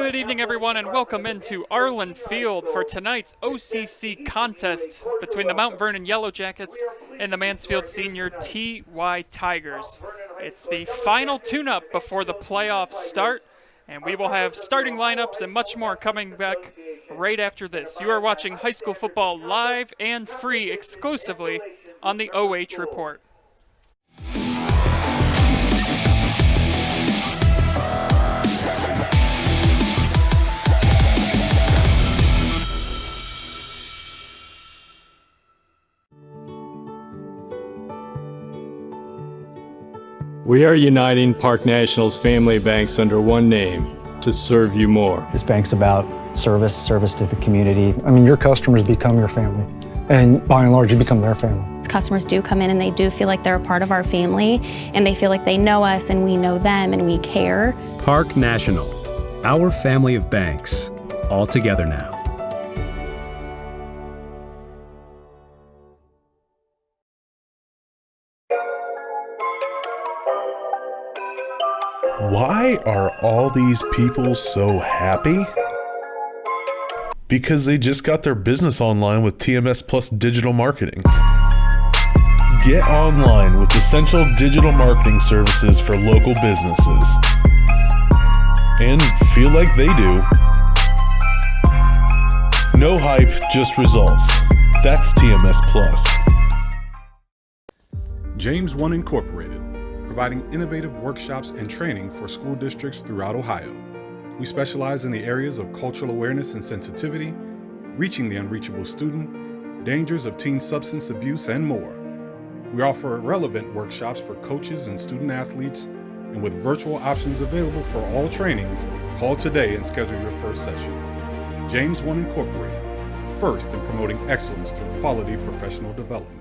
Good evening, everyone, and welcome into Arlin Field for tonight's OCC contest between the Mount Vernon Yellow Jackets and the Mansfield Senior Tygers. It's the final tune-up before the playoffs start, and we will have starting lineups and much more coming back right after this. You are watching high school football live and free exclusively on the OH Report. We are uniting Park National's family banks under one name to serve you more. This bank's about service to the community. I mean, your customers become your family, and by and large, you become their family. Customers do come in and they do feel like they're a part of our family, and they feel like they know us and we know them and we care. Park National, our family of banks, all together now. Why are all these people so happy? Because they just got their business online with TMS Plus Digital Marketing. Get online with essential digital marketing services for local businesses. And feel like they do. No hype, just results. That's TMS Plus. James One Incorporated, providing innovative workshops and training for school districts throughout Ohio. We specialize in the areas of cultural awareness and sensitivity, reaching the unreachable student, dangers of teen substance abuse, and more. We offer relevant workshops for coaches and student athletes, and with virtual options available for all trainings, call today and schedule your first session. James One Incorporated, first in promoting excellence through quality professional development.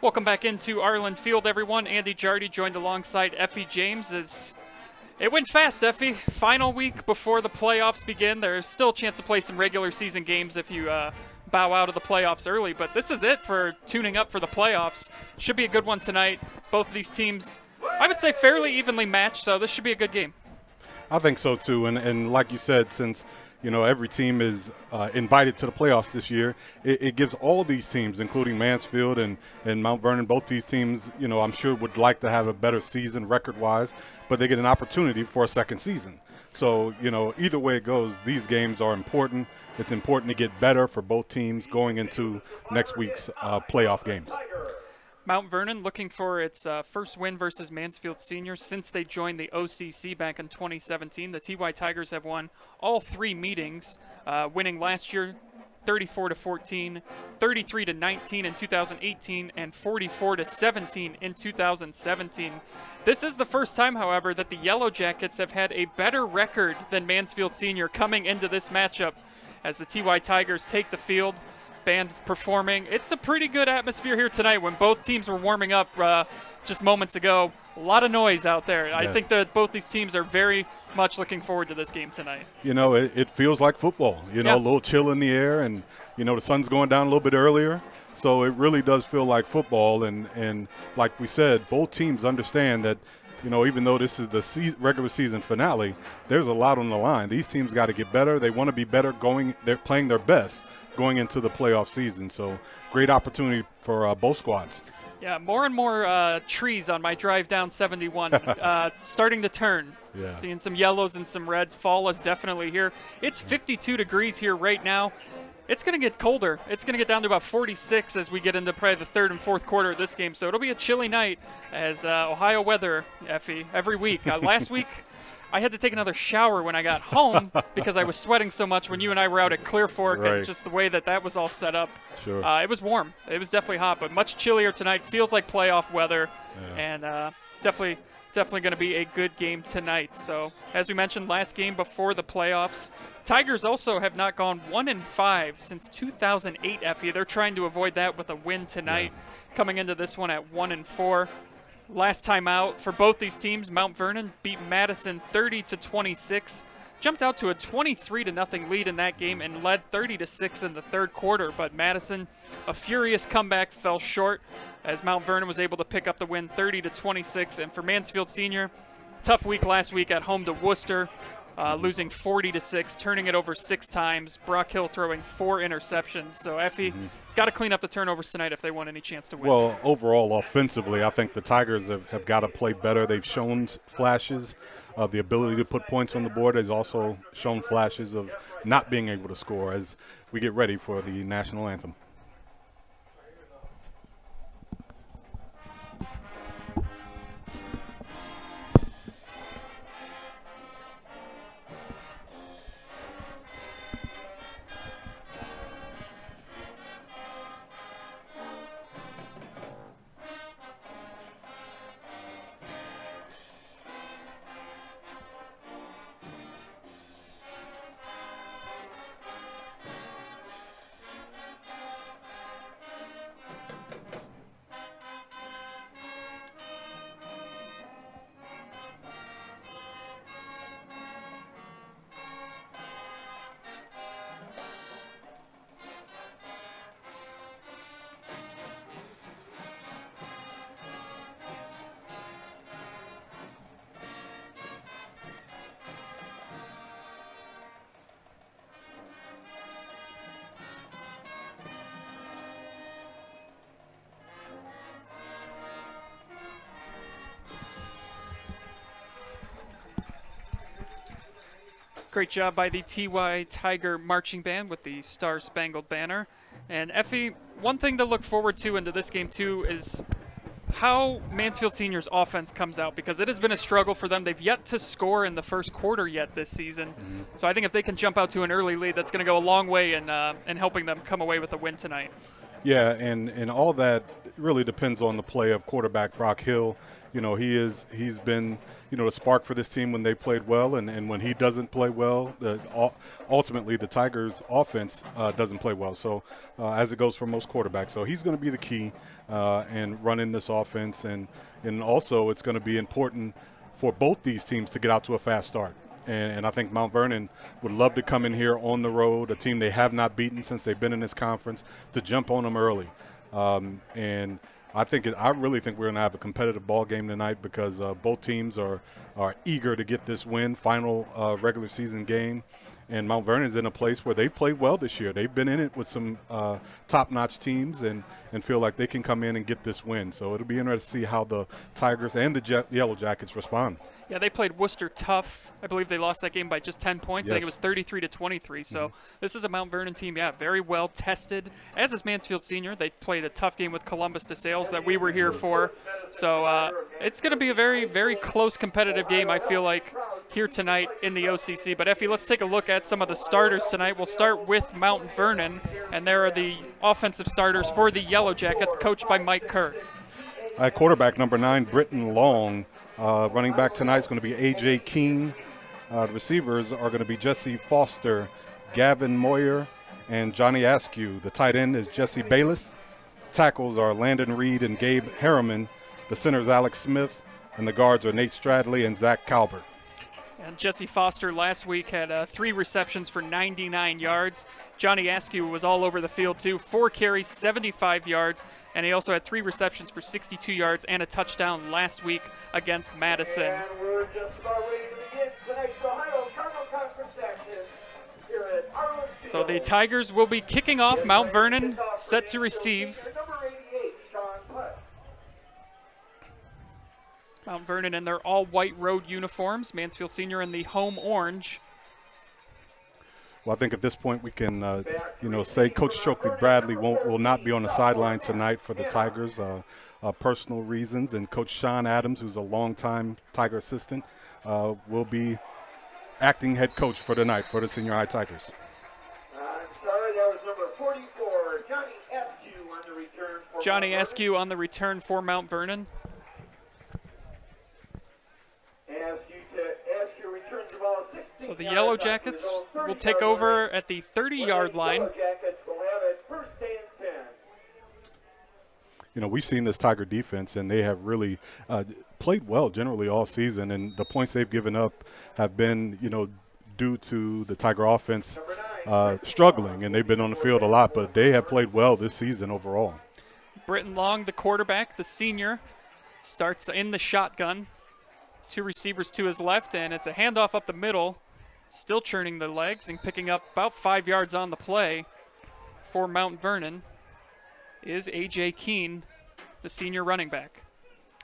Welcome back into Arlin Field, everyone. Andy Jardy joined alongside Effie James. As it went fast, Effie. Final week before the playoffs begin. There's still a chance to play some regular season games if you bow out of the playoffs early, but this is it for tuning up for the playoffs. Should be a good one tonight. Both of these teams, I would say, fairly evenly matched, so this should be a good game. I think so too, and like you said, since every team is invited to the playoffs this year, it gives all these teams, including Mansfield and Mount Vernon, both these teams, I'm sure would like to have a better season record-wise, but they get an opportunity for a second season. So, either way it goes, these games are important. It's important to get better for both teams going into next week's playoff games. Mount Vernon looking for its first win versus Mansfield Senior since they joined the OCC back in 2017. The TY Tigers have won all three meetings, winning last year 34-14, 33-19 in 2018, and 44-17 in 2017. This is the first time, however, that the Yellow Jackets have had a better record than Mansfield Senior coming into this matchup as the TY Tigers take the field. Band performing. It's a pretty good atmosphere here tonight when both teams were warming up just moments ago. A lot of noise out there. Yeah. I think that both these teams are very much looking forward to this game tonight. It feels like football. A little chill in the air, and, the sun's going down a little bit earlier. So it really does feel like football. And like we said, both teams understand that, even though this is the regular season finale, there's a lot on the line. These teams got to get better. They want to be better they're playing their best going into the playoff season. So great opportunity for both squads. Yeah, more and more trees on my drive down 71, starting to turn. Yeah. Seeing some yellows and some reds. Fall is definitely here. It's 52 degrees here right now. It's going to get colder. It's going to get down to about 46 as we get into probably the third and fourth quarter of this game. So it'll be a chilly night as Ohio weather, Effie, every week. Last week, I had to take another shower when I got home because I was sweating so much when you and I were out at Clear Fork, Right. and just the way that was all set up. Sure. It was warm. It was definitely hot, but much chillier tonight. Feels like playoff weather, and definitely going to be a good game tonight. So, as we mentioned, last game before the playoffs. Tigers also have not gone 1-5 since 2008, Effie. They're trying to avoid that with a win tonight, coming into this one at 1-4. Last time out for both these teams, Mount Vernon beat Madison 30-26, jumped out to a 23-0 lead in that game and led 30-6 in the third quarter. But Madison, a furious comeback, fell short as Mount Vernon was able to pick up the win 30-26. And for Mansfield Senior, tough week last week at home to Worcester, losing 40-6, turning it over 6 times. Brock Hill throwing 4 interceptions. So Effie, got to clean up the turnovers tonight if they want any chance to win. Well, overall, offensively, I think the Tigers have got to play better. They've shown flashes of the ability to put points on the board. They've also shown flashes of not being able to score as we get ready for the national anthem. Great job by the TY Tiger Marching Band with the Star Spangled Banner. And Effie, one thing to look forward to into this game too is how Mansfield Senior's offense comes out, because it has been a struggle for them. They've yet to score in the first quarter yet this season. So I think if they can jump out to an early lead, that's going to go a long way in helping them come away with a win tonight. Yeah, and all that really depends on the play of quarterback Brock Hill. You know, he's been, you know, the spark for this team when they played well, and when he doesn't play well, ultimately the Tigers' offense doesn't play well. So as it goes for most quarterbacks, so he's going to be the key in running this offense, and also it's going to be important for both these teams to get out to a fast start. And I think Mount Vernon would love to come in here on the road, a team they have not beaten since they've been in this conference, to jump on them early. And I really think we're going to have a competitive ball game tonight, because both teams are eager to get this win, final regular season game. And Mount Vernon is in a place where they've played well this year. They've been in it with some top-notch teams and feel like they can come in and get this win. So it'll be interesting to see how the Tigers and the Yellow Jackets respond. Yeah, they played Worcester tough. I believe they lost that game by just 10 points. Yes. I think it was 33-23. So this is a Mount Vernon team, very well tested. As is Mansfield Senior. They played a tough game with Columbus DeSales that we were here for. So it's going to be a very, very close competitive game, I feel like, here tonight in the OCC. But Effie, let's take a look at some of the starters tonight. We'll start with Mount Vernon, and there are the offensive starters for the Yellow Jackets, coached by Mike Kerr. At quarterback, number 9, Britton Long. Running back tonight is going to be A.J. King. The receivers are going to be Jesse Foster, Gavin Moyer, and Johnny Askew. The tight end is Jesse Bayless. Tackles are Landon Reed and Gabe Harriman. The center is Alex Smith, and the guards are Nate Stradley and Zach Calbert. And Jesse Foster last week had 3 receptions for 99 yards. Johnny Askew was all over the field too. 4 carries, 75 yards. And he also had 3 receptions for 62 yards and a touchdown last week against Madison. And we're just about ready to begin tonight's Ohio Cardinal Conference action here at Arlin So the Tigers will be kicking off. Mount Vernon set to receive. Mount Vernon in their all-white road uniforms. Mansfield Senior in the home orange. Well, I think at this point we can, say Coach Chokley Bradley will not be on the sideline tonight for the Tigers, personal reasons, and Coach Sean Adams, who's a longtime Tiger assistant, will be acting head coach for tonight for the Senior High Tigers. Sorry, that was number 44, Johnny Askew on the return. Johnny Askew on the return for Mount Vernon. So the Yellow Jackets will take over at the 30-yard line. We've seen this Tiger defense, and they have really played well generally all season, and the points they've given up have been, due to the Tiger offense struggling, and they've been on the field a lot, but they have played well this season overall. Britton Long, the quarterback, the senior, starts in the shotgun. Two receivers to his left, and it's a handoff up the middle. Still churning the legs and picking up about 5 yards on the play for Mount Vernon is A.J. Keene, the senior running back.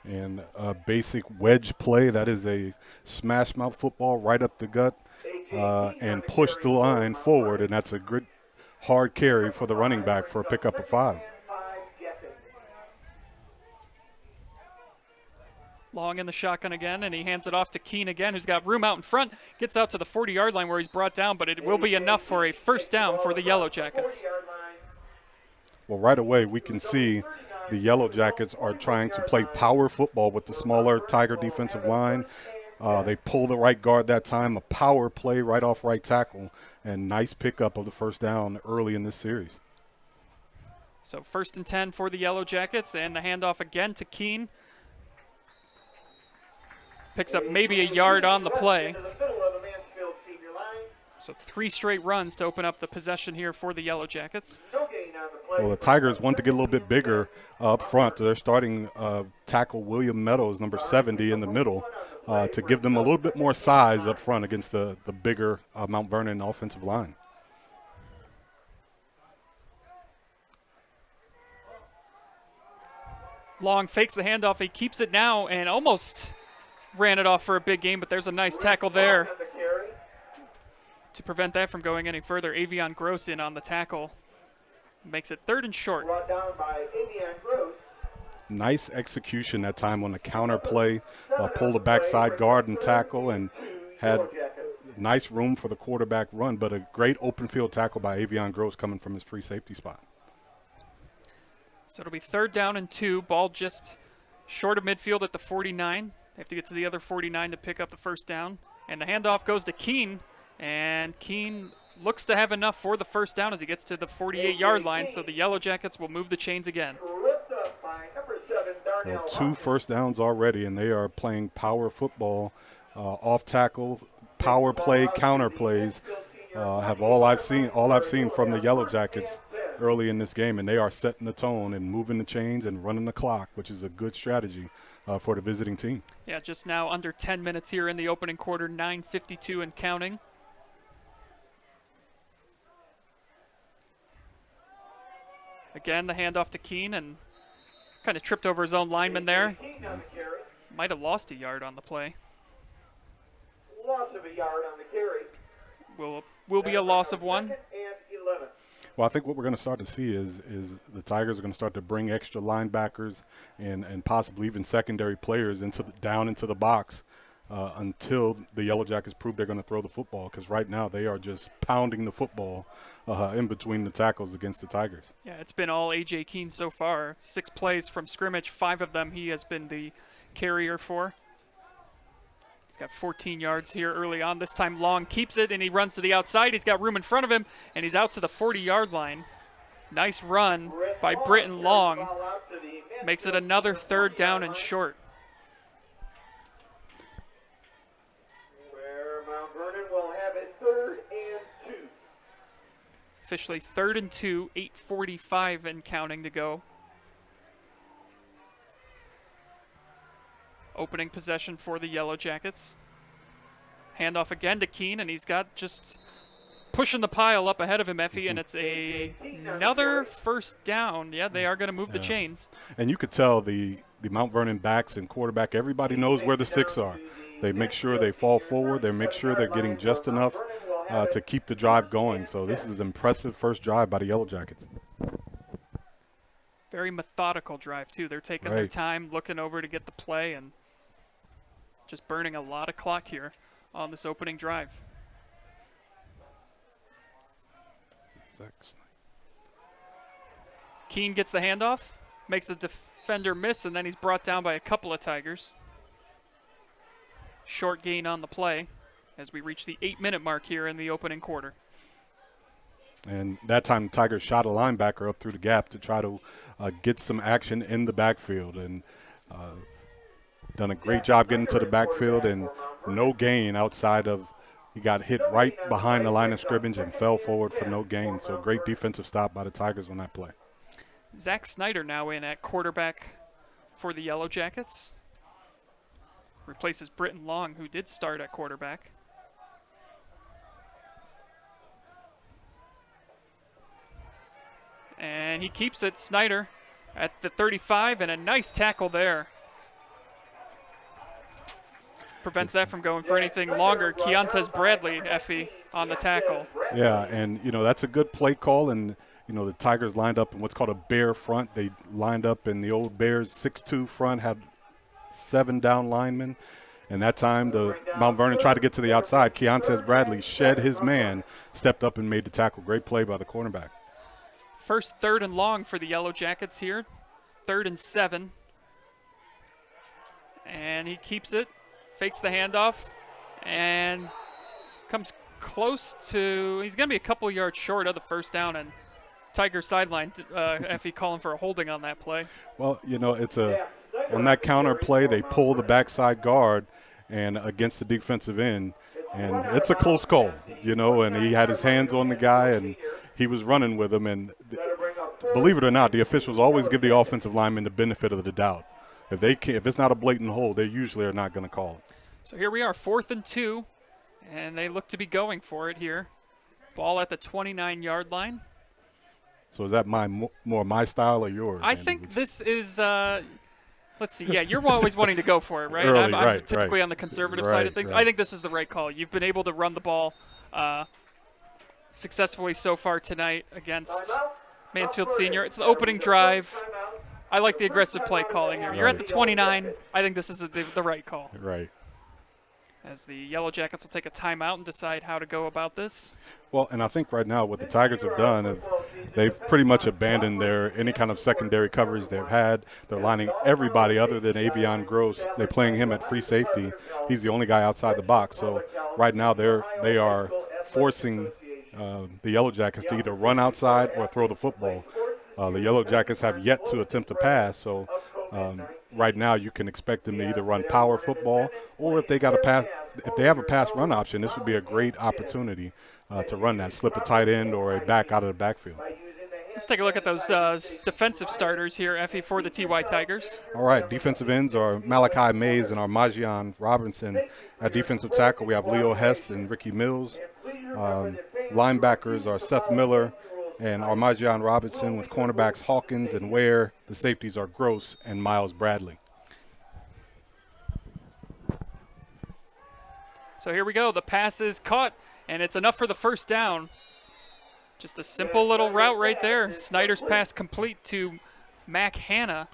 And a basic wedge play, that is a smash mouth football right up the gut and push the line forward, and that's a good hard carry for the running back for a pickup of 5. Long in the shotgun again, and he hands it off to Keene again, who's got room out in front. Gets out to the 40-yard line where he's brought down, but it will be enough for a first down for the Yellow Jackets. Well, right away we can see the Yellow Jackets are trying to play power football with the smaller Tiger defensive line. They pull the right guard that time, a power play right off right tackle, and nice pickup of the first down early in this series. So 1st and 10 for the Yellow Jackets, and the handoff again to Keene. Picks up maybe a yard on the play. So 3 straight runs to open up the possession here for the Yellow Jackets. Well, the Tigers want to get a little bit bigger up front. They're starting tackle William Meadows, number 70, in the middle to give them a little bit more size up front against the bigger Mount Vernon offensive line. Long fakes the handoff. He keeps it now and almost ran it off for a big gain, but there's a nice tackle there to prevent that from going any further. Avion Gross in on the tackle. Makes it 3rd and short. Nice execution that time on the counter play. Pulled the backside guard and tackle and had nice room for the quarterback run, but a great open field tackle by Avion Gross coming from his free safety spot. So it'll be 3rd down and 2. Ball just short of midfield at the 49. They have to get to the other 49 to pick up the first down. And the handoff goes to Keene, and Keene looks to have enough for the first down as he gets to the 48-yard line, so the Yellow Jackets will move the chains again. Well, 2 first downs already, and they are playing power football, off tackle, power play, counter plays. Have all I've seen from the Yellow Jackets early in this game, and they are setting the tone and moving the chains and running the clock, which is a good strategy for the visiting team. Yeah, just now under 10 minutes here in the opening quarter, 9:52 and counting. Again, the handoff to Keene, and kind of tripped over his own lineman there. Might have lost a yard on the play. Loss of a yard on the carry. Will be a loss of 1. Well, I think what we're going to start to see is the Tigers are going to start to bring extra linebackers and possibly even secondary players down into the box until the Yellow Jackets prove they're going to throw the football, because right now they are just pounding the football in between the tackles against the Tigers. Yeah, it's been all A.J. Keene so far. 6 plays from scrimmage, 5 of them he has been the carrier for. He's got 14 yards here early on. This time Long keeps it, and he runs to the outside. He's got room in front of him, and he's out to the 40-yard line. Nice run by Britton Long. Makes it another 3rd down and short. Where Mount Vernon will have it 3rd and 2. Officially 3rd and 2, 8:45 and counting to go. Opening possession for the Yellow Jackets. Handoff again to Keene, and he's got just pushing the pile up ahead of him, Effie, and it's another first down. Yeah, they are going to move the chains. And you could tell the Mount Vernon backs and quarterback, everybody knows where the sticks are. They make sure they fall forward. They make sure they're getting just enough to keep the drive going. So this is an impressive first drive by the Yellow Jackets. Very methodical drive, too. They're taking their time, looking over to get the play, and just burning a lot of clock here on this opening drive. Keene gets the handoff, makes the defender miss, and then he's brought down by a couple of Tigers. Short gain on the play as we reach the 8-minute mark here in the opening quarter. And that time the Tigers shot a linebacker up through the gap to try to get some action in the backfield, and done a great job getting to the backfield, and no gain outside of he got hit right behind the line of scrimmage and fell forward for no gain. So great defensive stop by the Tigers on that play. Zach Snyder now in at quarterback for the Yellow Jackets. Replaces Britton Long, who did start at quarterback. And he keeps it, Snyder, at the 35, and a nice tackle there. Prevents that from going for anything longer. Keontae Bradley, Effie, on the tackle. Yeah, and, that's a good play call, and, the Tigers lined up in what's called a bear front. They lined up in the old Bears 6-2 front, had 7 down linemen. And that time, the Mount Vernon tried to get to the outside. Keontae Bradley shed his man, stepped up and made the tackle. Great play by the cornerback. First 3rd and long for the Yellow Jackets here. 3rd and 7. And he keeps it, fakes the handoff, and comes close to, he's going to be a couple yards short of the first down, and Tiger sideline, Effie calling for a holding on that play. Well, it's on that counter play, they pull the backside guard and against the defensive end, and it's a close call, and he had his hands on the guy, and he was running with him, and believe it or not, the officials always give the offensive lineman the benefit of the doubt. If it's not a blatant hold, they usually are not going to call it. So here we are, 4th and 2, and they look to be going for it here. Ball at the 29-yard line. So is that more my style or yours? I think this is let's see. Yeah, you're always wanting to go for it, right? Early, I'm typically on the conservative side of things. Right. I think this is the right call. You've been able to run the ball successfully so far tonight against Mansfield Senior. It's the opening drive. I like the aggressive play calling here. You're at the 29. I think this is the right call. Right. As the Yellow Jackets will take a timeout and decide how to go about this. Well, and I think right now what the Tigers have done is they've pretty much abandoned any kind of secondary coverage they've had. They're lining everybody other than Avion Gross. They're playing him at free safety. He's the only guy outside the box. So right now they are forcing the Yellow Jackets to either run outside or throw the football. The Yellow Jackets have yet to attempt a pass, so right now you can expect them to either run power football, or if they got a pass, if they have a pass run option, this would be a great opportunity to run that, slip a tight end or a back out of the backfield. Let's take a look at those defensive starters here, Effie, for the TY Tigers. All right, defensive ends are Malachi Mays and Armajian Robinson. At defensive tackle, we have Leo Hess and Ricky Mills. Linebackers are Seth Miller and Armajian Robinson, with cornerbacks Hawkins and Ware. The safeties are Gross and Miles Bradley. So here we go. The pass is caught, and it's enough for the first down. Just a simple little route right there. Snyder's pass complete to Mac Hanna,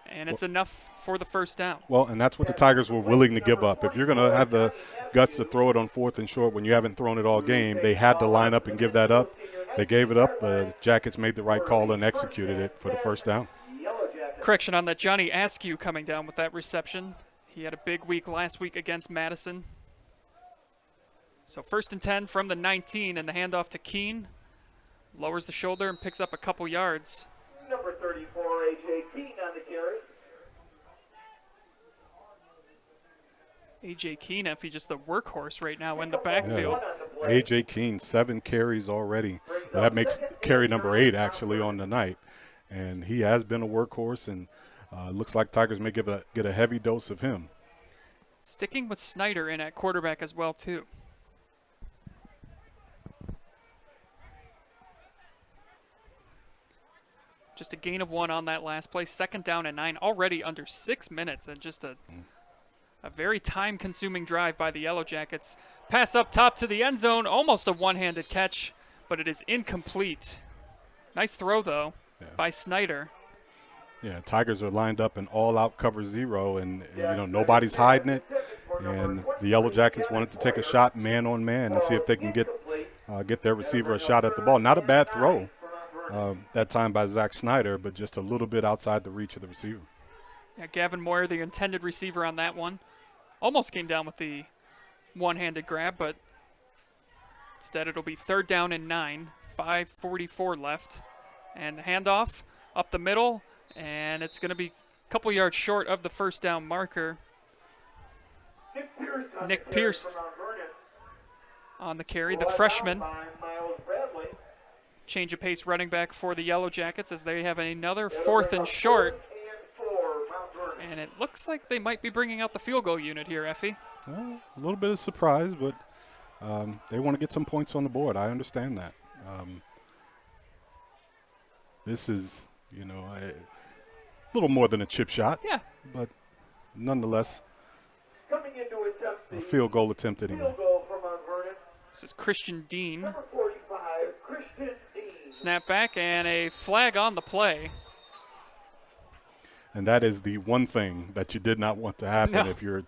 and it's enough for the first down. Well, and that's what the Tigers were willing to give up. If you're going to have the guts to throw it on 4th and short when you haven't thrown it all game, they had to line up and give that up. They gave it up. The Jackets made the right call and executed it for the first down. Correction on that, Johnny Askew coming down with that reception. He had a big week last week against Madison. So 1st and 10 from the 19, and the handoff to Keene. Lowers the shoulder and picks up a couple yards. Number 34, A.J. Keene on the carry. A.J. Keene, if he's just the workhorse right now in the backfield. Yeah. A.J. Keene, 7 carries already. That makes carry number 8 actually on the night. And he has been a workhorse, and looks like Tigers may get a heavy dose of him. Sticking with Snyder in at quarterback as well, too. Just a gain of 1 on that last play. 2nd down and 9, already under 6 minutes, and just a very time-consuming drive by the Yellow Jackets. Pass up top to the end zone, almost a one-handed catch, but it is incomplete. Nice throw, though, by Snyder. Yeah, Tigers are lined up in all-out cover 0, and nobody's hiding it. And the Yellow Jackets wanted to take a shot man-on-man and see if they can get their receiver a shot at the ball. Not a bad throw that time by Zach Snyder, but just a little bit outside the reach of the receiver. Yeah, Gavin Moyer, the intended receiver on that one, almost came down with the one-handed grab, but instead it'll be 3rd down and 9, 5:44 left. And the handoff up the middle, and it's going to be a couple yards short of the 1st down marker. Nick Pierce on the carry, the freshman. Change of pace running back for the Yellow Jackets as they have another 4th and short. And it looks like they might be bringing out the field goal unit here, Effie. Well, a little bit of surprise, but they want to get some points on the board. I understand that. This is, a little more than a chip shot. Yeah. But nonetheless, a field goal attempt anyway. This is Christian Dean. Snap back and a flag on the play. And that is the one thing that you did not want to happen No. if you're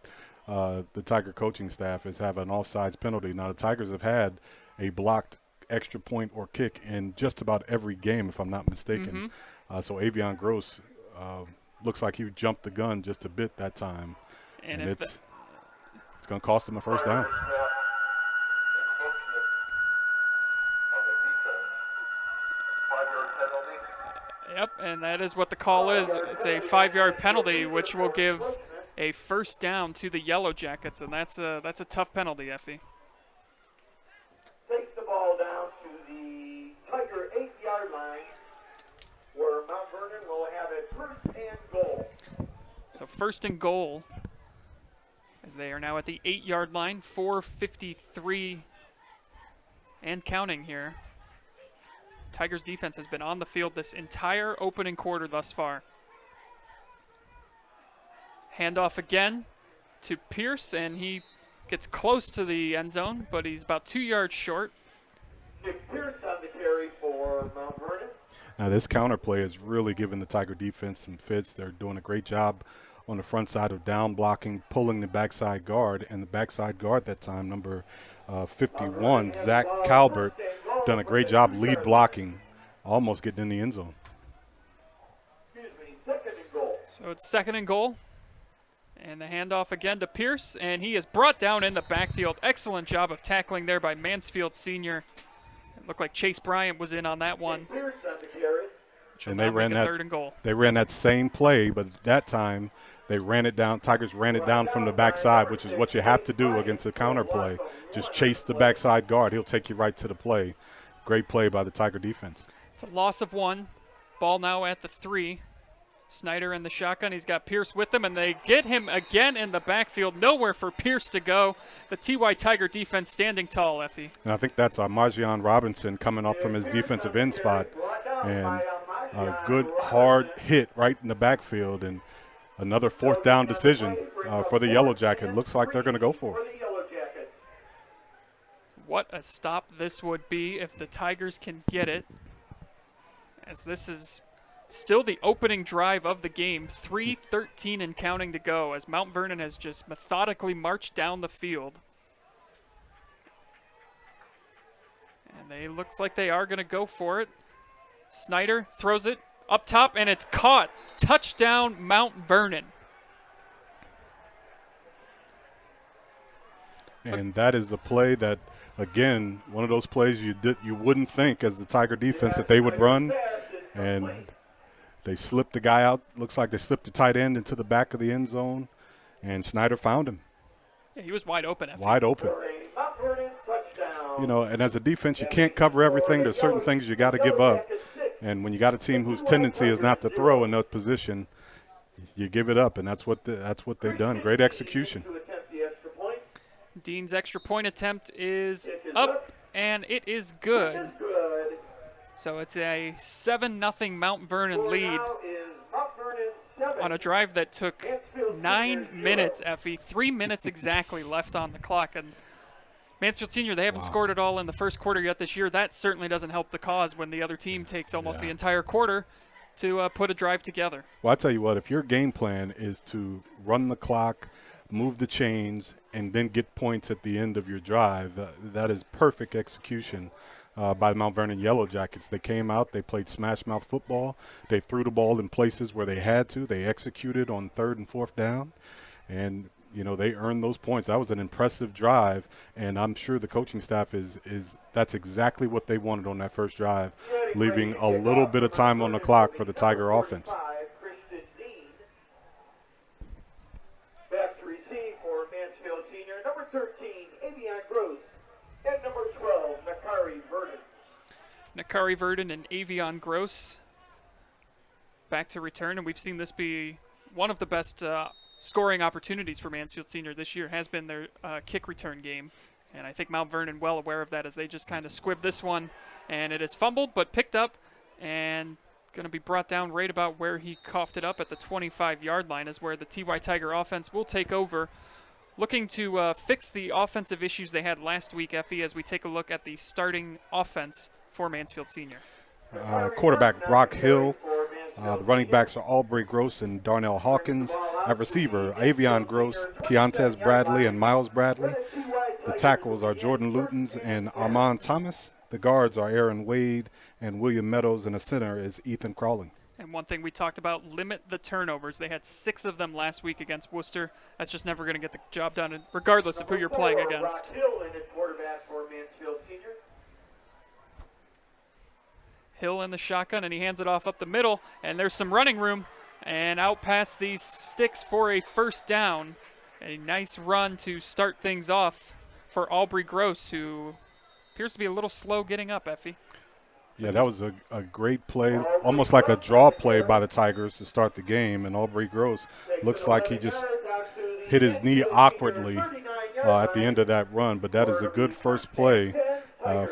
the Tiger coaching staff, is have an offsides penalty. Now, the Tigers have had a blocked extra point or kick in just about every game, if I'm not mistaken. So Avion Gross looks like he jumped the gun just a bit that time. And it's going to cost him a 1st down. Yep, and that is what the call is. It's a 5-yard penalty, which will give a 1st down to the Yellow Jackets, and that's a tough penalty, Effie. Takes the ball down to the Tiger 8-yard line, where Mount Vernon will have it 1st and goal. So 1st and goal, as they are now at the 8-yard line, 4:53 and counting here. Tigers defense has been on the field this entire opening quarter thus far. Handoff again to Pierce, and he gets close to the end zone, but he's about 2 yards short. Nick Pierce on the carry for Mount Vernon. Now, this counter play is really giving the Tiger defense some fits. They're doing a great job on the front side of down blocking, pulling the backside guard, and the backside guard that time, number 51, Zach Calvert, done a great job lead blocking, almost getting in the end zone. So it's 2nd and goal. And the handoff again to Pierce, and he is brought down in the backfield. Excellent job of tackling there by Mansfield Sr. It looked like Chase Bryant was in on that one. And they ran that 3rd and goal. They ran that same play, but that time they ran it down. Tigers ran it down from the backside, which is what you have to do against a counter play. Just chase the backside guard. He'll take you right to the play. Great play by the Tiger defense. It's a loss of 1. Ball now at the 3. Snyder in the shotgun. He's got Pierce with him, and they get him again in the backfield. Nowhere for Pierce to go. The TY Tiger defense standing tall, Effie. And I think that's Marjion Robinson coming up from his defensive end spot. And a good hard hit right in the backfield, and another 4th down decision for the Yellow Jacket. Looks like they're going to go for it. What a stop this would be if the Tigers can get it, as this is still the opening drive of the game. 3:13 and counting to go as Mount Vernon has just methodically marched down the field. And they looks like they are going to go for it. Snyder throws it up top, and it's caught. Touchdown, Mount Vernon. And that is the play that, again, one of those plays you wouldn't think as the Tiger defense that they would run. And they slipped the guy out. Looks like they slipped the tight end into the back of the end zone, and Snyder found him. Yeah, he was wide open. Wide open. And as a defense, you can't cover everything. There's certain things you got to give up. And when you got a team whose tendency is not to throw in that position, you give it up, and that's what they've done. Great execution. Dean's extra point attempt is up, and it is good. So it's a 7-0 Mount Vernon lead on a drive that took 9 minutes, Effie. 3 minutes exactly left on the clock. And Mansfield Senior, they haven't scored at all in the first quarter yet this year. That certainly doesn't help the cause when the other team takes almost the entire quarter to put a drive together. Well, I tell you what, if your game plan is to run the clock, move the chains, and then get points at the end of your drive, that is perfect execution by the Mount Vernon Yellow Jackets. They came out, they played smash mouth football, they threw the ball in places where they had to, they executed on 3rd and 4th down, and you know, they earned those points. That was an impressive drive, and I'm sure the coaching staff is that's exactly what they wanted on that first drive, leaving a little bit of time on the clock for the Tiger offense. Back to receive for Mansfield Senior, number 13, Avion Gross, and number 12, Nakari Vernon. Nakari Vernon and Avion Gross back to return, and we've seen this be one of the best scoring opportunities for Mansfield Senior this year has been their kick return game. And I think Mount Vernon well aware of that as they just kind of squibbed this one. And it is fumbled but picked up and going to be brought down right about where he coughed it up at the 25-yard line is where the TY Tiger offense will take over. Looking to fix the offensive issues they had last week, Effie, as we take a look at the starting offense for Mansfield Senior. Quarterback Brock Hill. The running backs are Aubrey Gross and Darnell Hawkins. At receiver, Avion Gross, Keontae Bradley, and Miles Bradley. The tackles are Jordan Lutens and Armand Thomas. The guards are Aaron Wade and William Meadows, and the center is Ethan Crawling. And one thing we talked about, limit the turnovers. They had 6 of them last week against Worcester. That's just never going to get the job done, regardless of who you're playing against. Hill in the shotgun, and he hands it off up the middle, and there's some running room, and out past these sticks for a first down. A nice run to start things off for Aubrey Gross, who appears to be a little slow getting up, Effie. Yeah, that was a great play, almost like a draw play by the Tigers to start the game, and Aubrey Gross looks like he just hit his knee awkwardly at the end of that run, but that is a good first play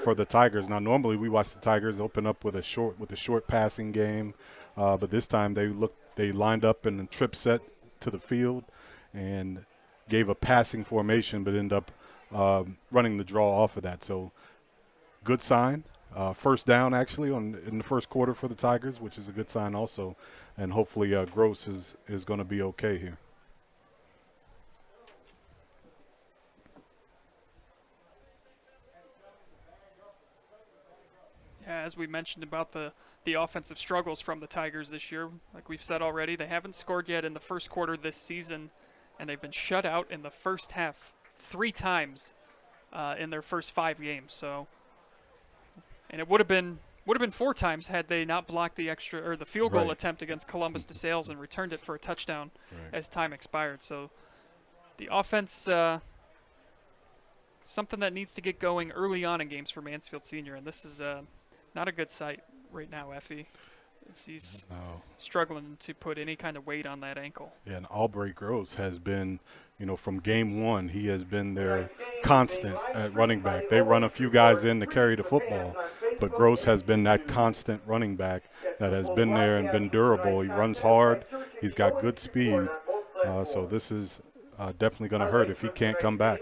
for the Tigers. Now, normally we watch the Tigers open up with a short passing game, but this time they lined up in a trip set to the field and gave a passing formation, but ended up running the draw off of that. So, good sign. First down actually in the first quarter for the Tigers, which is a good sign also, and hopefully Gross is going to be okay here. As we mentioned about the offensive struggles from the Tigers this year, like we've said already, they haven't scored yet in the first quarter this season, and they've been shut out in the first half 3 times in their first 5 games. So, and it would have been 4 times had they not blocked the field goal attempt against Columbus DeSales and returned it for a touchdown as time expired. So, the offense. Something that needs to get going early on in games for Mansfield Senior, and this is not a good sight right now, Effie. He's struggling to put any kind of weight on that ankle. Yeah, and Aubrey Gross has been, from game one, he has been their constant at running back. They run a few guys in to carry the football, but Gross has been that constant running back that has been there and been durable. He runs hard. He's got good speed. So this is definitely going to hurt if he can't come back.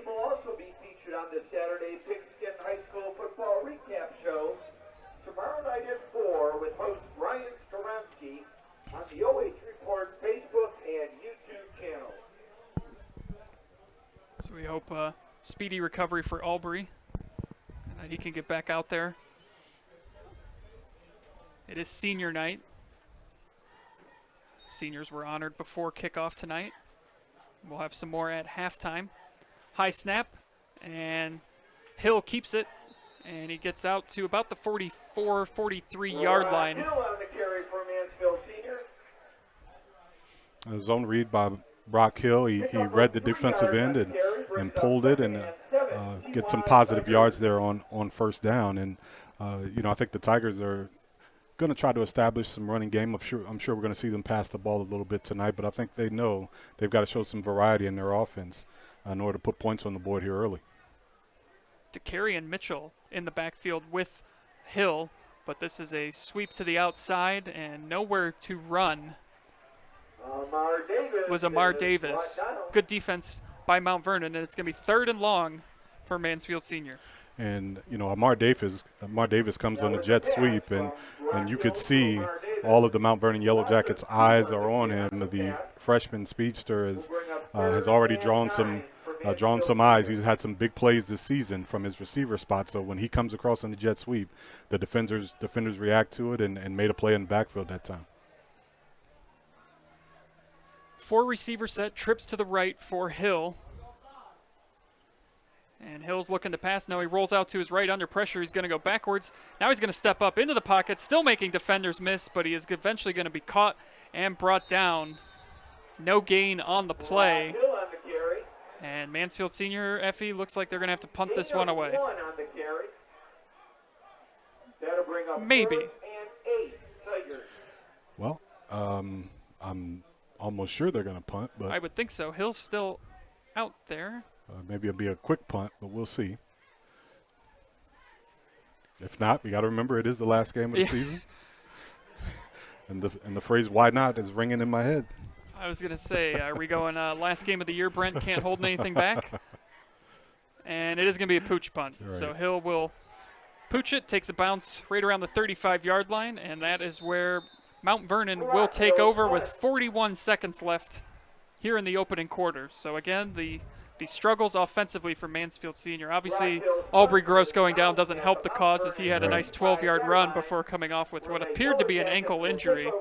So we hope speedy recovery for Aubrey and that he can get back out there. It is senior night. Seniors were honored before kickoff tonight. We'll have some more at halftime. High snap, and Hill keeps it, and he gets out to about the 44, 43-yard line. A zone read by Brock Hill. He read the defensive end and pulled it and get some positive yards there on first down. And, I think the Tigers are going to try to establish some running game. I'm sure we're going to see them pass the ball a little bit tonight, but I think they know they've got to show some variety in their offense in order to put points on the board here early. DeCarry and Mitchell in the backfield with Hill. but this is a sweep to the outside and nowhere to run. Was Amar Davis. Good defense by Mount Vernon, and it's going to be 3rd and long for Mansfield Senior. And, you know, Amar Davis comes on the jet sweep, and you could see all of the Mount Vernon Yellow Jackets' eyes are on him. The freshman speedster has already drawn some eyes. He's had some big plays this season from his receiver spot. So when he comes across on the jet sweep, the defenders react to it and made a play in the backfield that time. 4 receiver set, trips to the right for Hill. And Hill's looking to pass. Now he rolls out to his right under pressure. He's going to go backwards. Now he's going to step up into the pocket, still making defenders miss, but he is eventually going to be caught and brought down. No gain on the play. And Mansfield Senior, Effie, looks like they're going to have to punt this one away. Maybe. Well, I'm almost sure they're going to punt, but I would think so. Hill's still out there. maybe it'll be a quick punt, but we'll see. If not, we got to remember it is the last game of the season. And the phrase "why not" is ringing in my head. I was going to say, are we going last game of the year? Brent can't hold anything back. And it is going to be a pooch punt. Right. So Hill will pooch it, takes a bounce right around the 35-yard line, and that is where Mount Vernon will take over with 41 seconds left here in the opening quarter. So again, the struggles offensively for Mansfield Senior. Obviously, Aubrey Gross going down doesn't help the cause, as he had a nice 12-yard run before coming off with what appeared to be an ankle injury.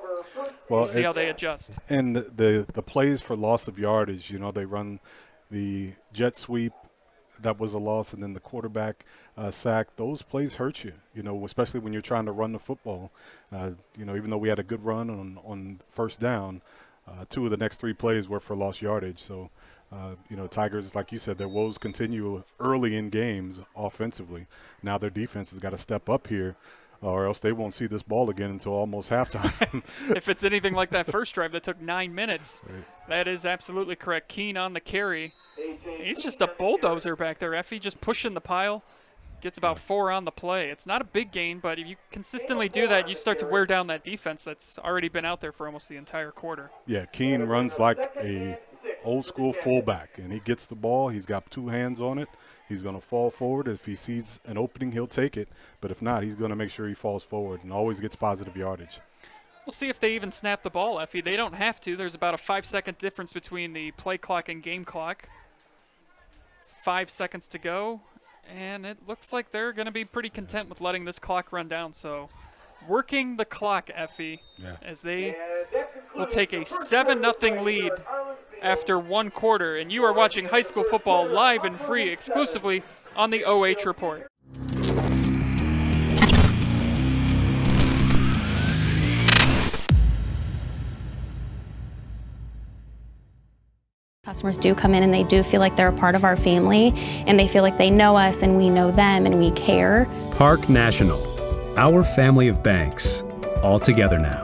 We'll see how they adjust. And the plays for loss of yardage, you know, they run the jet sweep. That was a loss, and then the quarterback sack. Those plays hurt you, you know, especially when you're trying to run the football. You know, even though we had a good run on first down, 2 of the next 3 plays were for lost yardage. So, you know, Tigers, like you said, their woes continue early in games offensively. Now their defense has got to step up here, or else they won't see this ball again until almost halftime. If it's anything like that first drive that took 9 minutes, right. That is absolutely correct. Keene on the carry. He's just a bulldozer back there, Effie, just pushing the pile. Gets about 4 on the play. It's not a big gain, but if you consistently do that, you start to wear down that defense that's already been out there for almost the entire quarter. Yeah, Keene runs like a old-school fullback, and he gets the ball. He's got 2 hands on it. He's going to fall forward. If he sees an opening, he'll take it. But if not, he's going to make sure he falls forward and always gets positive yardage. We'll see if they even snap the ball, Effie. They don't have to. There's about a 5-second difference between the play clock and game clock. 5 seconds to go, and it looks like they're going to be pretty content with letting this clock run down. So working the clock, Effie, as they will take a 7-0 lead after 1 quarter. And you are watching high school football live and free exclusively on the OH Report. Customers do come in and they do feel like they're a part of our family, and they feel like they know us and we know them and we care. Park National, our family of banks, all together now.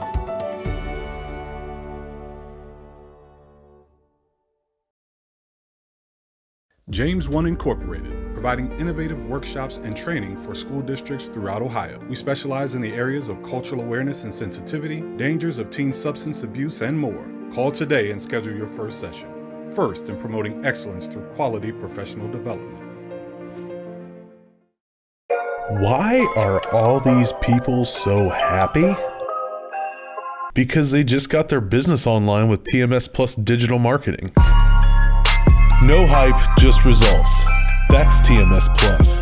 James One Incorporated, providing innovative workshops and training for school districts throughout Ohio. We specialize in the areas of cultural awareness and sensitivity, dangers of teen substance abuse, and more. Call today and schedule your first session. First in promoting excellence through quality professional development. Why are all these people so happy? Because they just got their business online with TMS Plus Digital Marketing. No hype, just results. That's TMS Plus.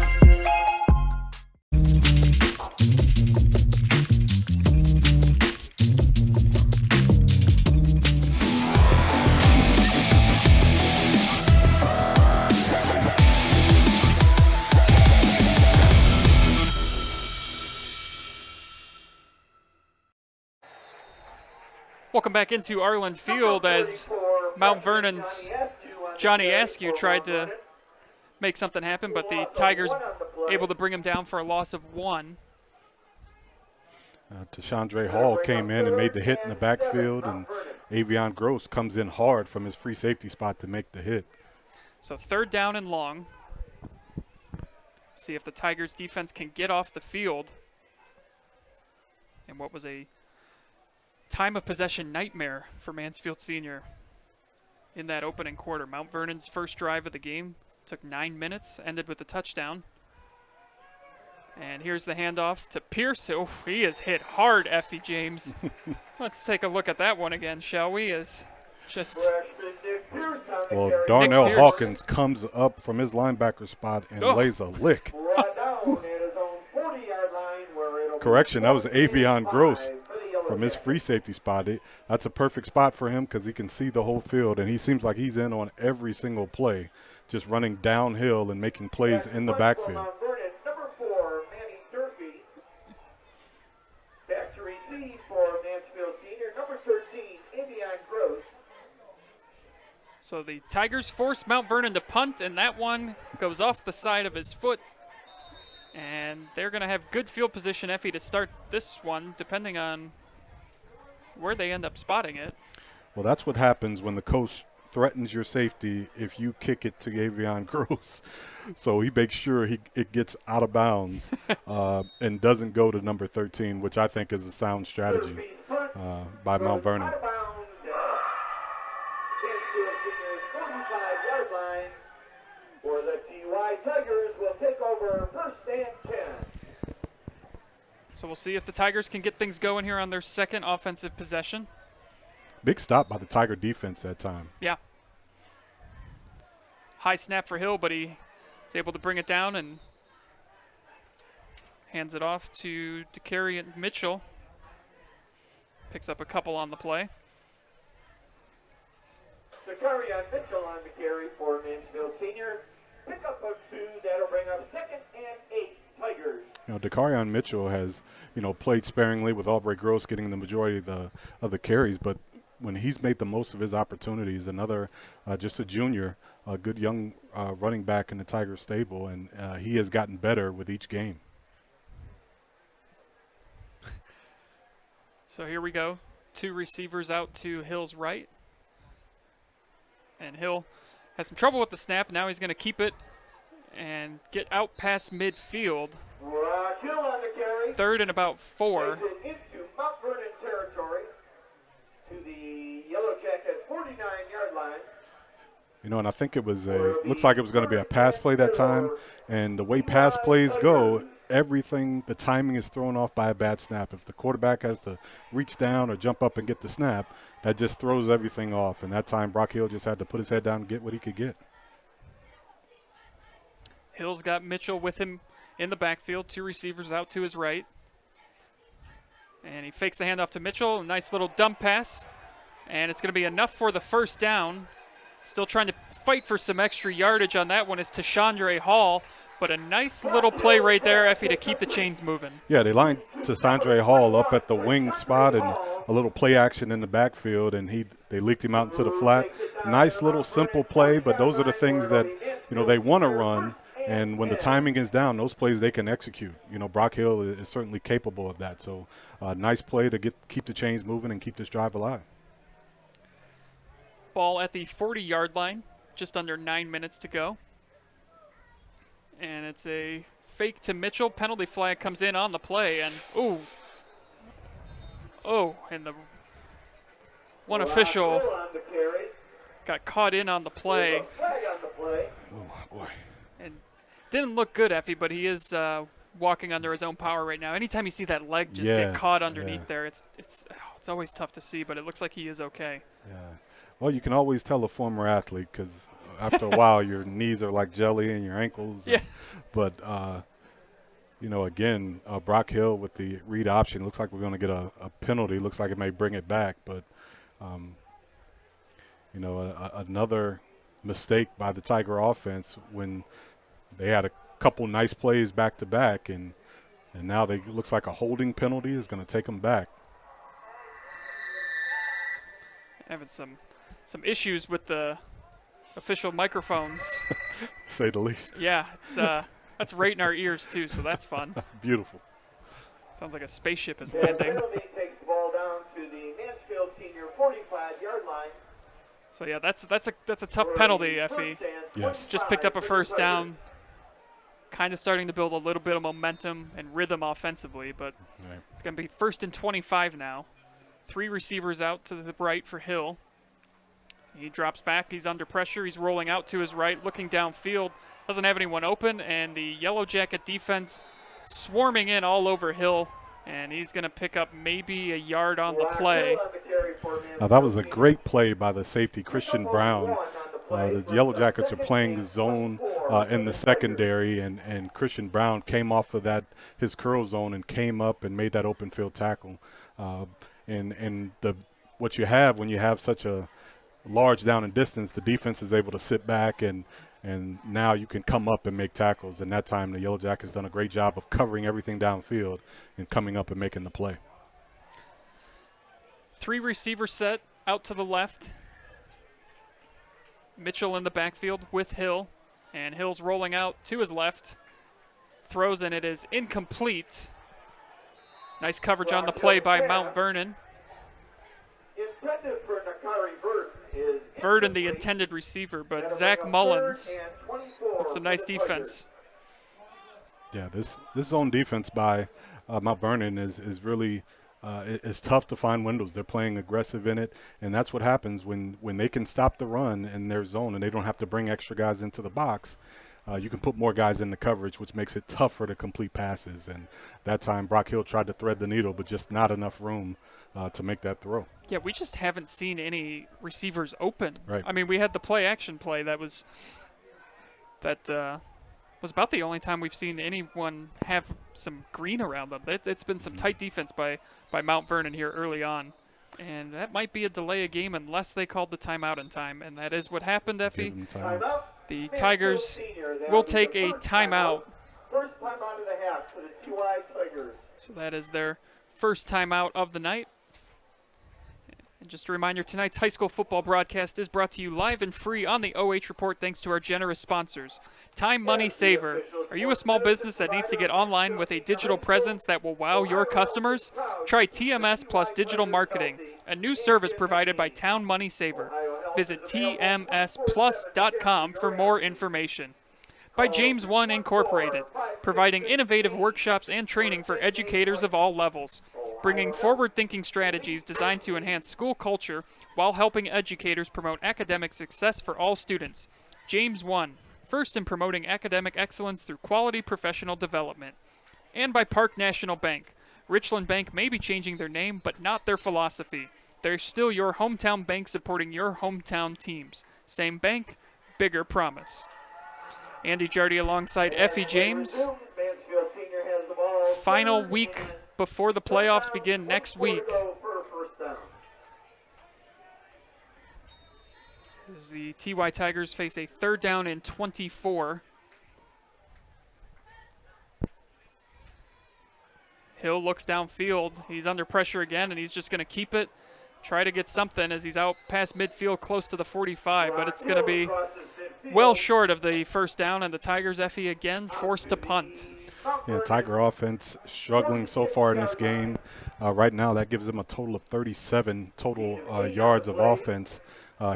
Welcome back into Arlin Field as Mount Vernon's Johnny Askew tried to make something happen, but the Tigers able to bring him down for a loss of 1. Tashandre Hall came in and made the hit in the backfield, and Avion Gross comes in hard from his free safety spot to make the hit. So 3rd down and long. See if the Tigers defense can get off the field. and what was a time of possession nightmare for Mansfield Senior in that opening quarter. Mount Vernon's first drive of the game took 9 minutes, ended with a touchdown. And here's the handoff to Pierce. Oh, he is hit hard, Effie James. Let's take a look at that one again, shall we? Is just Well, Darnell Pierce. Hawkins comes up from his linebacker spot and lays a lick. Brought down at his own 40-yard line where it'll be Correction, that was Avion Gross 25 for the Yellow from his Jackets. free safety spot. That's a perfect spot for him because he can see the whole field, and he seems like he's in on every single play, just running downhill and making plays in the backfield. Mount Vernon, number 4, Manny Durfee. Back to receive for Mansfield Senior, number 13, Avion Gross. so the Tigers force Mount Vernon to punt, and that one goes off the side of his foot. And they're going to have good field position, Effie, to start this one, depending on where they end up spotting it. Well, that's what happens when the coach threatens your safety if you kick it to Avion Gross. So he makes sure it gets out of bounds and doesn't go to number 13, which I think is a sound strategy by Mount Vernon. Out of bounds at Mansfield Senior's 45-yard line, where the TY Tigers will take over first and 10. So we'll see if the Tigers can get things going here on their second offensive possession. Big stop by the Tiger defense that time. Yeah. High snap for Hill, but he is able to bring it down and hands it off to DeCarry Mitchell. Picks up a couple on the play. Zakarian Mitchell on the carry for Mansfield Senior. Pick up of 2, that'll bring up second and 8 Tigers. You know, Dakarion Mitchell has, played sparingly with Aubrey Gross getting the majority of the carries, but when he's made the most of his opportunities, another just a junior, a good young running back in the Tiger stable, and he has gotten better with each game. So here we go. 2 receivers out to Hill's right. And Hill has some trouble with the snap. Now he's going to keep it and get out past midfield. Rock Hill on the carry. 3rd and about 4. Takes it into Mount Vernon territory to the Yellow Jacket 49-yard line. And I think it was looks like it was going to be a pass play that time. And the way pass plays go, the timing is thrown off by a bad snap. If the quarterback has to reach down or jump up and get the snap, that just throws everything off. And that time, Brock Hill just had to put his head down and get what he could get. Hill's got Mitchell with him in the backfield. 2 receivers out to his right. And he fakes the handoff to Mitchell. A nice little dump pass. And it's going to be enough for the first down. Still trying to fight for some extra yardage on that one is Tashandre Hall. But a nice little play right there, Effie, to keep the chains moving. Yeah, they lined Tashandre Hall up at the wing spot and a little play action in the backfield, and they leaked him out into the flat. Nice little simple play, but those are the things that, they want to run. And when the timing is down, those plays they can execute. Brock Hill is certainly capable of that. So nice play to keep the chains moving and keep this drive alive. Ball at the 40-yard line, just under 9 minutes to go. And it's a fake to Mitchell. Penalty flag comes in on the play, and and the one official got caught in on the play. Oh, boy. And didn't look good, Effie, but he is walking under his own power right now. Anytime you see that leg just get caught underneath there, it's always tough to see, but it looks like he is okay. Yeah. Well, you can always tell a former athlete because after a while your knees are like jelly and your ankles. Yeah. But, again, Brock Hill with the read option. Looks like we're going to get a penalty. Looks like it may bring it back. But, another mistake by the Tiger offense when they had a couple nice plays back-to-back. And now looks like a holding penalty is going to take them back. Having some issues with the official microphones. Say the least. Yeah, it's that's right in our ears too, so that's fun. Beautiful. Sounds like a spaceship is The landing. penalty takes the ball down to the Mansfield Senior 45-yard line. So yeah, that's a tough penalty, Effie. Yes. Just picked up a first down. kind of starting to build a little bit of momentum and rhythm offensively, but it's going to be 1st and 25 now. 3 receivers out to the right for Hill. He drops back. He's under pressure. He's rolling out to his right, looking downfield. Doesn't have anyone open, and the Yellow Jacket defense swarming in all over Hill, and he's going to pick up maybe a yard on the play. That was a great play by the safety, Christian Brown. The Yellow Jackets are playing zone in the secondary, and Christian Brown came off of his curl zone and came up and made that open field tackle. What you have when you have such a large down and distance, the defense is able to sit back and now you can come up and make tackles. And that time the Yellow Jackets done a great job of covering everything downfield and coming up and making the play. 3 receiver set out to the left. Mitchell in the backfield with Hill, and Hill's rolling out to his left. Throws, and it is incomplete. Nice coverage on the play by Mount Vernon. Vernon, the intended receiver, but Zach Mullins with some nice defense. Yeah, this zone defense by Mount Vernon is really it's tough to find windows. They're playing aggressive in it, and that's what happens when they can stop the run in their zone and they don't have to bring extra guys into the box. You can put more guys in the coverage, which makes it tougher to complete passes. And that time, Brock Hill tried to thread the needle, but just not enough room to make that throw. Yeah, we just haven't seen any receivers open. Right. I mean, we had the play-action play that was about the only time we've seen anyone have some green around them. It's been some tight defense by Mount Vernon here early on. And that might be a delay of game unless they called the timeout in time. And that is what happened, Effie. The Tigers will take a timeout. First timeout of the half for the TY Tigers. So that is their first timeout of the night. And just a reminder, tonight's high school football broadcast is brought to you live and free on the OH Report thanks to our generous sponsors. Time Money Saver. Are you a small business that needs to get online with a digital presence that will wow your customers? Try TMS Plus Digital Marketing, a new service provided by Town Money Saver. Visit tmsplus.com for more information. By James One Incorporated, providing innovative workshops and training for educators of all levels, bringing forward-thinking strategies designed to enhance school culture while helping educators promote academic success for all students. James One, first in promoting academic excellence through quality professional development. And by Park National Bank. Richland Bank may be changing their name, but not their philosophy. They're still your hometown bank supporting your hometown teams. Same bank, bigger promise. Andy Jardy alongside Effie James. Final week before the playoffs begin next week. As the TY Tigers face a 3rd down and 24. Hill looks downfield. He's under pressure again, and he's just going to keep it. Try to get something as he's out past midfield close to the 45, but it's going to be well short of the first down, and the Tigers, Effie, again forced to punt. Yeah, Tiger offense struggling so far in this game. Right now, that gives them a total of 37 total yards of offense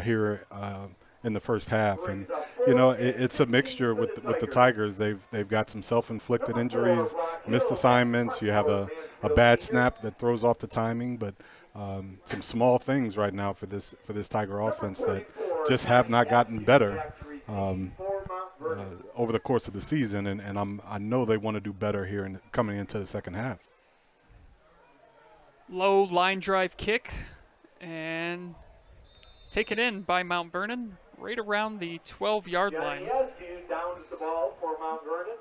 here in the first half. And, you know, it's a mixture with the Tigers. They've got some self-inflicted injuries, missed assignments. You have a bad snap that throws off the timing, but some small things right now for this Tiger offense that just have not gotten better over the course of the season, and I know they want to do better here coming into the second half. Low line drive kick, and taken in by Mount Vernon right around the 12-yard line. Downs the ball for Mount Vernon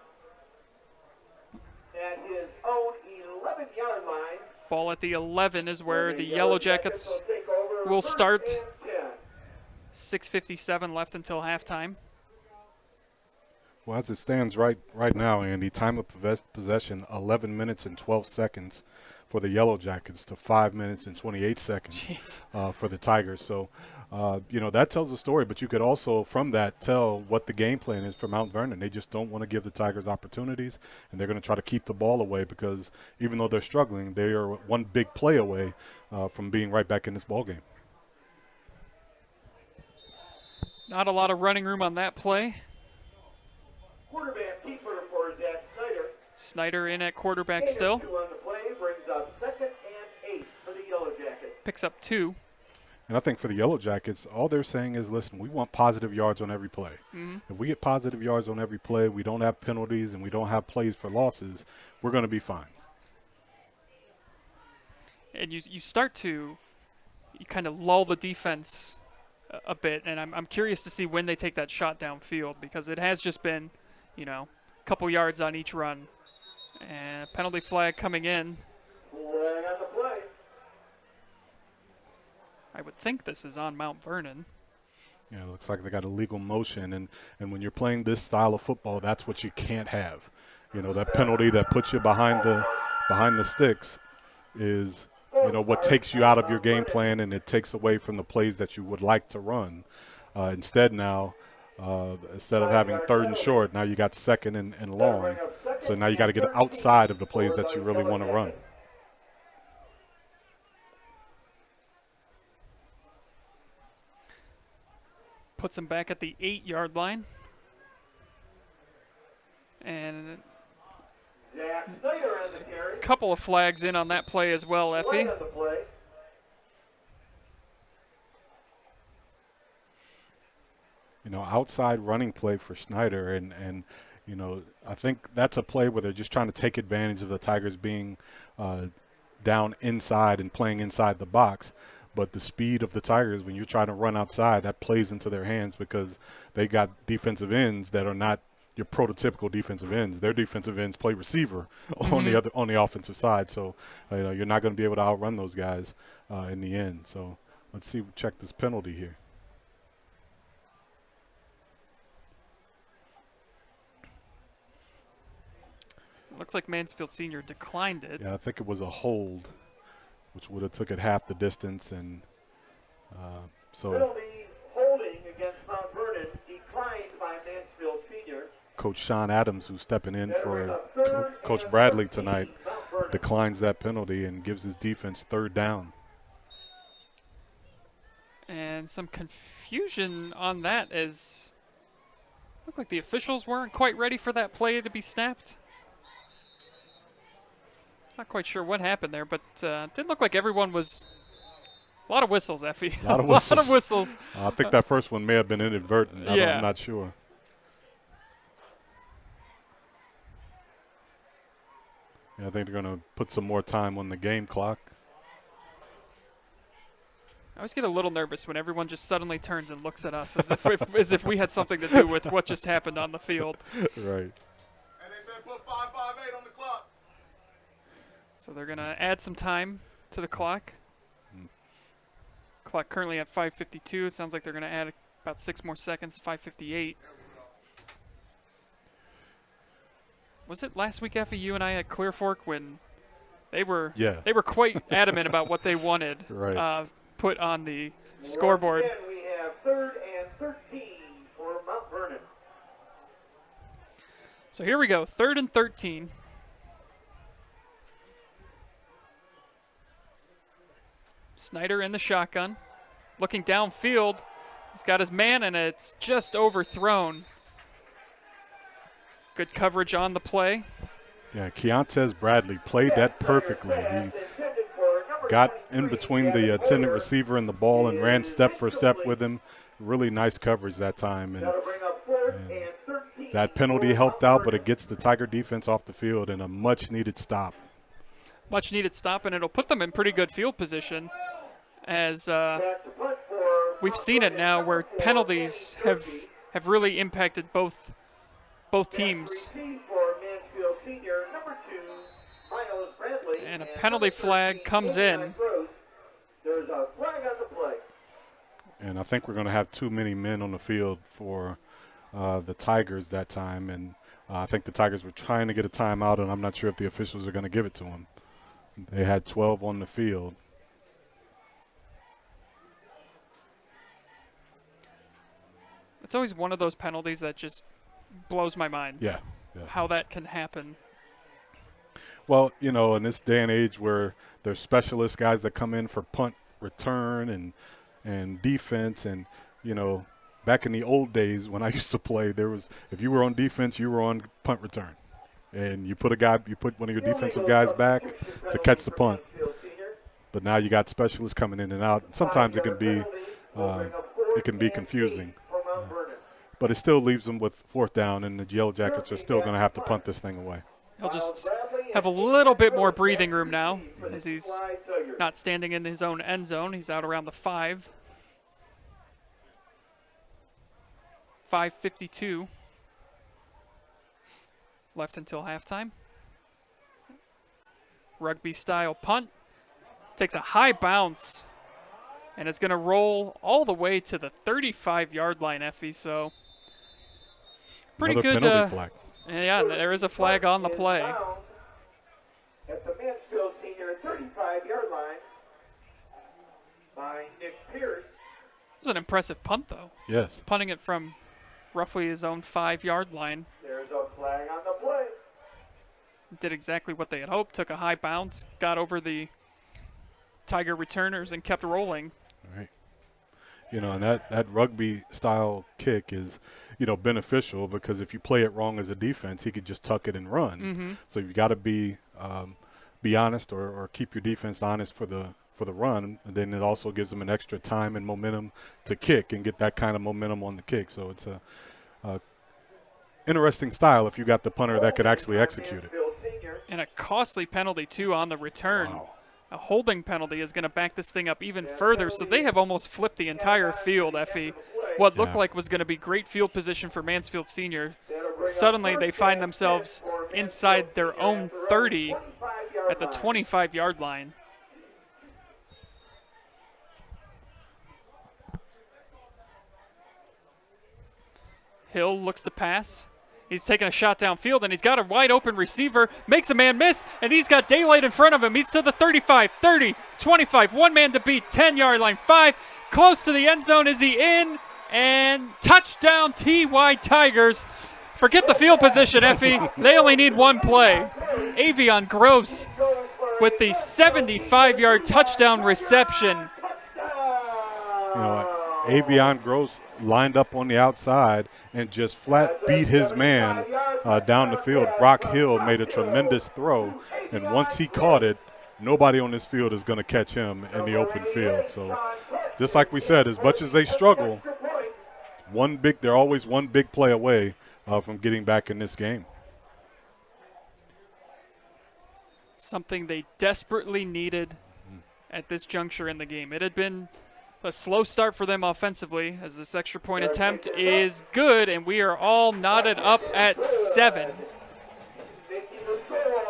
at his own 11-yard line. Ball at the 11 is where the Yellow Jackets will start. 6:57 left until halftime. Well, as it stands right now, Andy, time of possession, 11 minutes and 12 seconds for the Yellow Jackets to 5 minutes and 28 seconds for the Tigers. So, you know, that tells a story, but you could also, from that, tell what the game plan is for Mount Vernon. They just don't want to give the Tigers opportunities, and they're going to try to keep the ball away because even though they're struggling, they are one big play away from being right back in this ballgame. Not a lot of running room on that play. Quarterback keeper for Snyder in at quarterback still. 2 on the play brings up 2nd and 8 for the Yellow Jackets. Picks up 2. And I think for the Yellow Jackets, all they're saying is, listen, we want positive yards on every play. If we get positive yards on every play, we don't have penalties and we don't have plays for losses, we're going to be fine. And you start to kind of lull the defense a bit, and I'm curious to see when they take that shot downfield, because it has just been, a couple yards on each run. And penalty flag coming in. Flag on the play. I would think this is on Mount Vernon. Yeah, it looks like they got a legal motion, and when you're playing this style of football, that's what you can't have. That penalty that puts you behind the sticks is, what takes you out of your game plan, and it takes away from the plays that you would like to run. Instead now, instead of having 3rd and short, now you got 2nd and long. So now you got to get outside of the plays that you really want to run. Puts him back at the 8-yard line. And Jack Snyder on the carry. a couple of flags in on that play as well, Effie. Flag on the play. Outside running play for Snyder, and I think that's a play where they're just trying to take advantage of the Tigers being down inside and playing inside the box. But the speed of the Tigers, when you're trying to run outside, that plays into their hands, because they got defensive ends that are not your prototypical defensive ends. Their defensive ends play receiver on the offensive side. So you're not going to be able to outrun those guys in the end. So let's check this penalty here. Looks like Mansfield Senior declined it. Yeah, I think it was a hold, which would have took it half the distance, and so Penalty holding against Mount Vernon declined by Mansfield Senior. Coach Sean Adams, who's stepping in for Coach Bradley tonight, declines that penalty and gives his defense 3rd down. And some confusion on that, as looked like the officials weren't quite ready for that play to be snapped. Not quite sure what happened there, but didn't look like everyone was. A lot of whistles, Effie. A lot of whistles. A lot of whistles. I think that first one may have been inadvertent. I'm not sure. Yeah, I think they're going to put some more time on the game clock. I always get a little nervous when everyone just suddenly turns and looks at us as if we had something to do with what just happened on the field. Right. And they said put 558 on the clock. So they're going to add some time to the clock. Clock currently at 5:52. Sounds like they're going to add about 6 more seconds, 5:58. Was it last week, Effie, you and I at Clear Fork when they were quite adamant about what they wanted put on the scoreboard? Once again, we have 3rd and 13 for Mount Vernon. So here we go, 3rd and 13. Snyder in the shotgun, looking downfield. He's got his man, and it's just overthrown. Good coverage on the play. Yeah, Keontae Bradley played that perfectly. He got in between the intended receiver and the ball and ran step for step with him. Really nice coverage that time. And that penalty helped out, but it gets the Tiger defense off the field in a much-needed stop. Much-needed stop, and it'll put them in pretty good field position, as we've seen it now where penalties have really impacted both teams. And a penalty flag comes in. There's a flag on the play. And I think we're going to have too many men on the field for the Tigers that time. And I think the Tigers were trying to get a timeout, and I'm not sure if the officials are going to give it to them. They had 12 on the field. It's always one of those penalties that just blows my mind. Yeah. How that can happen. Well, in this day and age where there's specialist guys that come in for punt return and defense, and, back in the old days when I used to play, if you were on defense, you were on punt return. and you put one of your defensive guys back to catch the punt. But now you got specialists coming in and out. Sometimes it can be confusing. But it still leaves them with fourth down, and the Yellow Jackets are still going to have to punt this thing away. He'll just have a little bit more breathing room now, as he's not standing in his own end zone. He's out around the 5. 5:52 left until halftime. Rugby-style punt. Takes a high bounce, and it's going to roll all the way to the 35-yard line, Effie. So pretty Another good. penalty flag. Yeah, there is a flag on the play. At the Mansfield senior 35-yard line by Nick Pierce. It was an impressive punt, though. Yes. Punting it from roughly his own 5-yard line. There's a flag on the play. Did exactly what they had hoped. Took a high bounce, got over the Tiger returners, and kept rolling. Right. And that rugby-style kick is, beneficial because if you play it wrong as a defense, he could just tuck it and run. Mm-hmm. So you've got to be honest or keep your defense honest for the run, and then it also gives them an extra time and momentum to kick and get that kind of momentum on the kick. So it's a interesting style if you got the punter that could actually execute it. And a costly penalty, too, on the return. Wow. A holding penalty is going to back this thing up even further. So they have almost flipped the entire field, Effie. What looked like was going to be great field position for Mansfield Senior. Suddenly they find themselves inside their own 30 at the 25-yard line. Hill looks to pass. He's taking a shot downfield, and he's got a wide-open receiver, makes a man miss, and he's got daylight in front of him. He's to the 35, 30, 25, one man to beat, 10-yard line, 5, close to the end zone. Is he in? And touchdown, TY Tigers. Forget the field position, Effie. They only need one play. Avion Gross with the 75-yard touchdown reception. Avion Gross lined up on the outside and just flat beat his man down the field. Brock Hill made a tremendous throw, and once he caught it, nobody on this field is going to catch him in the open field. So just like we said, as much as they struggle, they're always one big play away from getting back in this game. Something they desperately needed at this juncture in the game. It had been a slow start for them offensively, as this extra point attempt is good, and we are all knotted up at 7. Making the score.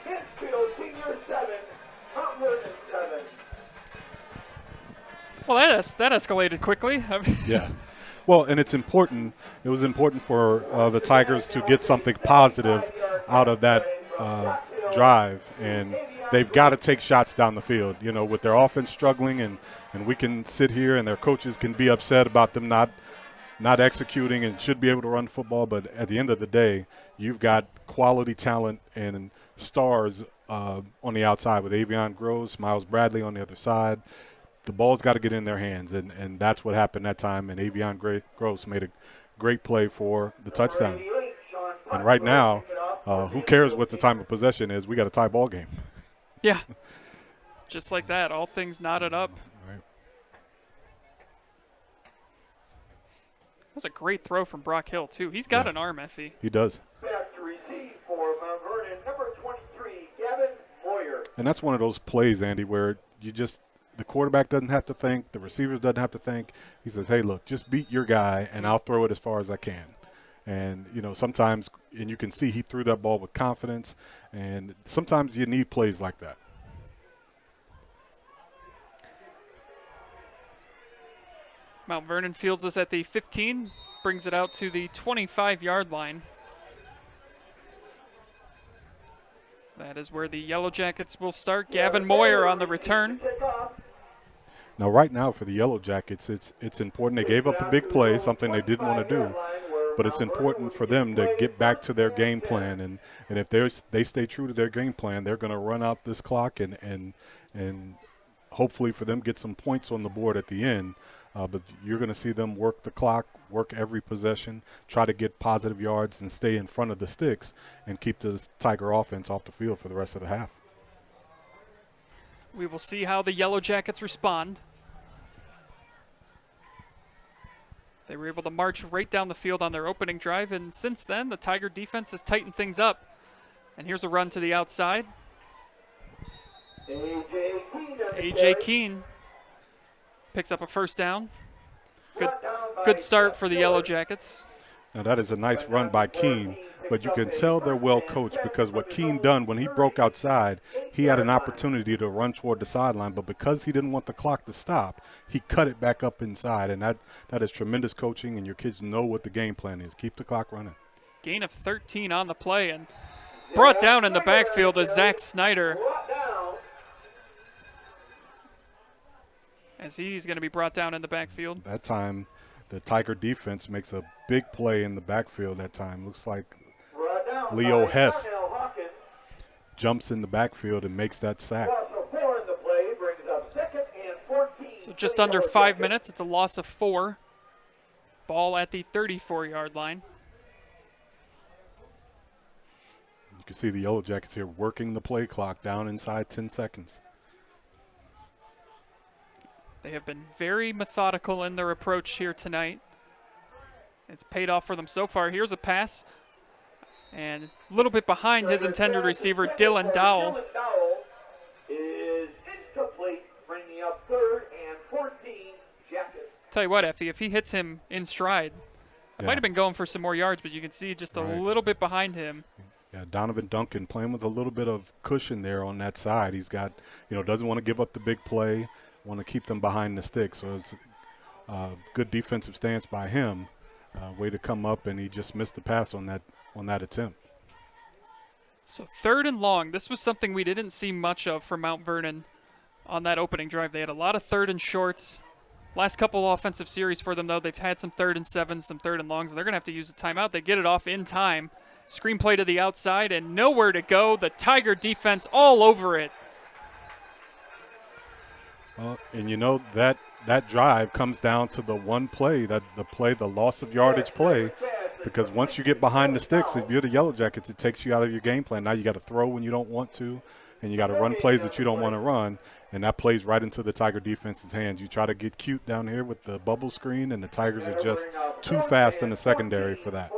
Mansfield senior 7, Mount Vernon 7. Well, that escalated quickly. Yeah. Well, and it's important. It was important for the Tigers to get something positive out of that drive, and they've got to take shots down the field. With their offense struggling, and we can sit here and their coaches can be upset about them not executing and should be able to run football. But at the end of the day, you've got quality talent and stars on the outside with Avion Gross, Miles Bradley on the other side. The ball's got to get in their hands, and that's what happened that time. And Avion Gross made a great play for the touchdown. And right now, who cares what the time of possession is? We got a tie ball game. Yeah, just like that, all things knotted up. Right. That was a great throw from Brock Hill, too. He's got an arm, Effie. He does. Back to receive for Mount Vernon, number 23, Gavin Moyer. And that's one of those plays, Andy, where the quarterback doesn't have to think, the receivers doesn't have to think. He says, hey, look, just beat your guy, and I'll throw it as far as I can. And, sometimes, and you can see he threw that ball with confidence, and sometimes you need plays like that. Mount Vernon fields us at the 15, brings it out to the 25-yard line. That is where the Yellow Jackets will start. Gavin Moyer on the return. Now, right now for the Yellow Jackets, it's important. They gave up a big play, something they didn't want to do. But it's important for them to get back to their game plan, and if they stay true to their game plan, they're going to run out this clock and hopefully for them get some points on the board at the end. But you're going to see them work the clock, work every possession, try to get positive yards and stay in front of the sticks and keep the Tiger offense off the field for the rest of the half. We will see how the Yellow Jackets respond. They were able to march right down the field on their opening drive, and since then, the Tiger defense has tightened things up. And here's a run to the outside. A.J. Keene picks up a first down. Good start for the Yellow Jackets. Now that is a nice run by Keene, but you can tell they're well coached because what Keene done when he broke outside, he had an opportunity to run toward the sideline, but because he didn't want the clock to stop, he cut it back up inside, and that is tremendous coaching, and your kids know what the game plan is. Keep the clock running. Gain of 13 on the play, and brought down in the backfield is Zach Snyder, as he's going to be brought down in the backfield. That time, the Tiger defense makes a big play in the backfield that time. Looks like Leo Hess jumps in the backfield and makes that sack. So just under 5 minutes, it's a loss of 4. Ball at the 34-yard line. You can see the Yellow Jackets here working the play clock down inside 10 seconds. They have been very methodical in their approach here tonight. It's paid off for them so far. Here's a pass. And a little bit behind his intended receiver, Dylan Dowell. Is incomplete, bringing up 3rd and 14 Jackets. Tell you what, Effie, if he hits him in stride, I might have been going for some more yards, but you can see just a little bit behind him. Yeah, Donovan Duncan playing with a little bit of cushion there on that side. He's got, doesn't want to give up the big play, want to keep them behind the stick. So it's a good defensive stance by him. Way to come up, and he just missed the pass on that attempt. So 3rd and long. This was something we didn't see much of from Mount Vernon on that opening drive. They had a lot of 3rd and shorts. Last couple offensive series for them, though, they've had some 3rd and 7s, some 3rd and longs. They're going to have to use a timeout. They get it off in time. Screenplay to the outside and nowhere to go. The Tiger defense all over it. Well, and that drive comes down to the one play, the loss of yardage play, because once you get behind the sticks, if you're the Yellow Jackets, it takes you out of your game plan. Now you got to throw when you don't want to, and you got to run plays that you don't want to run, and that plays right into the Tiger defense's hands. You try to get cute down here with the bubble screen, and the Tigers are just too fast in the secondary for that.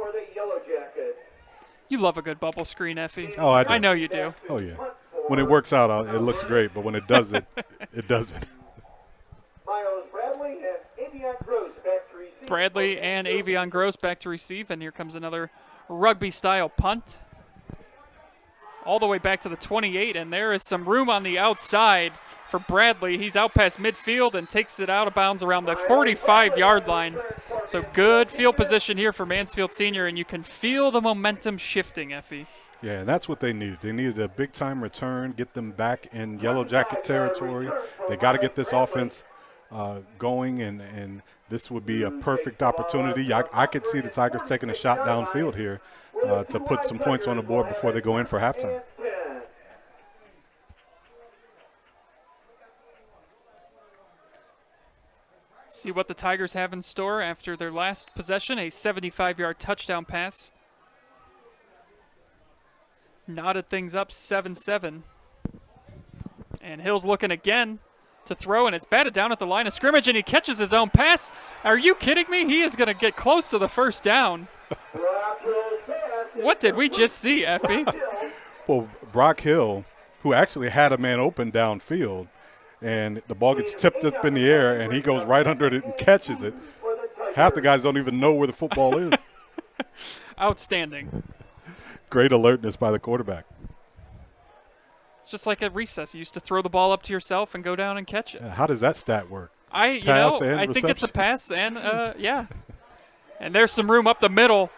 You love a good bubble screen, Effie. Oh, I do. I know you do. Oh, yeah. When it works out, it looks great, but when it doesn't, it doesn't. Bradley and Avion Gross back to receive, and here comes another rugby-style punt. All the way back to the 28, and there is some room on the outside for Bradley. He's out past midfield and takes it out of bounds around the 45-yard line. So good field position here for Mansfield Senior, and you can feel the momentum shifting, Effie. Yeah, and that's what they needed. They needed a big-time return, get them back in Yellow Jacket territory. They got to get this offense going, and this would be a perfect opportunity. I could see the Tigers taking a shot downfield here to put some points on the board before they go in for halftime. See what the Tigers have in store after their last possession, a 75-yard touchdown pass. Knotted things up 7-7. And Hill's looking again to throw, and it's batted down at the line of scrimmage, and he catches his own pass. Are you kidding me? He is going to get close to the first down. What did we just see, Effie? Well, Brock Hill, who actually had a man open downfield, and the ball gets tipped up in the air, and he goes right under it and catches it. Half the guys don't even know where the football is. Outstanding. Great alertness by the quarterback. It's just like at recess. You used to throw the ball up to yourself and go down and catch it. How does that stat work? I think it's a pass, and yeah. And there's some room up the middle.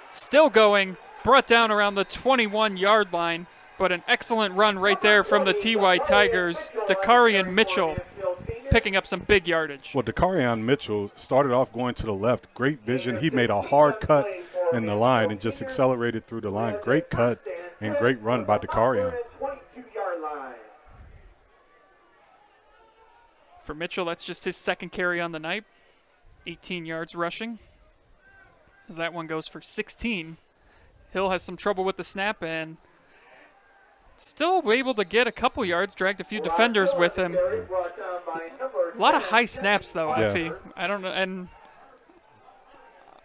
Still going, brought down around the 21-yard line, but an excellent run right there from the TY Tigers. Dakarian Mitchell picking up some big yardage. Well, Dakarian Mitchell started off going to the left. Great vision. He made a hard cut in the line and just accelerated through the line. Great cut and great run by Dakarian. For Mitchell, that's just his second carry on the night. 18 yards rushing. As that one goes for 16. Hill has some trouble with the snap and still able to get a couple yards, dragged a few defenders with him. A lot of high snaps, though, Effie. I don't know.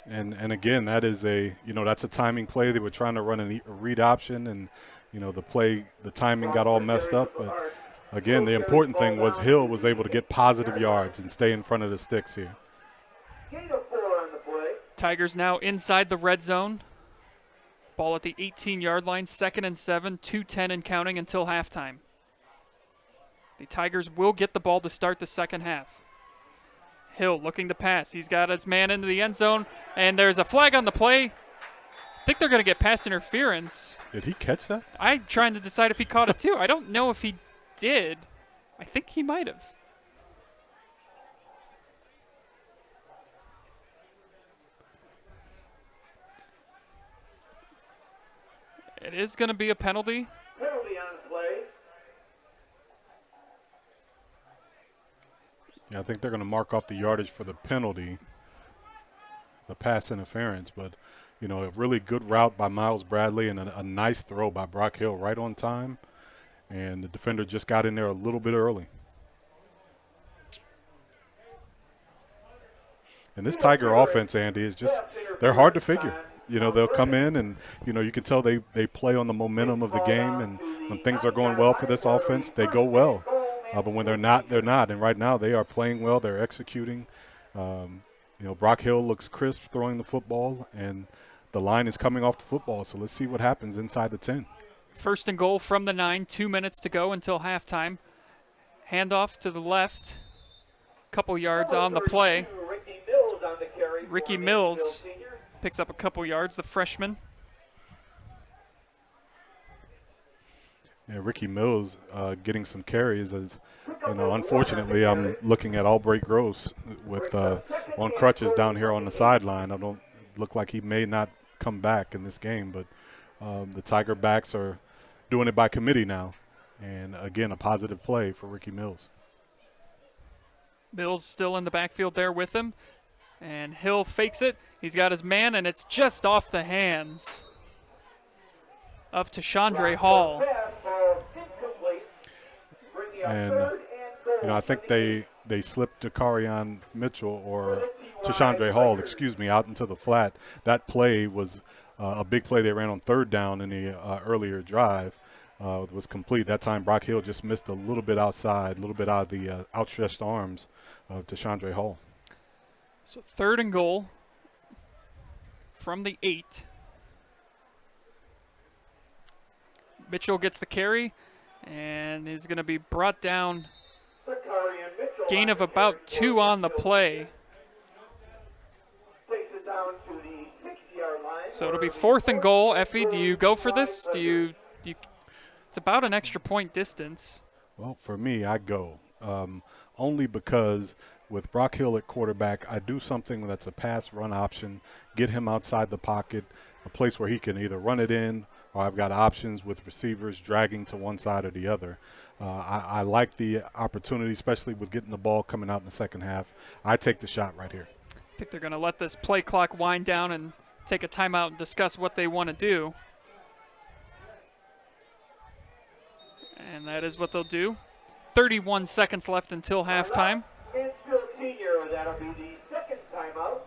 And again, that is that's a timing play. They were trying to run a read option, and, the timing got all messed up. But, again, the important thing was Hill was able to get positive yards and stay in front of the sticks here. Tigers now inside the red zone. Ball at the 18-yard line, 2nd and 7, 2:10 and counting until halftime. The Tigers will get the ball to start the second half. Hill looking to pass. He's got his man into the end zone, and there's a flag on the play. I think they're going to get pass interference. Did he catch that? I'm trying to decide if he caught it too. I don't know if he did. I think he might have. It is going to be a penalty. Penalty on play. Yeah, I think they're going to mark off the yardage for the penalty, the pass interference. But, a really good route by Miles Bradley and a nice throw by Brock Hill right on time. And the defender just got in there a little bit early. And this Tiger offense, Andy, is just – they're hard to figure. They'll come in and, you can tell they play on the momentum of the game. And when things are going well for this offense, they go well. But when they're not, they're not. And right now they are playing well. They're executing. Brock Hill looks crisp throwing the football, and the line is coming off the football. So let's see what happens inside the 10. 1st and goal from the 9, 2 minutes to go until halftime. Handoff to the left. Couple yards on the play. Ricky Mills picks up a couple yards, the freshman. Yeah, Ricky Mills getting some carries. As unfortunately, I'm looking at Albright Gross with on crutches down here on the sideline. I don't look like he may not come back in this game, but the Tiger backs are doing it by committee now. And again, a positive play for Ricky Mills. Mills still in the backfield there with him. And Hill fakes it. He's got his man, and it's just off the hands of Tashandre Hall. And, I think they slipped Dakarion Mitchell or Tashandre Hall, out into the flat. That play was a big play they ran on 3rd down in the earlier drive. Was complete. That time Brock Hill just missed a little bit outside, a little bit out of the outstretched arms of Tashandre Hall. So 3rd and goal from the 8. Mitchell gets the carry and is going to be brought down. Gain of about 2 on the play. So it'll be 4th and goal. Effie, do you go for this? Do you it's about an extra point distance. Well, for me, I go. Only because with Brock Hill at quarterback, I do something that's a pass-run option, get him outside the pocket, a place where he can either run it in, or I've got options with receivers dragging to one side or the other. I like the opportunity, especially with getting the ball coming out in the second half. I take the shot right here. I think they're going to let this play clock wind down and take a timeout and discuss what they want to do. And that is what they'll do. 31 seconds left until halftime. Mansfield Senior, that'll be the second timeout.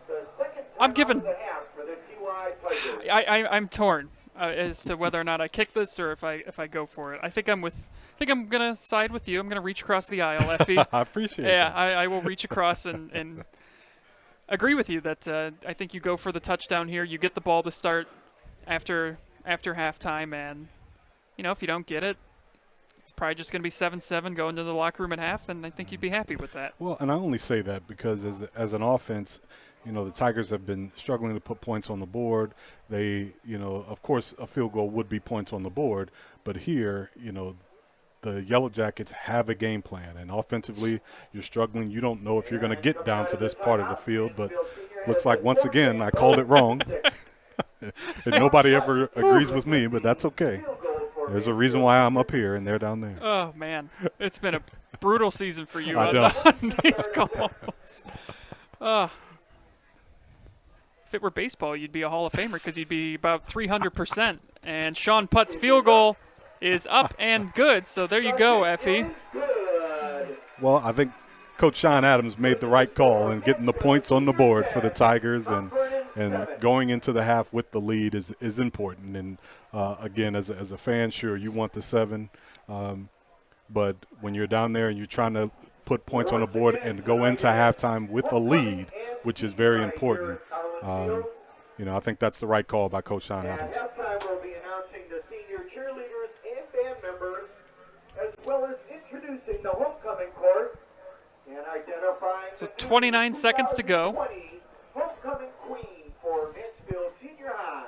I'm giving. For the TY Tigers. I'm torn as to whether or not I kick this or if I go for it. I think I'm gonna side with you. I'm gonna reach across the aisle, Effie. I appreciate it. Yeah, I will reach across and agree with you that I think you go for the touchdown here. You get the ball to start after halftime, and if you don't get it, it's probably just going to be 7-7 going to the locker room at half, and I think you'd be happy with that. Well, and I only say that because as an offense, the Tigers have been struggling to put points on the board. They, of course, a field goal would be points on the board, but here, the Yellow Jackets have a game plan, and offensively, you're struggling. You don't know if you're going to get down to this part of the field, but looks like once again I called it wrong. And nobody ever agrees with me, but that's okay. There's a reason why I'm up here and they're down there. Oh, man. It's been brutal season for you I on, know. on these calls. If it were baseball, you'd be a Hall of Famer because you'd be about 300%. And Sean Putt's field goal is up and good. So there you go, Effie. Well, I think Coach Sean Adams made the right call in getting the points on the board for the Tigers, and going into the half with the lead is important. And again, as a fan, sure, you want the 7, but when you're down there and you're trying to put points on the board and go into halftime with a lead, which is very important, I think that's the right call by Coach Sean Adams. At halftime, we'll be announcing the senior cheerleaders and band members, as well as introducing the homecoming court and identifying So 29 seconds to go. 2020 homecoming queen for Mansfield Senior High.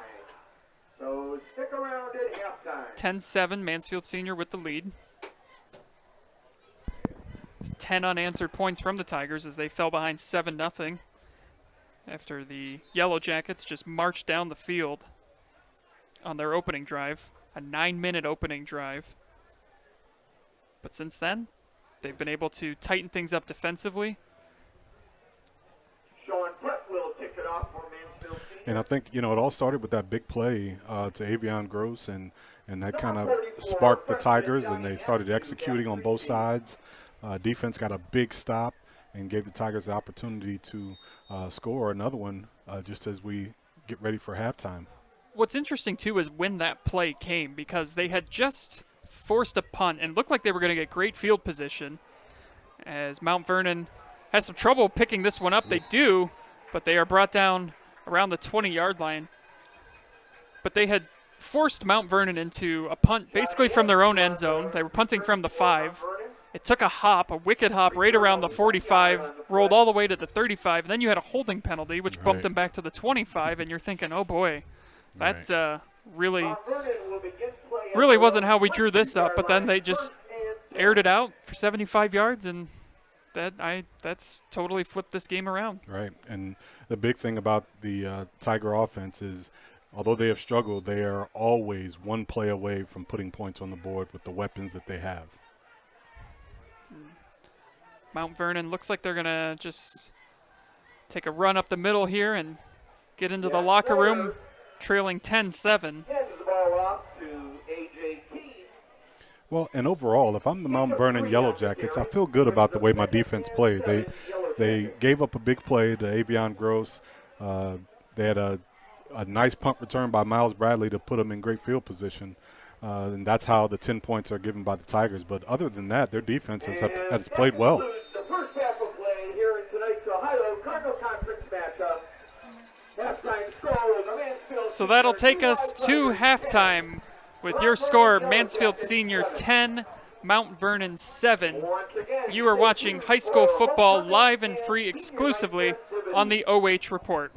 So stick around at halftime. 10-7, Mansfield Senior with the lead. 10 unanswered points from the Tigers as they fell behind 7-0 after the Yellow Jackets just marched down the field on their opening drive, a 9-minute opening drive. But since then, they've been able to tighten things up defensively. Sean Putt will kick it off for Mansfield Senior. And I think, it all started with that big play to Avion Gross, and that kind of sparked the Tigers, and they started executing on both sides. Defense got a big stop and gave the Tigers the opportunity to score another one just as we get ready for halftime. What's interesting, too, is when that play came, because they had just forced a punt and looked like they were going to get great field position as Mount Vernon has some trouble picking this one up. They do, but they are brought down around the 20-yard line. But they had forced Mount Vernon into a punt basically from their own end zone. They were punting from the 5. It took a wicked hop right around the 45, rolled all the way to the 35, and then you had a holding penalty, which bumped them back to the 25, and you're thinking, oh boy, that really wasn't how we drew this up. But then they just aired it out for 75 yards, and that's totally flipped this game around. Right, and the big thing about the Tiger offense is, although they have struggled, they are always one play away from putting points on the board with the weapons that they have. Mount Vernon looks like they're going to just take a run up the middle here and get into the locker room, trailing 10-7. Hands the ball off to A.J. Keys. Well, and overall, if I'm the Mount Vernon Yellow Jackets, I feel good about the way my defense played. They gave up a big play to Avion Gross. They had a nice punt return by Miles Bradley to put them in great field position. And that's how the 10 points are given by the Tigers. But other than that, their defense has played well. The first half of play here in tonight's Ohio Cardinal Conference matchup. Halftime score, the Mansfield. So that'll take us to halftime with your score, Mansfield Senior 10, Mount Vernon 7. You are watching high school football live and free exclusively on the OH Report.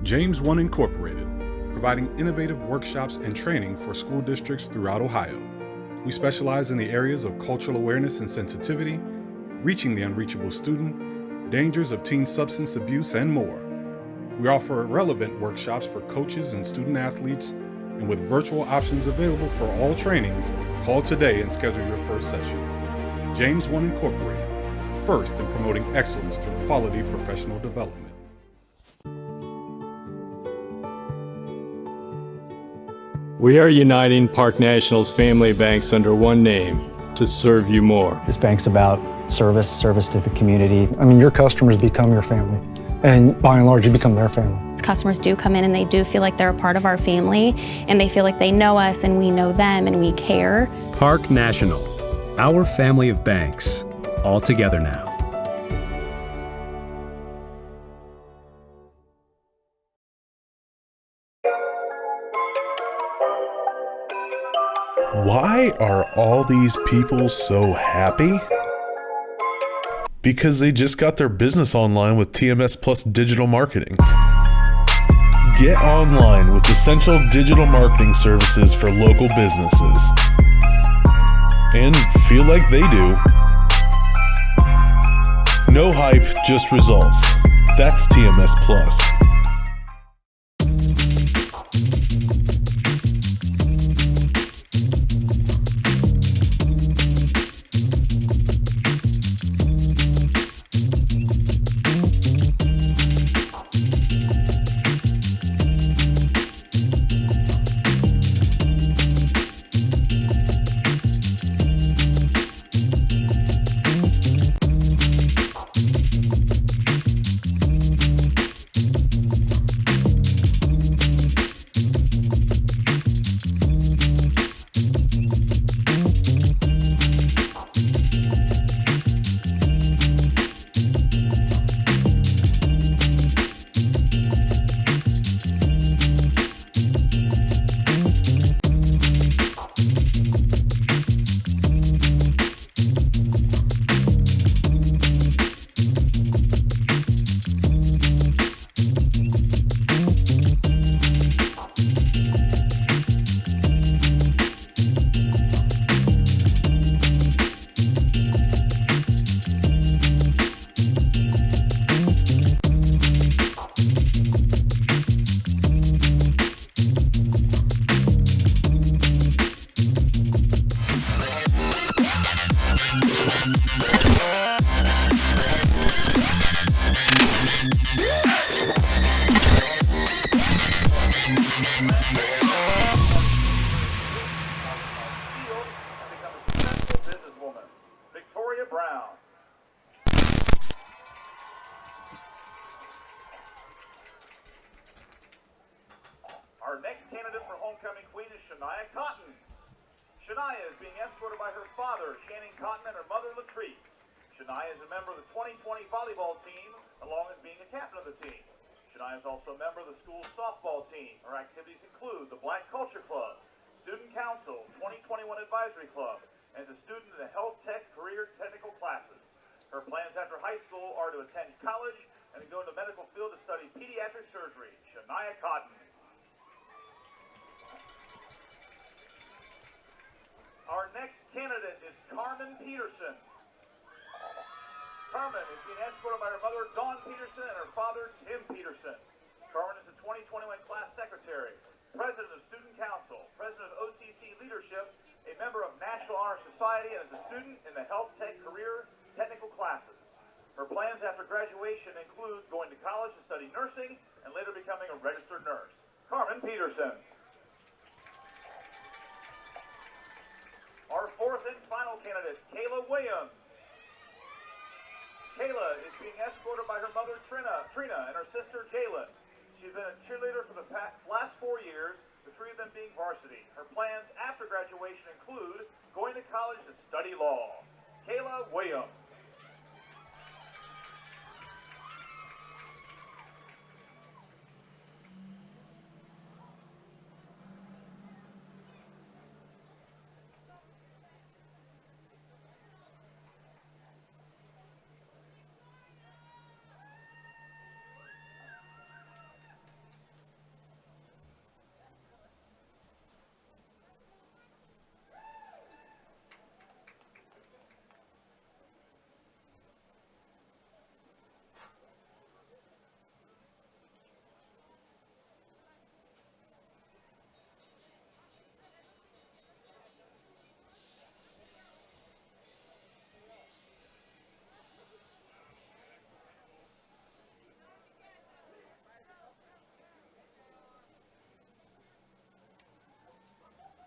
James One Incorporated, providing innovative workshops and training for school districts throughout Ohio. We specialize in the areas of cultural awareness and sensitivity, reaching the unreachable student, dangers of teen substance abuse, and more. We offer relevant workshops for coaches and student athletes, and with virtual options available for all trainings, call today and schedule your first session. James One Incorporated, first in promoting excellence through quality professional development. We are uniting Park National's family banks under one name to serve you more. This bank's about service to the community. I mean, your customers become your family, and by and large, you become their family. Customers do come in and they do feel like they're a part of our family, and they feel like they know us and we know them and we care. Park National, our family of banks, all together now. Why are all these people so happy? Because they just got their business online with TMS Plus digital marketing. Get online with essential digital marketing services for local businesses. And feel like they do. No hype, just results. That's TMS Plus. Our next candidate for homecoming queen is Shania Cotton. Shania is being escorted by her father, Channing Cotton, and her mother, Latrice. Shania is a member of the 2020 volleyball team, along as being a captain of the team. Shania is also a member of the school's softball team. Her activities include the Black Culture Club, Student Council, 2021 Advisory Club, and is a student in the Health Tech Career Technical classes. Her plans after high school are to attend college and to go into the medical field to study pediatric surgery. Shania Cotton. Our next candidate is Carmen Peterson. Carmen is being escorted by her mother, Dawn Peterson, and her father, Tim Peterson. Carmen is the 2021 class secretary, president of Student Council, president of OCC Leadership, a member of National Honor Society, and is a student in the Health Tech Career Technical classes. Her plans after graduation include going to college to study nursing and later becoming a registered nurse. Carmen Peterson. Our fourth and final candidate, Kayla Williams. Kayla is being escorted by her mother, Trina, and her sister, Jalen. She's been a cheerleader for the last 4 years, the three of them being varsity. Her plans after graduation include going to college to study law. Kayla Williams.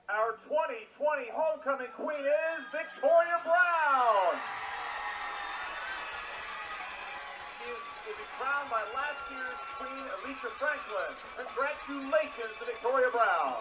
Our 2020 homecoming queen is Victoria Brown. She will be crowned by last year's queen, Alicia Franklin. Congratulations to Victoria Brown.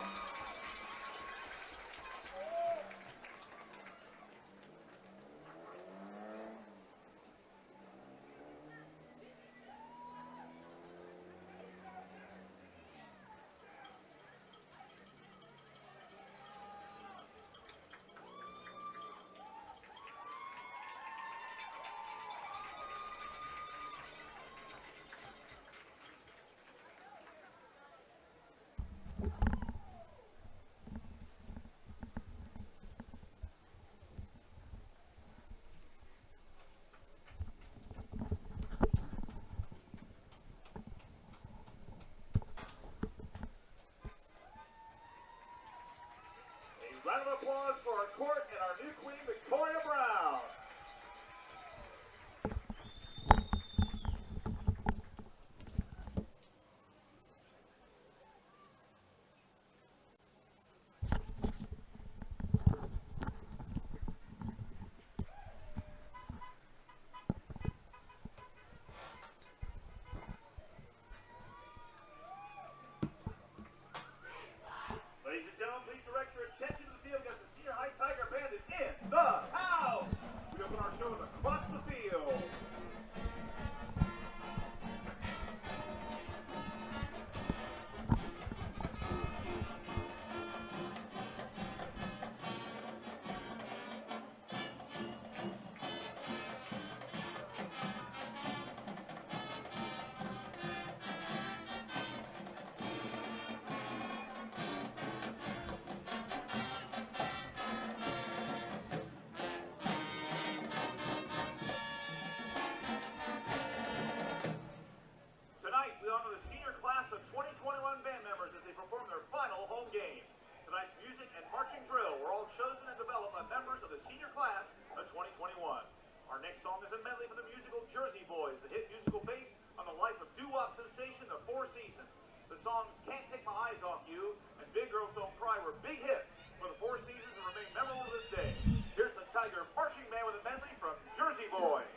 song is a medley from the musical Jersey Boys, the hit musical based on the life of doo-wop sensation The Four Seasons. The songs Can't Take My Eyes Off You and Big Girls Don't Cry were big hits for the Four Seasons and remain memorable to this day. Here's the Tiger marching band with a medley from Jersey Boys.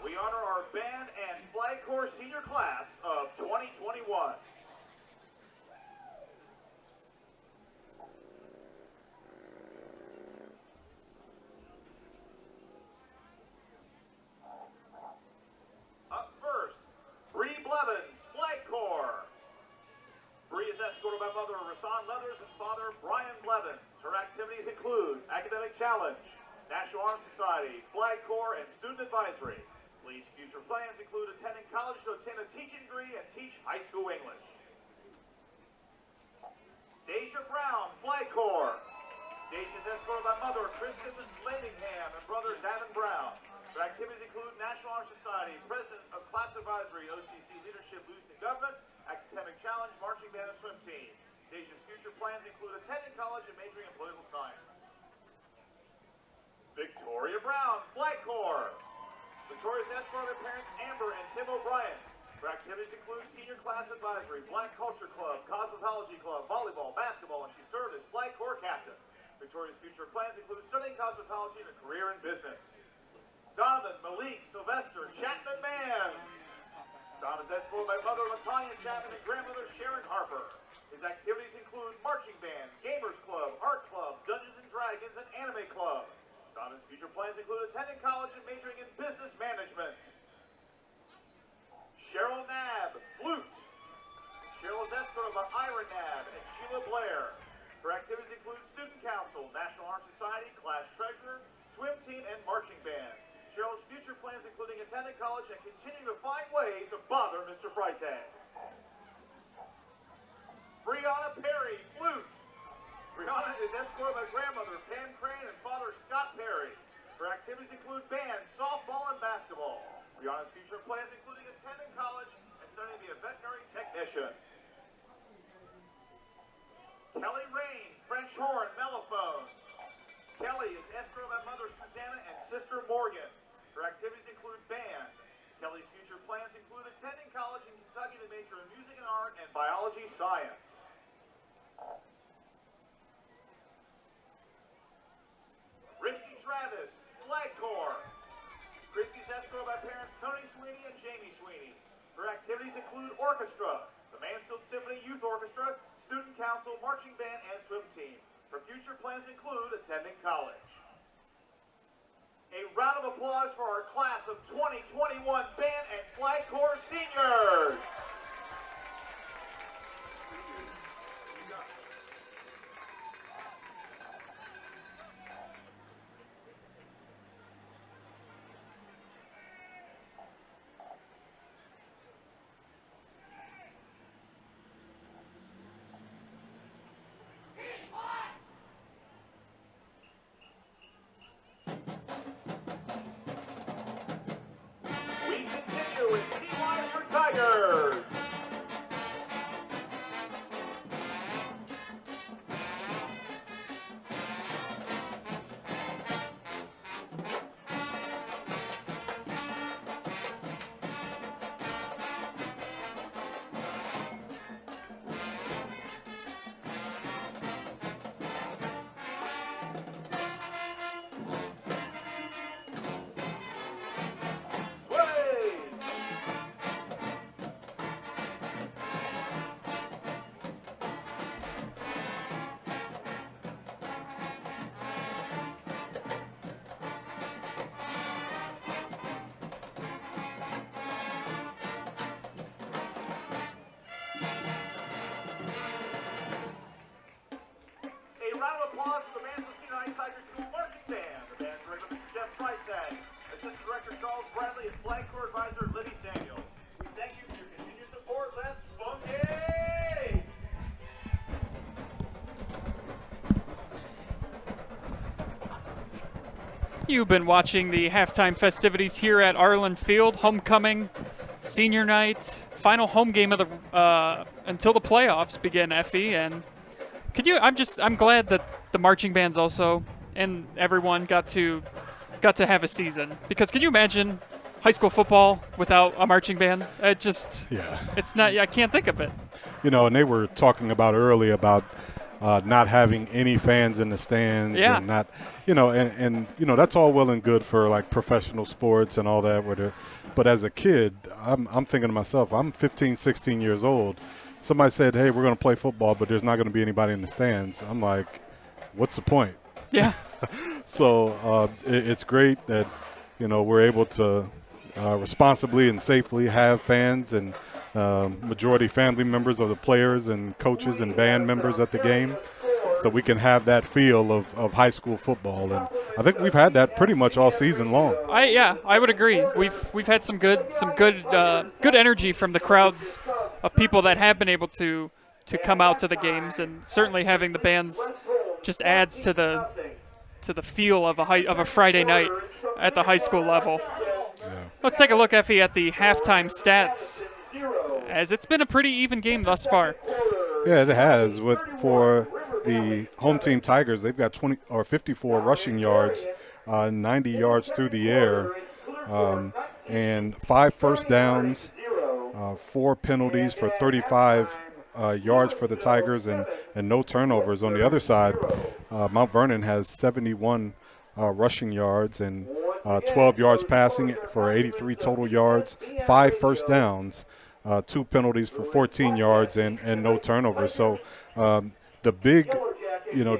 We honor our band and flag corps senior class of 2021. Up first, Bree Blevins, flag corps. Bree is escorted by mother Rasan Leathers and father Brian Blevins. Her activities include academic challenge, National Honor Society, flag corps, and student advisory. Lee's future plans include attending college to obtain a teaching degree and teach high school English. Deja Brown, flag corps. Deja is escorted by mother Kristen Ladingham and brother Davin Brown. Her activities include National Honor Society, president of class advisory, OCC leadership, boosting government, academic challenge, marching band, and swim team. Deja's future plans include attending college and majoring in political science. Victoria Brown, flag corps. Victoria's escorted by parents Amber and Tim O'Brien. Her activities include senior class advisory, Black Culture Club, Cosmetology Club, volleyball, basketball, and she served as flag corps captain. Victoria's future plans include studying cosmetology and a career in business. Donovan, Malik, Sylvester, Chapman Mann. Donovan's escorted by mother Latanya Chapman and grandmother Sharon Harper. His activities include marching band, gamers club, art club, Dungeons and Dragons, and anime club. Donovan's future plans include attending college and majoring in business management. Cheryl Nabb, flute. Cheryl is escorted by Ira Nabb and Sheila Blair. Her activities include student council, National Honor Society, class treasurer, swim team, and marching band. Cheryl's future plans including attending college and continuing to find ways to bother Mr. Freitag. Brianna Perry, flute. Brianna is escorted by grandmother Pam Crane and father Scott Perry. Her activities include band, softball, and basketball. Brianna's future plans including attending college and studying to be a veterinary technician. Kelly Rain, French horn, mellophone. Kelly is escorted by mother Susanna and sister Morgan. Her activities include band. Kelly's future plans include attending college in Kentucky to major in music and art and biology science. Christy Travis, flag corps. Christy's escorted by parents Tony Sweeney and James include orchestra, the Mansfield Symphony Youth Orchestra, student council, marching band, and swim team. Her future plans include attending college. A round of applause for our class of 2021 band and flag corps seniors. We continue with T-Line for Tigers. A round of applause for the Mansfield Senior Tigers School Marching Band. The band's director, Mr. Jeff Freitag, Assistant Director Charles Bradley, and Flag Corps Advisor Libby Samuel. We thank you for your continued support. Let's funky! You've been watching the halftime festivities here at Arlin Field, homecoming, senior night, final home game of the until the playoffs begin. Effie, and I'm glad that the marching bands also and everyone got to have a season, because can you imagine high school football without a marching band? It's not. I can't think of it. You know, and they were talking about early about not having any fans in the stands, and not, and that's all well and good for like professional sports and all that. But as a kid, I'm thinking to myself, I'm 15, 16 years old. Somebody said, "Hey, we're going to play football, but there's not going to be anybody in the stands." I'm like, "What's the point?" Yeah. So it's great that we're able to responsibly and safely have fans and majority family members of the players and coaches and band members at the game, so we can have that feel of high school football. And I think we've had that pretty much all season long. I would agree. We've had some good energy from the crowds of people that have been able to come out to the games, and certainly having the bands just adds to the feel of a Friday night at the high school level. Yeah. Let's take a look, Effie, at the halftime stats, as it's been a pretty even game thus far. Yeah, it has. For the home team Tigers, they've got 54 rushing yards, 90 yards through the air, and 5 first downs, 4 penalties for 35 yards for the Tigers, and no turnovers. On the other side, Mount Vernon has 71 rushing yards and 12 yards passing for 83 total yards, 5 first downs, 2 penalties for 14 yards, and no turnovers. So the big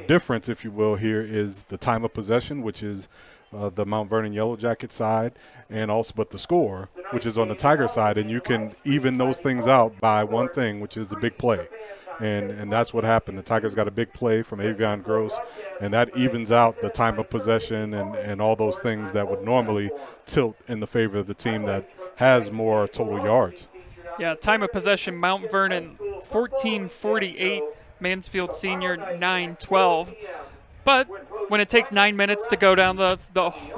difference, if you will, here is the time of possession, which is the Mount Vernon Yellow Jacket side, and also but the score, which is on the Tiger side, and you can even those things out by one thing, which is the big play. And that's what happened. The Tigers got a big play from Avion Gross, and that evens out the time of possession and all those things that would normally tilt in the favor of the team that has more total yards. Yeah, time of possession, Mount Vernon 14:48, Mansfield Senior 9:12. But when it takes 9 minutes to go down the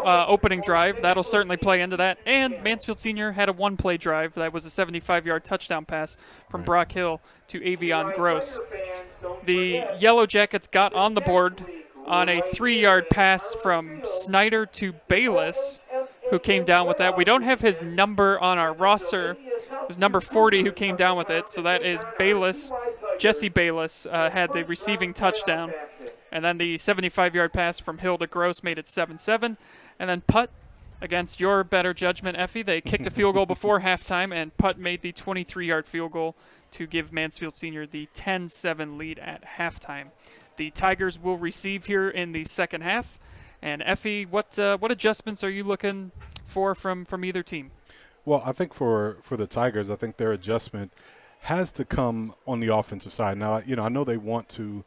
opening drive, that'll certainly play into that. And Mansfield Senior had a one-play drive that was a 75-yard touchdown pass from Brock Hill to Avion Gross. The Yellow Jackets got on the board on a 3-yard pass from Snyder to Bayless, who came down with that. We don't have his number on our roster. It was number 40 who came down with it, so that is Bayless. Jesse Bayless had the receiving touchdown. And then the 75-yard pass from Hill to Gross made it 7-7. And then putt Against your better judgment, Effie, they kicked a field goal before halftime, and Putt made the 23-yard field goal to give Mansfield Senior the 10-7 lead at halftime. The Tigers will receive here in the second half. And Effie, what adjustments are you looking for from either team? Well, I think for the Tigers, I think their adjustment has to come on the offensive side. Now, I know they want to,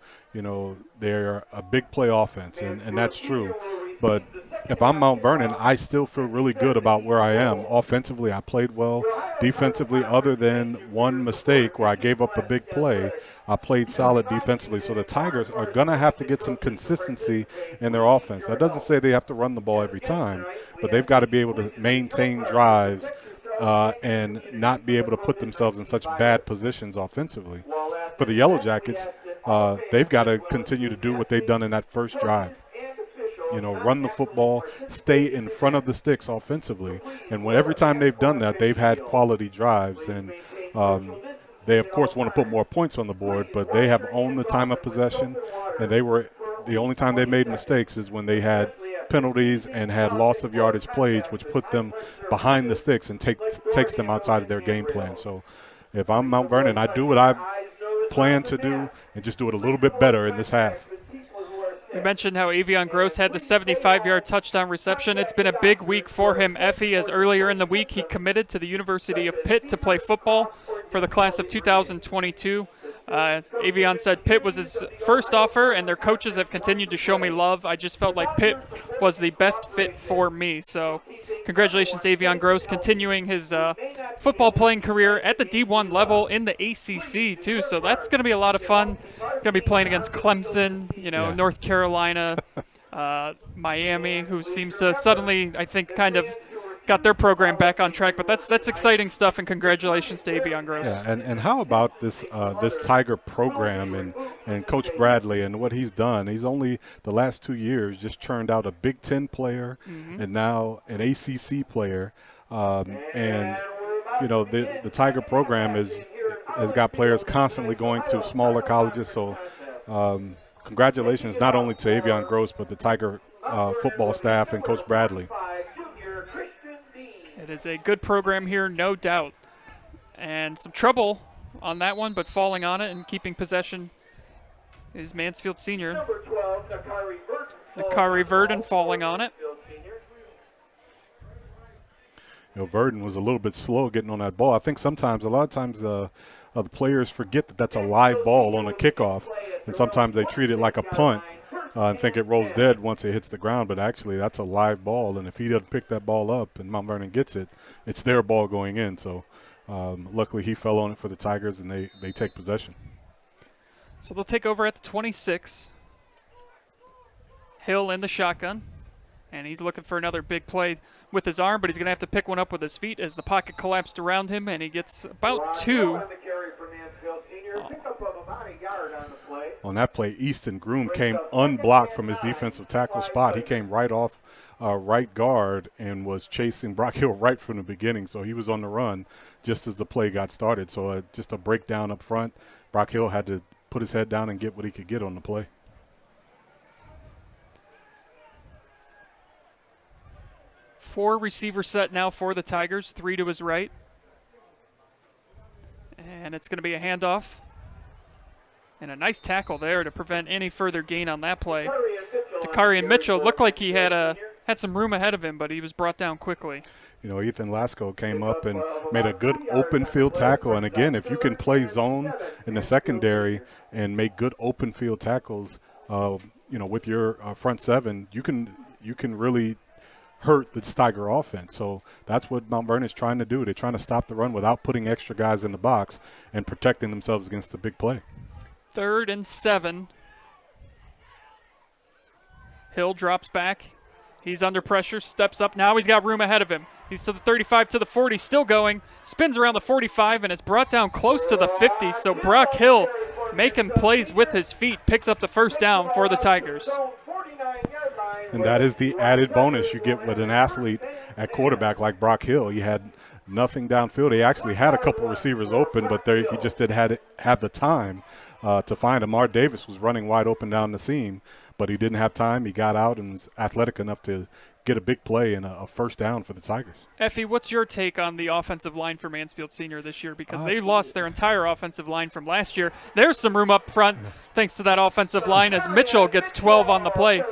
they're a big play offense, and that's true. But if I'm Mount Vernon, I still feel really good about where I am. Offensively, I played well. Defensively, other than one mistake where I gave up a big play, I played solid defensively. So the Tigers are going to have to get some consistency in their offense. That doesn't say they have to run the ball every time, but they've got to be able to maintain drives and not be able to put themselves in such bad positions offensively. For the Yellow Jackets, they've got to continue to do what they've done in that first drive. Run the football, stay in front of the sticks offensively. And every time they've done that, they've had quality drives. And they, of course, want to put more points on the board, but they have owned the time of possession. And the only time they made mistakes is when they had penalties and had loss of yardage plays, which put them behind the sticks and takes them outside of their game plan. So if I'm Mount Vernon, I do what I plan to do and just do it a little bit better in this half. We mentioned how Avion Gross had the 75-yard touchdown reception. It's been a big week for him, Effie, as earlier in the week he committed to the University of Pitt to play football for the class of 2022. Avion said Pitt was his first offer, and their coaches have continued to show me love. I just felt like Pitt was the best fit for me. So congratulations to Avion Gross, continuing his football playing career at the D1 level in the ACC, too. So that's going to be a lot of fun. Going to be playing against Clemson, North Carolina, Miami, who seems to suddenly, I think, kind of got their program back on track. But that's exciting stuff, and congratulations to Avion Gross. Yeah, and how about this Tiger program and Coach Bradley and what he's done? He's only the last 2 years just churned out a Big Ten player and now an ACC player. The Tiger program has got players constantly going to smaller colleges. So congratulations not only to Avion Gross, but the Tiger football staff and Coach Bradley. It is a good program here, no doubt. And some trouble on that one, but falling on it and keeping possession is Mansfield Senior. Nakari Vernon falling on it. Vernon was a little bit slow getting on that ball. I think a lot of times the players forget that that's a live ball on a kickoff, and sometimes they treat it like a punt and think it rolls dead once it hits the ground, but actually that's a live ball, and if he doesn't pick that ball up and Mount Vernon gets it, it's their ball going in. So luckily he fell on it for the Tigers, and they take possession. So they'll take over at the 26. Hill in the shotgun, and he's looking for another big play with his arm, but he's going to have to pick one up with his feet as the pocket collapsed around him, and he gets about 2. On that play, Easton Groom came unblocked from his defensive tackle spot. He came right off right guard and was chasing Brock Hill right from the beginning. So he was on the run just as the play got started. So just a breakdown up front. Brock Hill had to put his head down and get what he could get on the play. Four receiver set now for the Tigers, 3 to his right. And it's going to be a handoff. And a nice tackle there to prevent any further gain on that play. Takarian Mitchell looked like he had some room ahead of him, but he was brought down quickly. Ethan Lasco came up and made a good open field tackle. And again, if you can play zone in the secondary and make good open field tackles, with your front seven, you can really hurt the Tiger offense. So that's what Mount Vernon is trying to do. They're trying to stop the run without putting extra guys in the box and protecting themselves against the big play. 3rd and 7. Hill drops back. He's under pressure, steps up. Now he's got room ahead of him. He's to the 35, to the 40, still going. Spins around the 45 and is brought down close to the 50. So Brock Hill making plays with his feet, picks up the first down for the Tigers. And that is the added bonus you get with an athlete at quarterback like Brock Hill. He had nothing downfield. He actually had a couple receivers open, but he just didn't have the time to find him. Amar Davis was running wide open down the seam, but he didn't have time. He got out and was athletic enough to get a big play and a first down for the Tigers. Effie, what's your take on the offensive line for Mansfield Senior this year? Because they lost their entire offensive line from last year. There's some room up front thanks to that offensive line as Mitchell gets 12 on the play.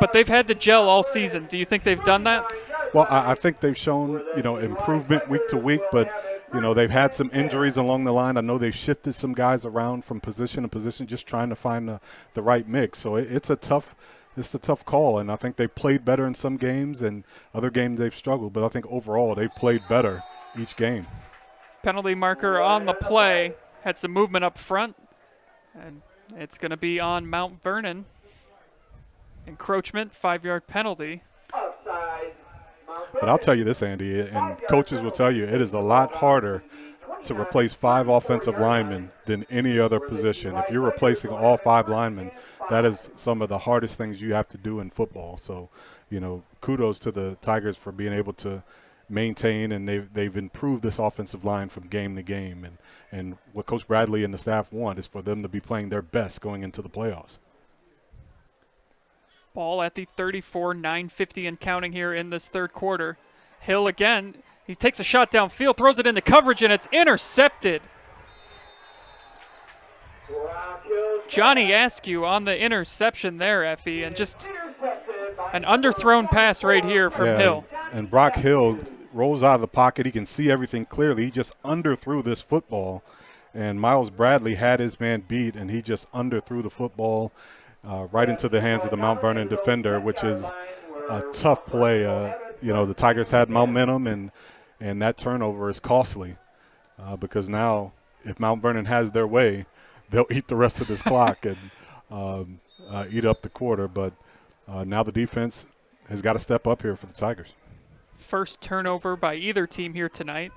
But they've had to gel all season. Do you think they've done that? Well, I think they've shown, improvement week to week, but, they've had some injuries along the line. I know they've shifted some guys around from position to position, just trying to find the right mix. So it's a tough call, and I think they played better in some games, and other games they've struggled. But I think overall they've played better each game. Penalty marker on the play. Had some movement up front, and it's going to be on Mount Vernon. Encroachment, 5-yard penalty. But I'll tell you this, Andy, and coaches will tell you, it is a lot harder to replace 5 offensive linemen than any other position. If you're replacing all 5 linemen, that is some of the hardest things you have to do in football. So, kudos to the Tigers for being able to maintain, and they've improved this offensive line from game to game. And what Coach Bradley and the staff want is for them to be playing their best going into the playoffs. Ball at the 34, 9:50 and counting here in this third quarter. Hill again. He takes a shot downfield, throws it into coverage, and it's intercepted. Johnny Askew on the interception there, Effie, and just an underthrown pass right here from Hill. And Brock Hill rolls out of the pocket. He can see everything clearly. He just underthrew this football, and Miles Bradley had his man beat, and he just underthrew the football right into the hands of the Mount Vernon defender, which is a tough play. The Tigers had momentum, and that turnover is costly because now if Mount Vernon has their way, they'll eat the rest of this clock and eat up the quarter. But now the defense has got to step up here for the Tigers. First turnover by either team here tonight,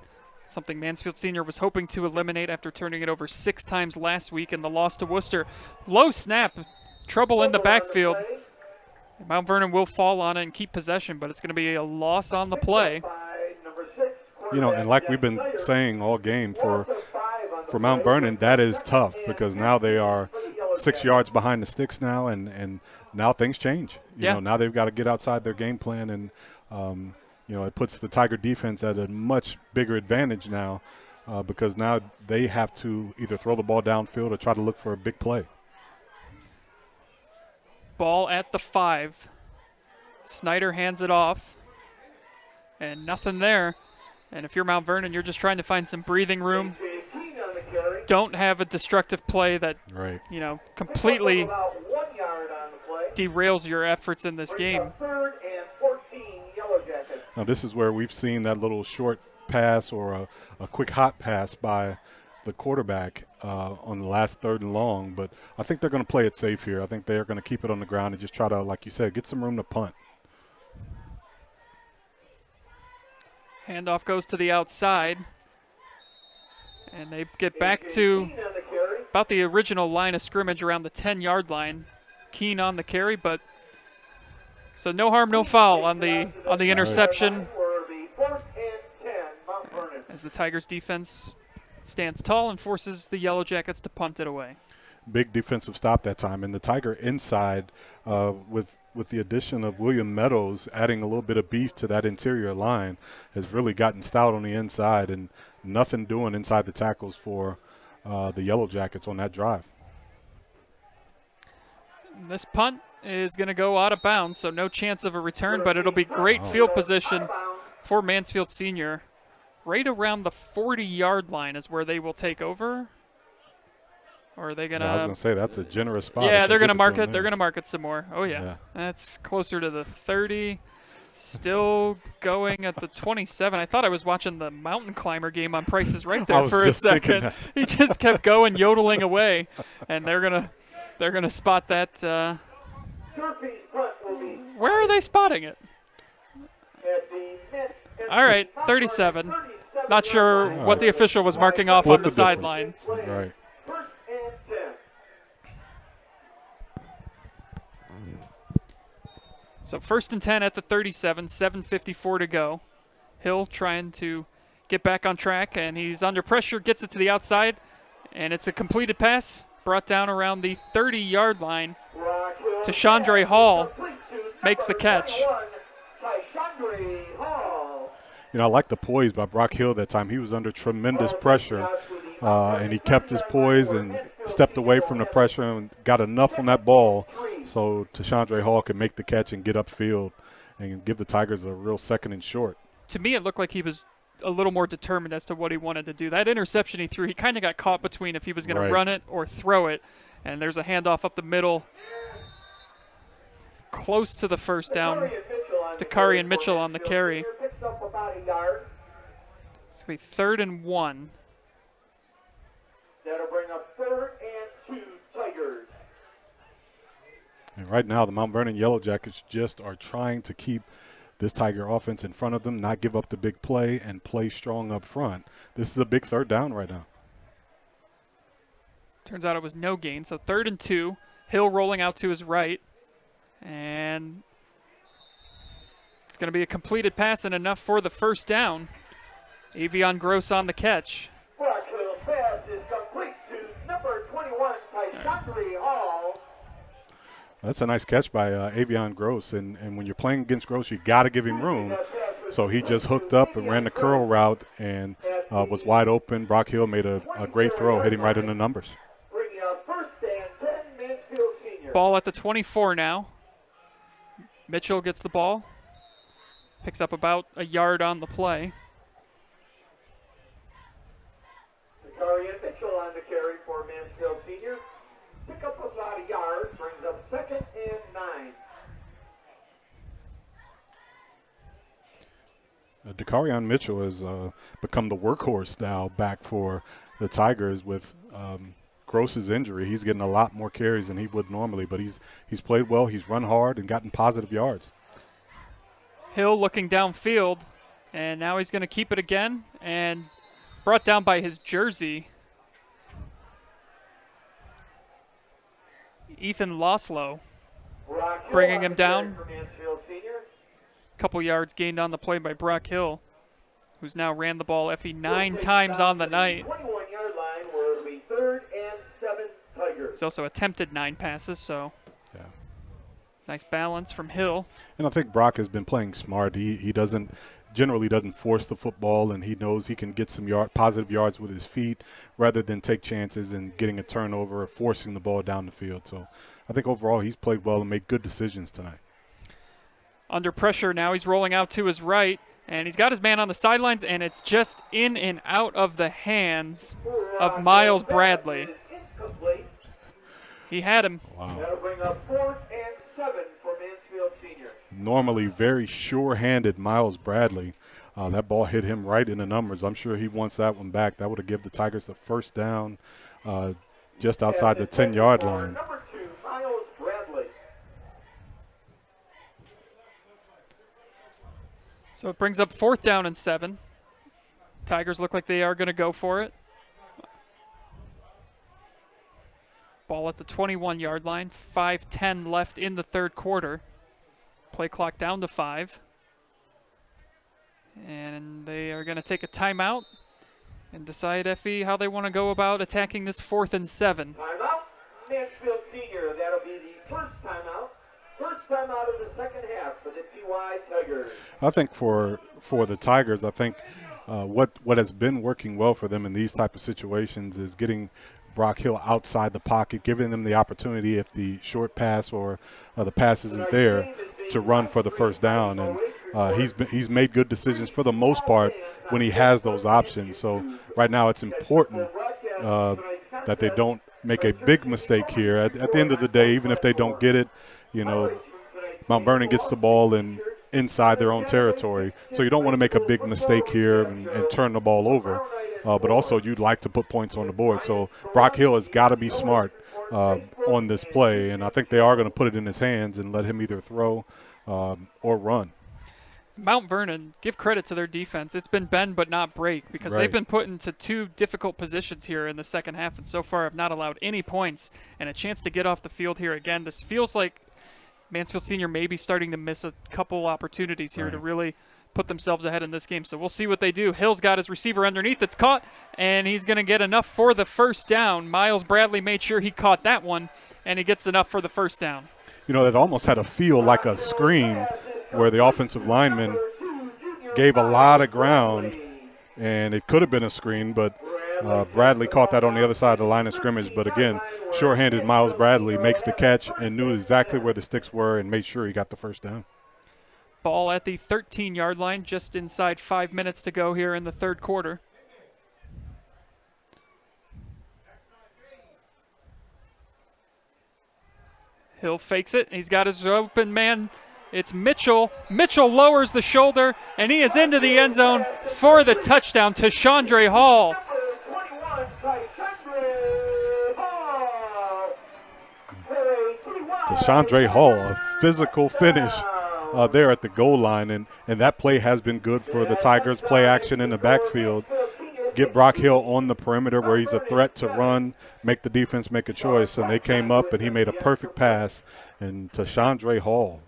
something Mansfield Senior was hoping to eliminate after turning it over 6 times last week in the loss to Worcester. Low snap, trouble in the backfield. Mount Vernon will fall on it and keep possession, but it's going to be a loss on the play. And like we've been saying all game, for Mount Vernon, that is tough because now they are 6 yards behind the sticks now, and now things change. Now they've got to get outside their game plan, and it puts the Tiger defense at a much bigger advantage now because now they have to either throw the ball downfield or try to look for a big play. Ball at the 5. Snyder hands it off, and nothing there. And if you're Mount Vernon, you're just trying to find some breathing room. Don't have a destructive play that, completely derails your efforts in this game. Now, this is where we've seen that little short pass or a quick hot pass by the quarterback on the last 3rd and long. But I think they're going to play it safe here. I think they're going to keep it on the ground and just try to, like you said, get some room to punt. Handoff goes to the outside. And they get back to about the original line of scrimmage around the 10-yard line. Keene on the carry, but so no harm, no foul on the interception. As the Tigers defense stands tall and forces the Yellow Jackets to punt it away. Big defensive stop that time, and the Tiger inside with the addition of William Meadows adding a little bit of beef to that interior line has really gotten stout on the inside, and nothing doing inside the tackles for the Yellow Jackets on that drive. This punt is going to go out of bounds, so no chance of a return, but it'll be great field position for Mansfield Senior. Right around the 40-yard line is where they will take over. Or are they going to? I was going to say, that's a generous spot. Yeah, they're going to mark it. They're going to mark it some more. Oh, yeah. That's closer to the 30. Still going at the 27. I thought I was watching the mountain climber game on Price is Right there for a second. He just kept going, yodeling away. And they're gonna spot that. Where are they spotting it? All right, 37. Not sure what the official was marking off on the sidelines. Right. So 1st and 10 at the 37, 7:54 to go. Hill trying to get back on track, and he's under pressure, gets it to the outside, and it's a completed pass brought down around the 30-yard line to Chandre Hall. Makes the catch. I like the poise by Brock Hill that time. He was under tremendous pressure, and he kept his poise and stepped away from the pressure and got enough on that ball so Tashandre Hall could make the catch and get upfield and give the Tigers a real second and short. To me, it looked like he was a little more determined as to what he wanted to do. That interception he threw, he kind of got caught between if he was going to run it or throw it. And there's a handoff up the middle, close to the first down. Dakari and Mitchell on the carry. It's going to be 3rd and 1. That'll bring up 3rd and 2 Tigers. And right now, the Mount Vernon Yellow Jackets just are trying to keep this Tiger offense in front of them, not give up the big play, and play strong up front. This is a big 3rd down right now. Turns out it was no gain, so 3rd and 2. Hill rolling out to his right. And it's going to be a completed pass and enough for the first down. Avion Gross on the catch. Brock Hill's pass is complete to number 21, Tashandre Hall. That's a nice catch by Avion Gross, and when you're playing against Gross, you got to give him room. So he just hooked up and ran the curl route and was wide open. Brock Hill made a great throw, hit him right in the numbers. Bringing up 1st and 10, Mansfield Senior. Ball at the 24 now. Mitchell gets the ball, picks up about a yard on the play. Dakari and Mitchell on the carry for Mansfield Senior. Pick up about a yard, brings up 2nd and 9. Dakarian Mitchell has become the workhorse now back for the Tigers with Gross's injury. He's getting a lot more carries than he would normally, but he's played well. He's run hard and gotten positive yards. Hill looking downfield, and now he's going to keep it again, and brought down by his jersey. Ethan Loslow bringing him down. Couple yards gained on the play by Brock Hill, who's now ran the ball, Effie, 9 times on the night. 21-yard line where it'll be 3rd and 7 Tigers. He's also attempted 9 passes, so nice balance from Hill. And I think Brock has been playing smart. He generally doesn't force the football, and he knows he can get some positive yards with his feet rather than take chances and getting a turnover or forcing the ball down the field. So I think overall he's played well and made good decisions tonight. Under pressure now, he's rolling out to his right, and he's got his man on the sidelines, and it's just in and out of the hands of Miles Bradley. He had him. Wow. That'll bring up 4th and 7 for Mansfield Senior. Normally very sure-handed Miles Bradley. That ball hit him right in the numbers. I'm sure he wants that one back. That would have given the Tigers the first down just outside the 10-yard line. Number 2, Miles Bradley. So it brings up 4th down and 7. Tigers look like they are going to go for it. Ball at the 21-yard line. 5:10 left in the 3rd quarter. Play clock down to 5. And they are going to take a timeout and decide, Effie, how they want to go about attacking this 4th and 7. Timeout. Mansfield Senior. That'll be the first timeout. First timeout of the 2nd half for the TY Tigers. I think for the Tigers, I think what has been working well for them in these type of situations is getting Brock Hill outside the pocket, giving them the opportunity if the short pass or the pass isn't there to run for the first down. And he's made good decisions for the most part when he has those options. So right now it's important that they don't make a big mistake here. At the end of the day, even if they don't get it, Mount Vernon gets the ball inside their own territory. So you don't want to make a big mistake here and turn the ball over. But also you'd like to put points on the board. So Brock Hill has got to be smart on this play, and I think they are going to put it in his hands and let him either throw or run. Mount Vernon, give credit to their defense. It's been bend but not break because they've been put into 2 difficult positions here in the second half and so far have not allowed any points and a chance to get off the field here again. This feels like Mansfield Senior may be starting to miss a couple opportunities here to really put themselves ahead in this game. So we'll see what they do. Hill's got his receiver underneath. It's caught, and he's going to get enough for the first down. Miles Bradley made sure he caught that one, and he gets enough for the first down. It almost had a feel like a screen where the offensive lineman gave a lot of ground, and it could have been a screen, but Bradley caught that on the other side of the line of scrimmage. But again, short-handed Miles Bradley makes the catch and knew exactly where the sticks were and made sure he got the first down. Ball at the 13-yard line, just inside 5 minutes to go here in the third quarter. Hill fakes it. He's got his open man. It's Mitchell. Mitchell lowers the shoulder, and he is into the end zone for the touchdown to Chandre Hall. Chandre Hall, a physical finish there at the goal line, and that play has been good for the Tigers. Play action in the backfield. Get Brock Hill on the perimeter where he's a threat to run, make the defense make a choice, and they came up and he made a perfect pass. And Chandre Hall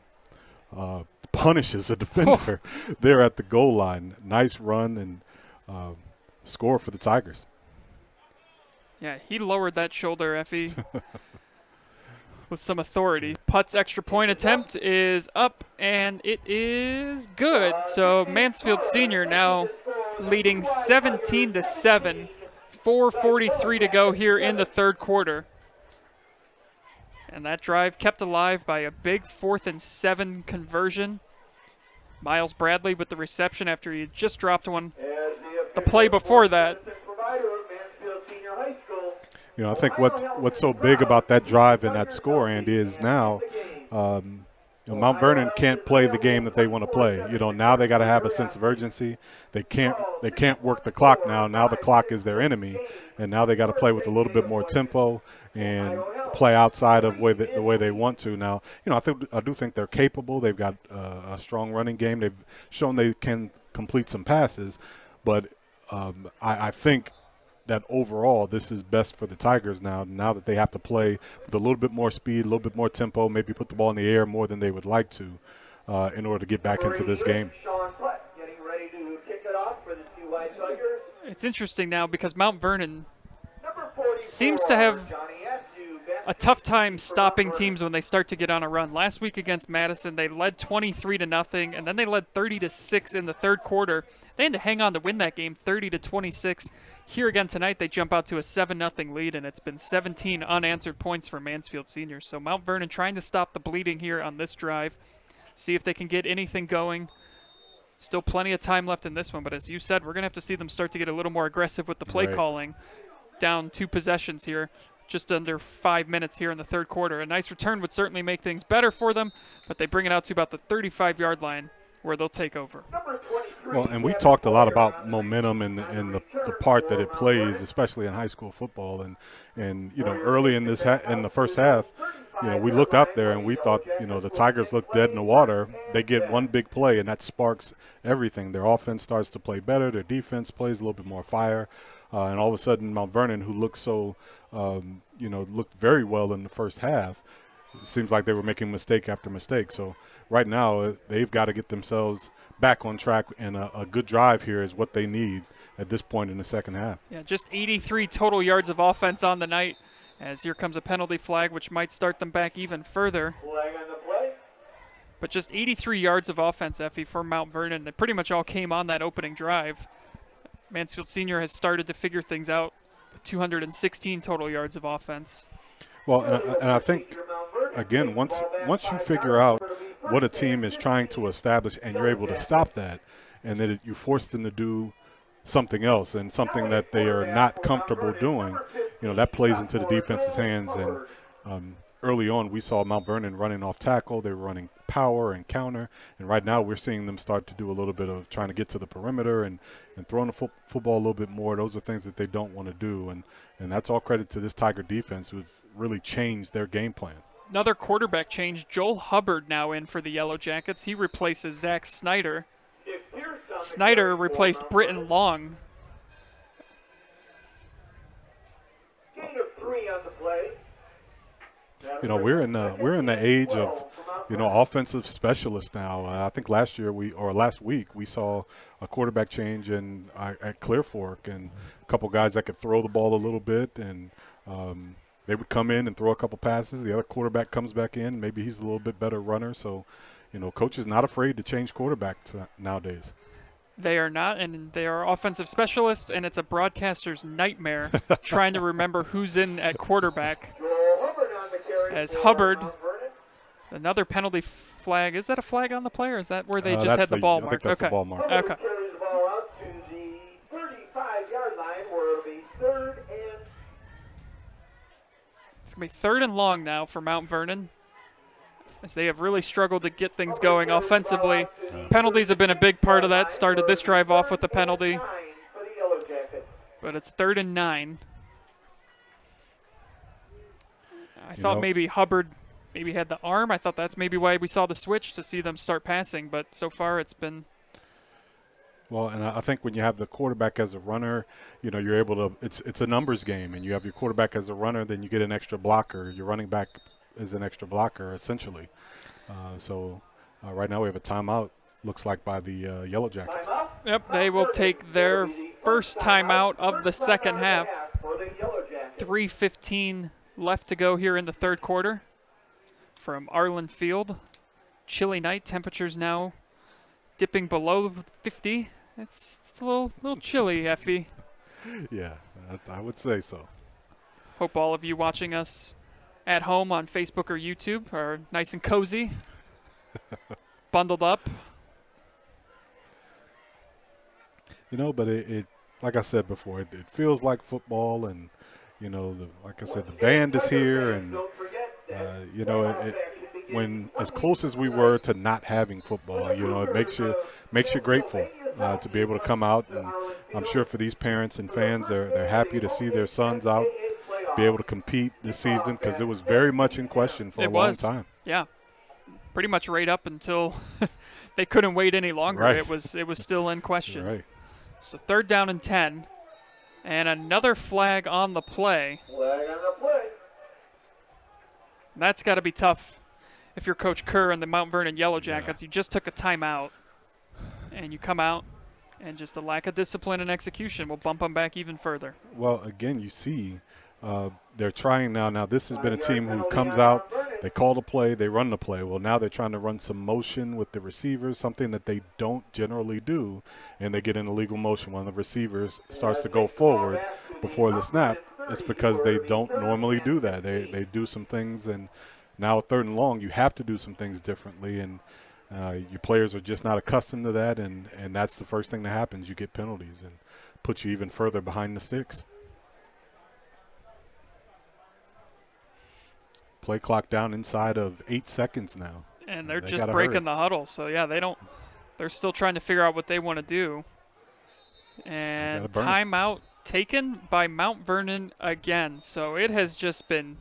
punishes a defender there at the goal line. Nice run and score for the Tigers. Yeah, he lowered that shoulder, Effie, with some authority. Putt's extra point attempt is up, and it is good. So Mansfield Senior now leading 17-7, 4:43 to go here in the third quarter. And that drive kept alive by a big 4th and 7 conversion. Miles Bradley with the reception after he had just dropped one the play before that. You know, I think what's so big about that drive and that score, Andy, is now Mount Vernon can't play the game that they want to play. You know, now they got to have a sense of urgency. They can't work the clock now. Now the clock is their enemy, and now they got to play with a little bit more tempo and play outside of the way they want to. Now, you know, I do think they're capable. They've got a strong running game. They've shown they can complete some passes, but I think that overall this is best for the Tigers now that they have to play with a little bit more speed, a little bit more tempo, maybe put the ball in the air more than they would like to in order to get back into this game. It's interesting now because Mount Vernon seems to have a tough time stopping teams when they start to get on a run. Last week against Madison, they led 23-0, and then they led 30-6 in the third quarter. They had to hang on to win that game 30-26. Here again tonight, they jump out to a 7-0 lead, and it's been 17 unanswered points for Mansfield Seniors. So Mount Vernon trying to stop the bleeding here on this drive, see if they can get anything going. Still plenty of time left in this one, but as you said, we're going to have to see them start to get a little more aggressive with the play calling. Down 2 possessions here, just under 5 minutes here in the third quarter. A nice return would certainly make things better for them, but they bring it out to about the 35-yard line where they'll take over. Well, and we talked a lot about momentum and the part that it plays, especially in high school football. And you know, early in the first half, you know, we looked out there and we thought, you know, the Tigers looked dead in the water. They get one big play, and that sparks everything. Their offense starts to play better. Their defense plays a little bit more fire. And all of a sudden, Mount Vernon, who looked looked very well in the first half, it seems like they were making mistake after mistake. So right now, they've got to get themselves back on track, and a good drive here is what they need at this point in the second half. Yeah, just 83 total yards of offense on the night, as here comes a penalty flag, which might start them back even further. But just 83 yards of offense, Effie, for Mount Vernon. They pretty much all came on that opening drive. Mansfield Senior has started to figure things out with 216 total yards of offense. Well, and I think, again, once you figure out what a team is trying to establish and you're able to stop that, and then you force them to do something else and something that they are not comfortable doing, you know, that plays into the defense's hands. And early on, we saw Mount Vernon running off tackle. They were running power and counter. And right now we're seeing them start to do a little bit of trying to get to the perimeter and throwing the football a little bit more. Those are things that they don't want to do. And that's all credit to this Tiger defense, who've really changed their game plan. Another quarterback change. Joel Hubbard now in for the Yellow Jackets. He replaces Zach Snyder. Snyder replaced Britton Long. You know, we're in the age of, you know, offensive specialists now. I think last week we saw a quarterback change at Clear Fork, and a couple guys that could throw the ball a little bit, and they would come in and throw a couple passes. The other quarterback comes back in. Maybe he's a little bit better runner. So, you know, coach is not afraid to change quarterbacks nowadays. They are not, and they are offensive specialists, and it's a broadcaster's nightmare trying to remember who's in at quarterback. As Hubbard, another penalty flag. Is that a flag on the play, or is that where they just had the ball marked? I think that's the ball mark. Okay. It's going to be 3rd and long now for Mount Vernon, as they have really struggled to get things going offensively. Penalties have been a big part of that. Started this drive off with the penalty. But it's 3rd and 9. I thought maybe Hubbard maybe had the arm. I thought that's maybe why we saw the switch, to see them start passing. But so far it's been... Well, and I think when you have the quarterback as a runner, you're able to – it's a numbers game, and you have your quarterback as a runner, then you get an extra blocker. Your running back is an extra blocker, essentially. So right now we have a timeout, looks like, by the Yellow Jackets. Yep, they will take their first timeout of the second half. 3:15 left to go here in the third quarter from Arlin Field. Chilly night, temperatures now dipping below 50. It's a little chilly, Effie. Yeah, I would say so. Hope all of you watching us at home on Facebook or YouTube are nice and cozy, bundled up. But it like I said before, it feels like football, and like I said, the band is here, and when as close as we were to not having football, it makes you grateful to be able to come out, and I'm sure for these parents and fans, they're happy to see their sons out, be able to compete this season, because it was very much in question for a long time. Yeah, pretty much right up until they couldn't wait any longer. Right. It was still in question. Right. So 3rd down and 10, and another flag on the play. That's got to be tough if you're Coach Kerr and the Mount Vernon Yellow Jackets. You just took a timeout, and you come out, and just a lack of discipline and execution will bump them back even further. Well, again, you see they're trying now. Now, this has been a team who comes out, they call the play, they run the play. Well, now they're trying to run some motion with the receivers, something that they don't generally do, and they get an illegal motion when the receivers starts to go forward before the snap. It's because they don't normally do that. They do some things, and now 3rd and long, you have to do some things differently, and your players are just not accustomed to that, and that's the first thing that happens. You get penalties and put you even further behind the sticks. Play clock down inside of 8 seconds now. And they're just breaking the huddle. So, yeah, they're still trying to figure out what they want to do. And timeout taken by Mount Vernon again. So it has just been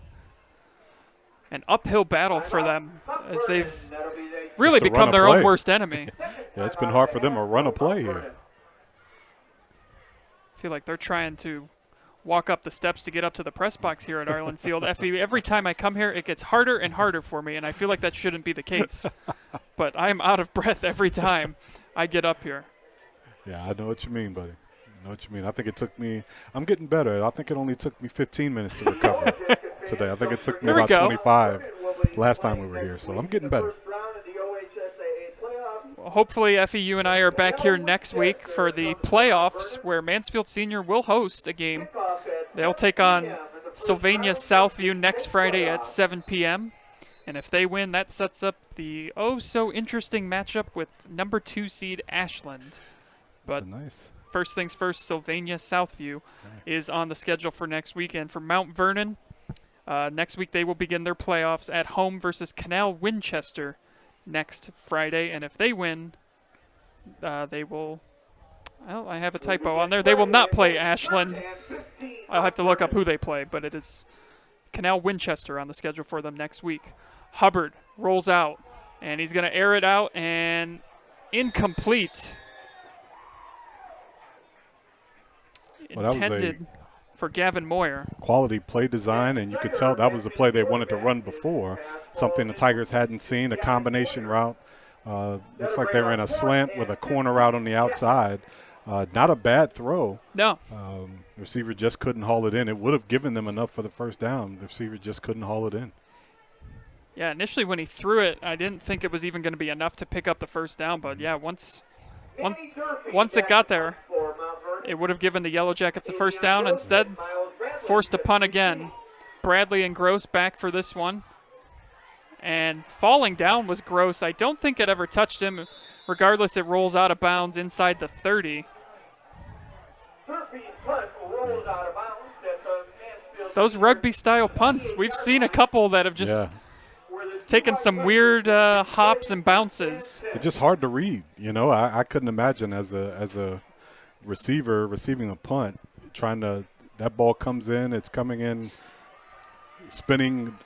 an uphill battle for them, as they've really become their own worst enemy. Yeah, it's been hard for them to run a play here. I feel like they're trying to walk up the steps to get up to the press box here at Arlin Field. Effie, every time I come here, it gets harder and harder for me, and I feel like that shouldn't be the case. But I'm out of breath every time I get up here. Yeah, I know what you mean, buddy. I know what you mean. I think it took me – I'm getting better. I think it only took me 15 minutes to recover today. I think it took me about 25 last time we were here, so I'm getting better. Well, hopefully, Effie, you and I are back here next week for the playoffs, where Mansfield Senior will host a game. They'll take on Sylvania Southview next Friday at 7 p.m. And if they win, that sets up the oh-so-interesting matchup with number 2 seed Ashland. But nice. First things first, Sylvania Southview is on the schedule for next weekend. For Mount Vernon, next week they will begin their playoffs at home versus Canal Winchester next Friday. And if they win, they will... Well, I have a typo on there. They will not play Ashland. I'll have to look up who they play, but it is Canal Winchester on the schedule for them next week. Hubbard rolls out, and he's going to air it out, and incomplete. Intended for Gavin Moyer. Quality play design, and you could tell that was the play they wanted to run before, something the Tigers hadn't seen, a combination route. Looks like they ran a slant with a corner route on the outside. Not a bad throw. No. The receiver just couldn't haul it in. It would have given them enough for the first down. The receiver just couldn't haul it in. Yeah, initially when he threw it, I didn't think it was even going to be enough to pick up the first down. But, yeah, once Once it got there, it would have given the Yellow Jackets a first down. Instead, forced to punt again. Bradley and Gross back for this one. And falling down was Gross. I don't think it ever touched him. Regardless, it rolls out of bounds inside the 30. Those rugby-style punts, we've seen a couple that have just taken some weird hops and bounces. They're just hard to read. You know, I couldn't imagine as a receiver receiving a punt, that ball comes in, it's coming in, spinning,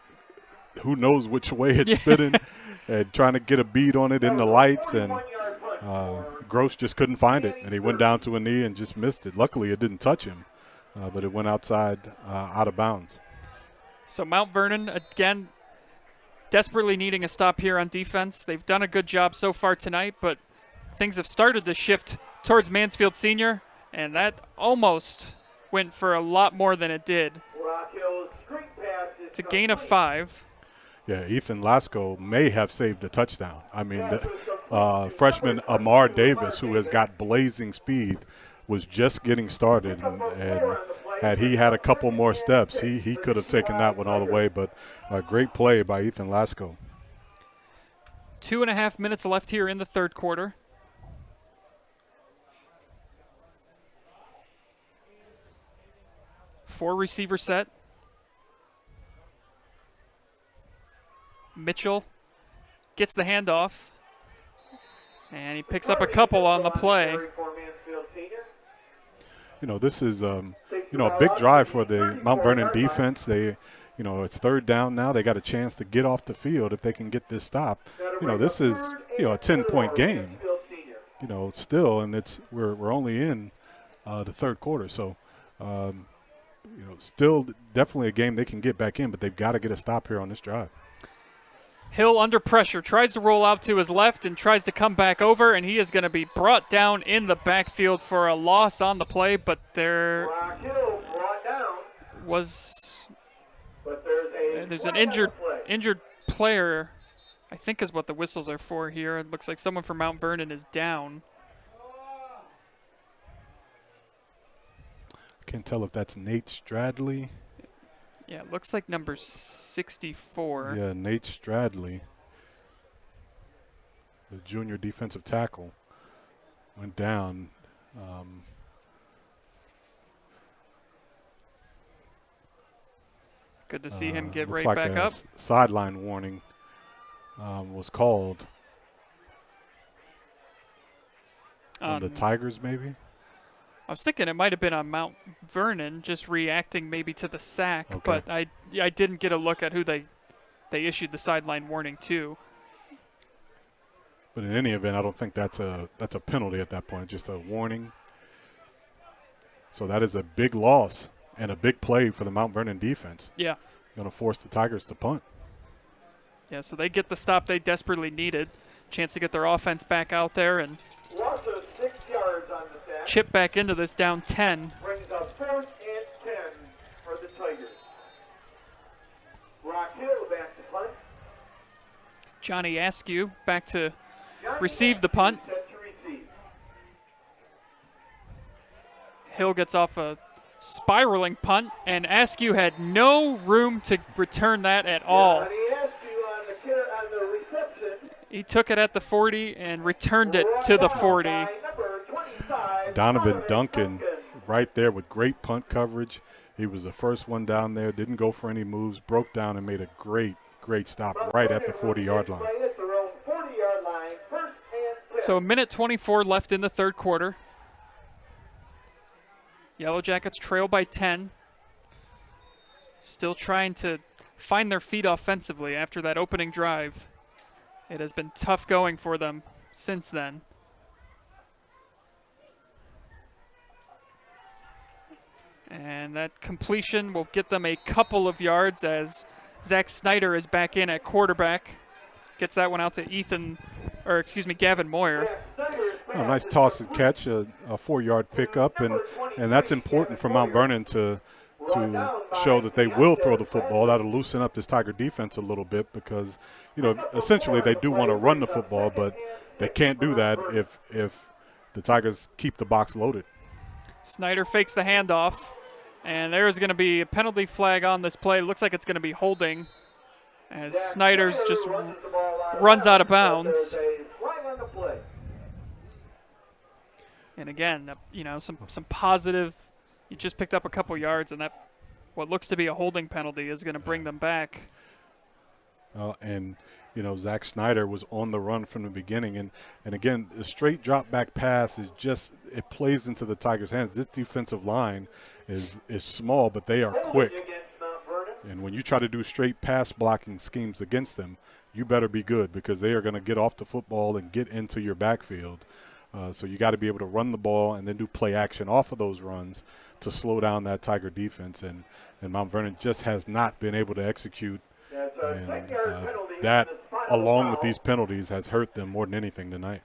who knows which way it's spinning, and trying to get a bead on it in the lights, and Gross just couldn't find it, and he went down to a knee and just missed it. Luckily, it didn't touch him, but it went outside, out of bounds. So Mount Vernon, again, desperately needing a stop here on defense. They've done a good job so far tonight, but things have started to shift towards Mansfield Senior, and that almost went for a lot more than it did. It's a gain of 5. Yeah, Ethan Lasco may have saved a touchdown. I mean, the freshman Amar Davis, who has got blazing speed, was just getting started, and had he had a couple more steps, he could have taken that one all the way, but a great play by Ethan Lasco. 2.5 minutes left here in the third quarter. Four receiver set. Mitchell gets the handoff, and he picks up a couple on the play. You know, this is, a big drive for the Mount Vernon defense. It's third down now. They got a chance to get off the field if they can get this stop. This is, a 10-point game, still, and we're only in the third quarter. So, still definitely a game they can get back in, but they've got to get a stop here on this drive. Hill under pressure, tries to roll out to his left and tries to come back over, and he is going to be brought down in the backfield for a loss on the play, but there's an injured player, I think is what the whistles are for here. It looks like someone from Mount Vernon is down. Can't tell if that's Nate Stradley. Yeah, it looks like number 64. Yeah, Nate Stradley, the junior defensive tackle, went down. Good to see him get right like back up. Sideline warning was called on the Tygers, maybe? I was thinking it might have been on Mount Vernon, just reacting maybe to the sack, okay. But I didn't get a look at who they issued the sideline warning to. But in any event, I don't think that's a penalty at that point, just a warning. So that is a big loss and a big play for the Mount Vernon defense. Yeah. Going to force the Tigers to punt. Yeah, so they get the stop they desperately needed. Chance to get their offense back out there and chip back into this down 10. Brings up 4th and 10 for the Tigers. Rock Hill back to punt. Johnny Askew back to receive the punt. Hill gets off a spiraling punt, and Askew had no room to return that at all. He took it at the 40 and returned it to the 40. Donovan Duncan right there with great punt coverage. He was the first one down there, didn't go for any moves, broke down and made a great stop right at the 40-yard line. So a minute 24 left in the third quarter. Yellow Jackets trail by 10. Still trying to find their feet offensively after that opening drive. It has been tough going for them since then. And that completion will get them a couple of yards as Zach Snyder is back in at quarterback. Gets that one out to Gavin Moyer. Oh, nice toss and catch, a 4-yard pickup, and that's important for Mount Vernon to show that they will throw the football. That'll loosen up this Tiger defense a little bit because, essentially they do want to run the football, but they can't do that if the Tigers keep the box loaded. Snyder fakes the handoff, and there is going to be a penalty flag on this play. Looks like it's going to be holding as Snyder's just runs out of bounds. And again, some positive. You just picked up a couple yards, and that what looks to be a holding penalty is going to bring them back. And Zach Snyder was on the run from the beginning, and again, the straight drop back pass is just, it plays into the Tigers' hands. This defensive line is small, but they are quick. And when you try to do straight pass blocking schemes against them, you better be good, because they are going to get off the football and get into your backfield. So you got to be able to run the ball and then do play action off of those runs to slow down that Tiger defense. And Mount Vernon just has not been able to execute. And that, along with these penalties, has hurt them more than anything tonight.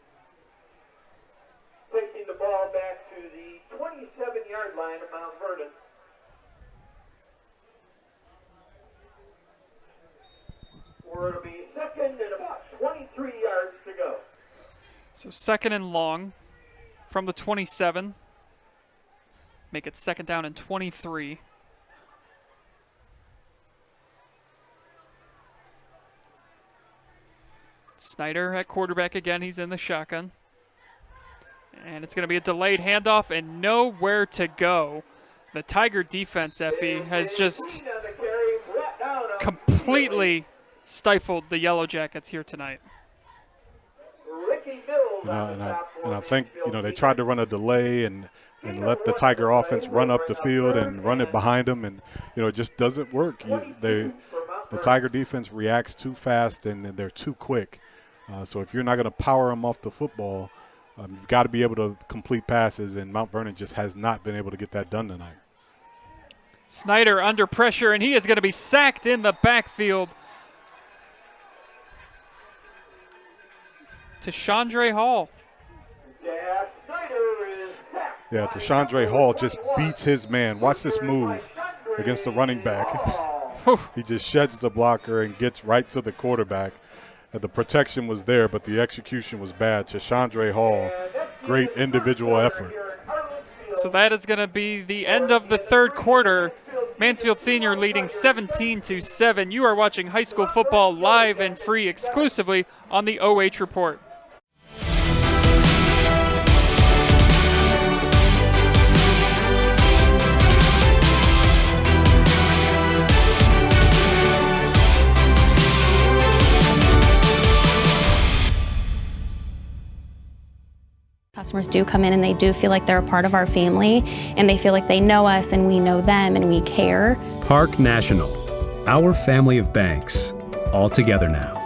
Taking the ball back to the 27-yard line of Mount Vernon. Where it'll be second and about 23 yards to go. So second and long from the 27. Make it second down and 23. Snyder at quarterback again. He's in the shotgun. And it's going to be a delayed handoff and nowhere to go. The Tiger defense, Effie, has just completely stifled the Yellow Jackets here tonight. And I think they tried to run a delay and let the Tiger offense run up the field and run it behind them, and it just doesn't work. The Tiger defense reacts too fast and they're too quick. So if you're not going to power them off the football, you've got to be able to complete passes, and Mount Vernon just has not been able to get that done tonight. Snyder under pressure, and he is going to be sacked in the backfield. To Chandre Hall. Yeah, Deshandre Hall just beats his man. Watch this move against the running back. He just sheds the blocker and gets right to the quarterback. The protection was there, but the execution was bad. Deshandre Hall, great individual effort. So that is going to be the end of the third quarter. Mansfield Senior leading 17-7. You are watching high school football live and free exclusively on the OH Report. Customers do come in and they do feel like they're a part of our family, and they feel like they know us and we know them and we care. Park National, our family of banks, all together now.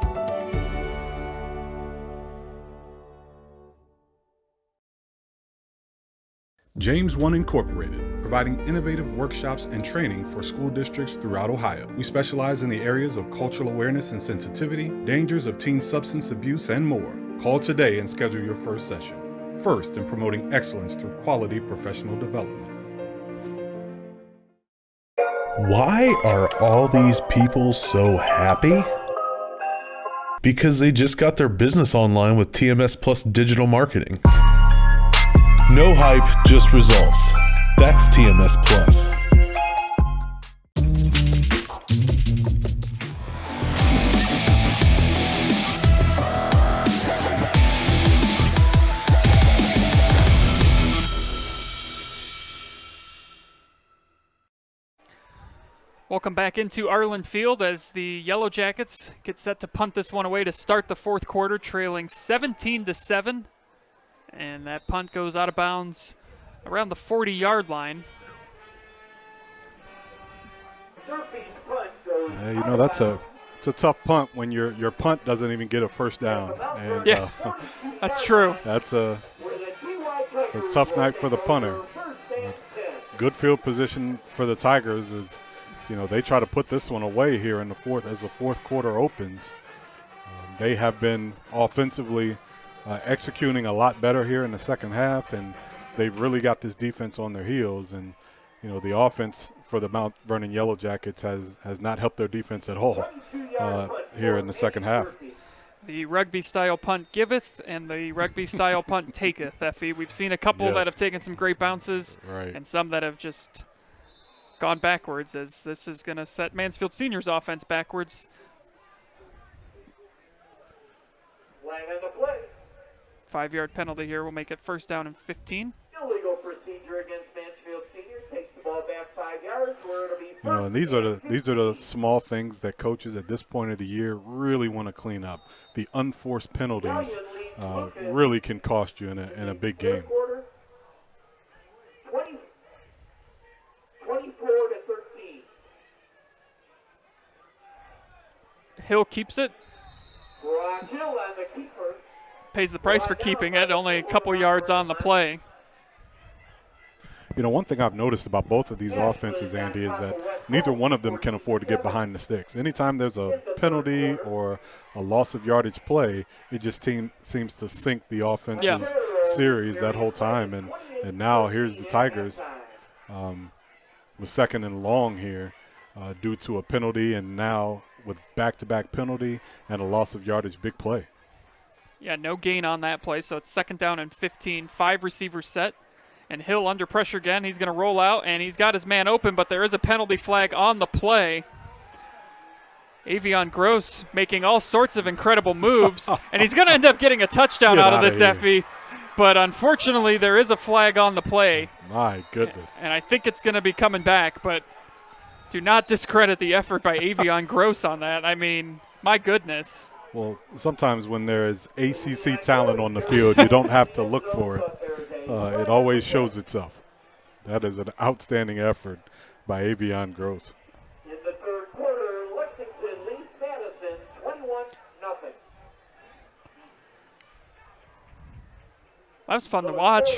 James One Incorporated, providing innovative workshops and training for school districts throughout Ohio. We specialize in the areas of cultural awareness and sensitivity, dangers of teen substance abuse, and more. Call today and schedule your first session. First in promoting excellence through quality professional development. Why are all these people so happy? Because they just got their business online with TMS Plus Digital Marketing. No hype, just results. That's TMS Plus. Welcome back into Arlin Field as the Yellow Jackets get set to punt this one away to start the fourth quarter, trailing 17-7. And that punt goes out of bounds around the 40-yard line. It's a tough punt when your punt doesn't even get a first down. And, yeah, that's true. It's a tough night for the punter. Good field position for the Tigers is, they try to put this one away here in the fourth as the fourth quarter opens. They have been offensively executing a lot better here in the second half, and they've really got this defense on their heels. And the offense for the Mount Vernon Yellow Jackets has not helped their defense at all here in the second half. The rugby-style punt giveth and the rugby-style punt taketh, Effie. We've seen a couple that have taken some great bounces and some that have just gone backwards, as this is going to set Mansfield Senior's offense backwards. Flag on the play. 5-yard penalty here will make it first down and 15. Illegal procedure against Mansfield Senior. Takes the ball back 5 yards where it'll be first. You know, and these are the small things that coaches at this point of the year really want to clean up. The unforced penalties really can cost you in a big game. 24-13. Hill keeps it. Brock Hill on the keeper. Pays the price for keeping it, only a couple yards on the play. You know, one thing I've noticed about both of these offenses, Andy, is that neither one of them can afford to get behind the sticks. Anytime there's a penalty or a loss of yardage play, it just seems to sink the offensive series that whole time. And now here's the Tigers with second and long here due to a penalty, and now with back-to-back penalty and a loss of yardage, big play. Yeah, no gain on that play, so it's second down and 15. 5 receivers set. And Hill under pressure again. He's going to roll out, and he's got his man open, but there is a penalty flag on the play. Avion Gross making all sorts of incredible moves, and he's going to end up getting a touchdown out of this, Effie. But unfortunately, there is a flag on the play. My goodness. And I think it's going to be coming back, but do not discredit the effort by Avion Gross on that. I mean, my goodness. Well, sometimes when there is ACC talent on the field, you don't have to look for it. It always shows itself. That is an outstanding effort by Avion Gross. In the third quarter, Lexington leads Madison 21-0. That was fun to watch.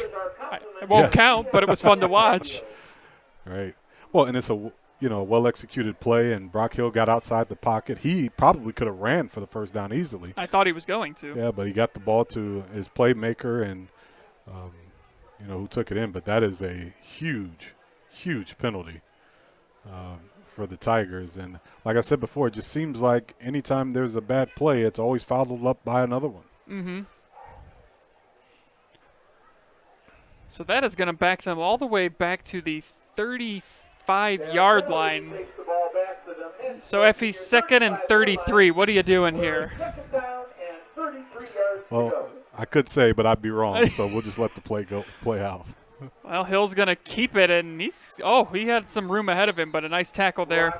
It won't count, but it was fun to watch. Right. Well, and it's a well-executed play, and Brock Hill got outside the pocket. He probably could have ran for the first down easily. I thought he was going to. Yeah, but he got the ball to his playmaker, and who took it in. But that is a huge, huge penalty for the Tigers. And like I said before, it just seems like anytime there's a bad play, it's always followed up by another one. Mm-hmm. So that is going to back them all the way back to the 35-yard line. So Effie, second and 33. What are you doing here? Well, I could say, but I'd be wrong. So we'll just let the play out. Well, Hill's going to keep it, and he had some room ahead of him, but a nice tackle there.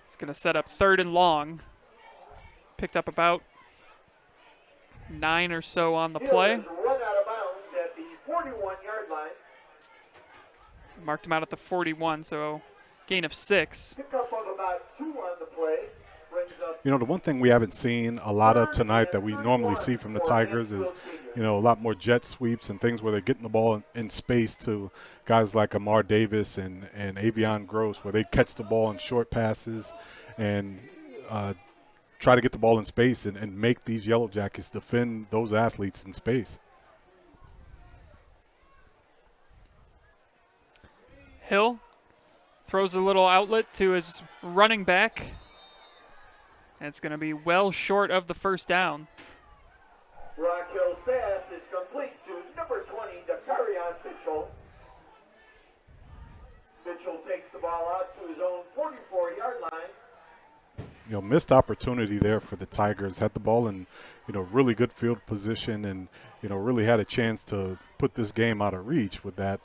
It's going to set up third and long. Picked up about 9 or so on the play. Marked him out at the 41, so gain of 6. You know, the one thing we haven't seen a lot of tonight that we normally see from the Tigers is, a lot more jet sweeps and things where they're getting the ball in space to guys like Amar Davis and Avion Gross, where they catch the ball in short passes and try to get the ball in space and make these Yellow Jackets defend those athletes in space. Hill throws a little outlet to his running back. And it's going to be well short of the first down. Brock Hill's pass is complete to number 20, Dakarion Mitchell. Mitchell takes the ball out to his own 44-yard line. Missed opportunity there for the Tigers. Had the ball in, really good field position and, really had a chance to put this game out of reach with that.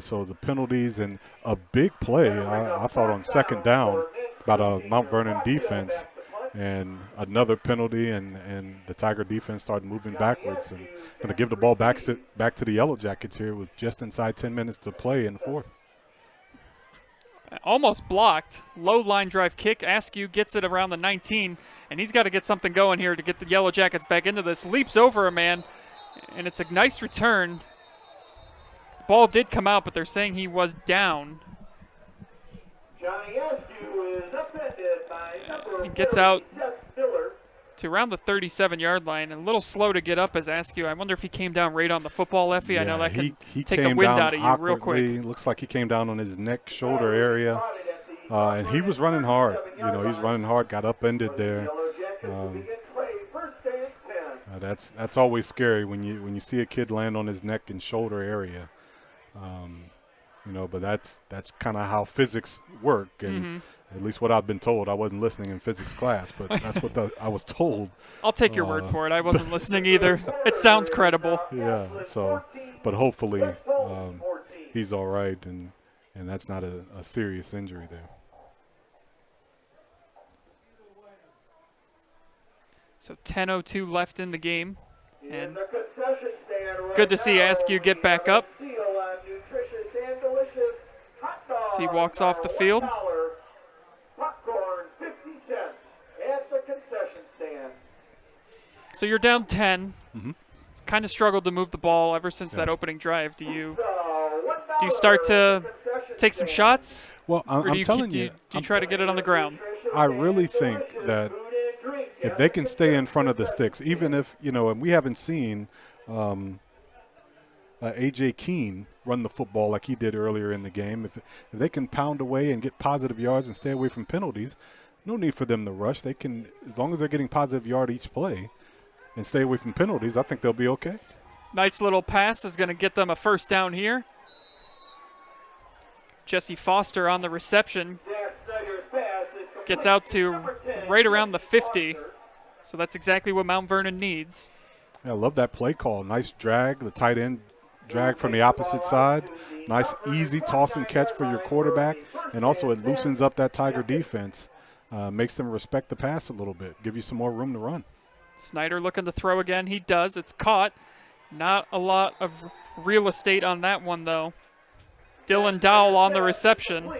So the penalties and a big play, I thought, on second down by the Mount Vernon defense. And another penalty, and the Tiger defense started moving backwards and going to give the ball back to the Yellow Jackets here with just inside 10 minutes to play in the fourth. Almost blocked. Low line drive kick. Askew gets it around the 19, and he's got to get something going here to get the Yellow Jackets back into this. Leaps over a man, and it's a nice return. The ball did come out, but they're saying he was down. Johnny Askew is upended by number He gets out Miller. to around the 37-yard line. A little slow to get up as Askew. I wonder if he came down right on the football, Effie. Yeah, I know that can he take the came wind down out of you real quick. Looks like he came down on his neck, shoulder area. And he was running hard. He's running hard, got upended there. That's always scary when you see a kid land on his neck and shoulder area. But that's kind of how physics work, and at least what I've been told. I wasn't listening in physics class, but that's what I was told. I'll take your word for it. I wasn't listening either. It sounds credible. Yeah. So, but hopefully he's all right, and that's not a serious injury there. So 10:02 left in the game, and good to see Askew get back up. As he walks off the field. So you're down 10. Kind of struggled to move the ball ever since that opening drive. Do you start to take some shots? Well, I'm telling you. Do you try to get it on the ground? I really think that if they can stay in front of the sticks, even if, and we haven't seen A.J. Keene run the football like he did earlier in the game. If they can pound away and get positive yards and stay away from penalties, no need for them to rush. They can, as long as they're getting positive yard each play and stay away from penalties, I think they'll be okay. Nice little pass is going to get them a first down here. Jesse Foster on the reception. Gets out to right around the 50. So that's exactly what Mount Vernon needs. Yeah, I love that play call. Nice drag, the tight end drag from the opposite side. Nice easy toss and catch for your quarterback. And also it loosens up that Tiger defense. Makes them respect the pass a little bit. Give you some more room to run. Snyder looking to throw again. He does. It's caught. Not a lot of real estate on that one, though. Dylan Dowell on the reception.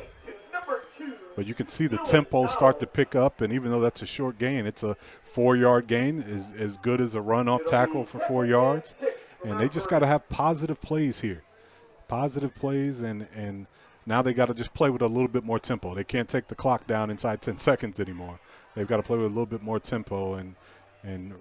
But you can see the tempo start to pick up, and even though that's a short gain, it's a 4-yard gain, is as good as a run-off tackle for 4 yards. And they just got to have positive plays here. Positive plays, and now they got to just play with a little bit more tempo. They can't take the clock down inside 10 seconds anymore. They've got to play with a little bit more tempo and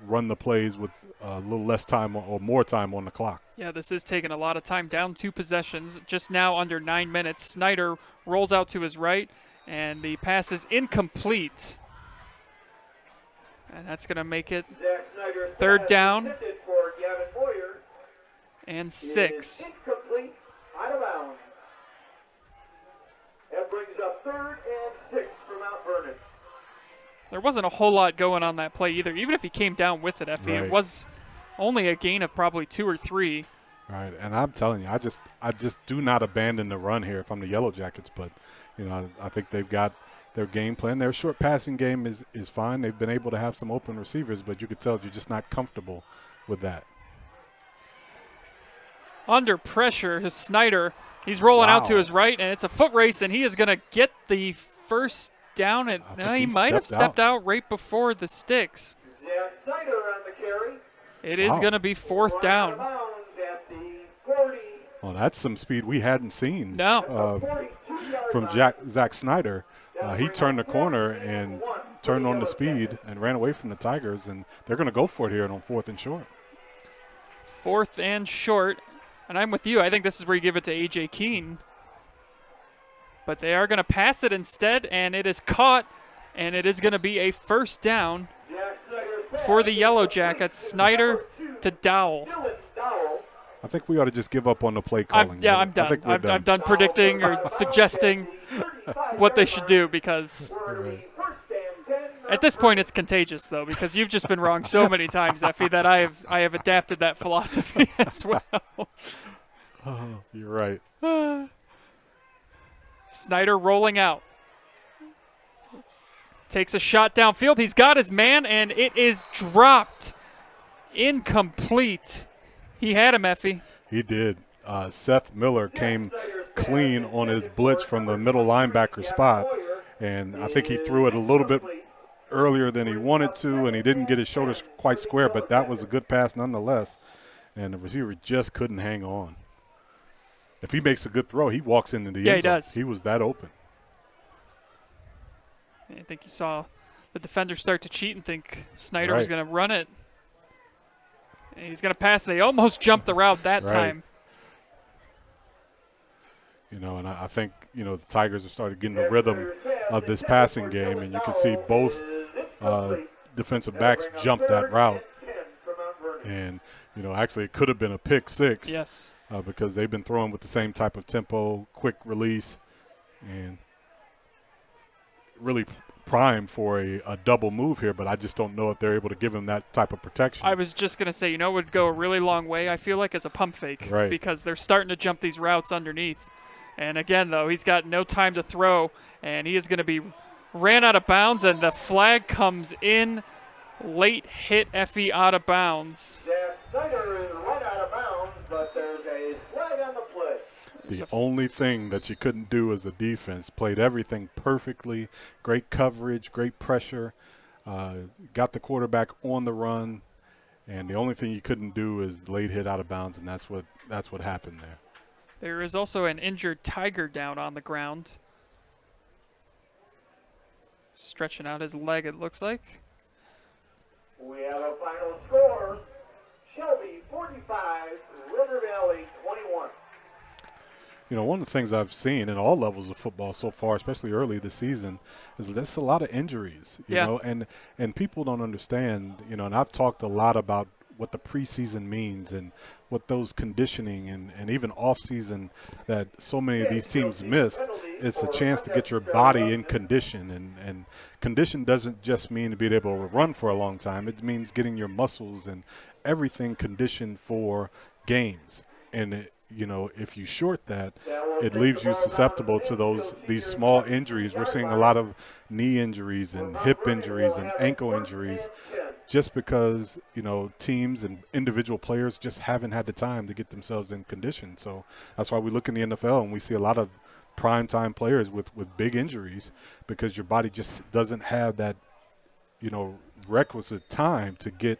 run the plays with a little less time or more time on the clock. Yeah, this is taking a lot of time. Down 2 possessions, just now under 9 minutes. Snyder rolls out to his right, and the pass is incomplete. And that's going to make it 3rd down and 6. Incomplete, out of bounds. That brings up 3rd and 6 for Mount Vernon. There wasn't a whole lot going on that play either. Even if he came down with it, Effie, right. It was only a gain of probably 2 or 3. Right, and I'm telling you, I just do not abandon the run here if I'm the Yellow Jackets. But I think they've got their game plan. Their short passing game is fine. They've been able to have some open receivers, but you could tell you're just not comfortable with that. Under pressure, Snyder, he's rolling out to his right, and it's a foot race, and he is going to get the first down. He might have stepped out right before the sticks. Snyder on the carry. It is going to be 4th down. Well, that's some speed we hadn't seen. No. From Zach Snyder. He turned the corner and turned on the speed and ran away from the Tigers, and they're going to go for it here on 4th and short. 4th and short, and I'm with you. I think this is where you give it to A.J. Keene. But they are going to pass it instead, and it is caught, and it is going to be a first down for the Yellow Jackets. Snyder to Dowell. I think we ought to just give up on the play calling. I'm done. I'm done predicting or suggesting what they should do because at this point it's contagious, though, because you've just been wrong so many times, Effie, that I have adapted that philosophy as well. Oh, you're right. Snyder rolling out. Takes a shot downfield. He's got his man, and it is dropped. Incomplete. He had him, Effie. He did. Seth Miller came clean on his blitz from the middle linebacker spot, and I think he threw it a little bit earlier than he wanted to, and he didn't get his shoulders quite square, but that was a good pass nonetheless, and the receiver just couldn't hang on. If he makes a good throw, he walks into the end zone. He does. He was that open. I think you saw the defender start to cheat and think Snyder was going to run it. And he's going to pass. They almost jumped the route that time. And I think, the Tigers have started getting the rhythm of this passing game, and you can see both defensive backs jumped that route. And, actually it could have been a pick six. Yes. Because they've been throwing with the same type of tempo, quick release, and really primed for a double move here, but I just don't know if they're able to give him that type of protection. I was just going to say, it would go a really long way, I feel like, as a pump fake. Right. Because they're starting to jump these routes underneath. And again, though, he's got no time to throw, and he is going to be ran out of bounds, and the flag comes in. Late hit Effie out of bounds. Snyder is right out of bounds, but there's a flag on the play. The only thing that you couldn't do as a defense, played everything perfectly, great coverage, great pressure, got the quarterback on the run, and the only thing you couldn't do is late hit out of bounds, and that's what happened there. There is also an injured Tiger down on the ground. Stretching out his leg, it looks like. We have a final score. Shelby 45, River Valley 21. One of the things I've seen in all levels of football so far, especially early this season, is there's a lot of injuries, you know, and people don't understand, and I've talked a lot about what the preseason means and what those conditioning and even off-season that so many of these teams miss. It's a chance to get your body in condition, and condition doesn't just mean to be able to run for a long time. It means getting your muscles and everything conditioned for games. And if you short that, it leaves you susceptible to these small injuries. We're seeing a lot of knee injuries and hip injuries and ankle injuries just because, teams and individual players just haven't had the time to get themselves in condition. So that's why we look in the NFL and we see a lot of prime-time players with big injuries because your body just doesn't have that, requisite time to get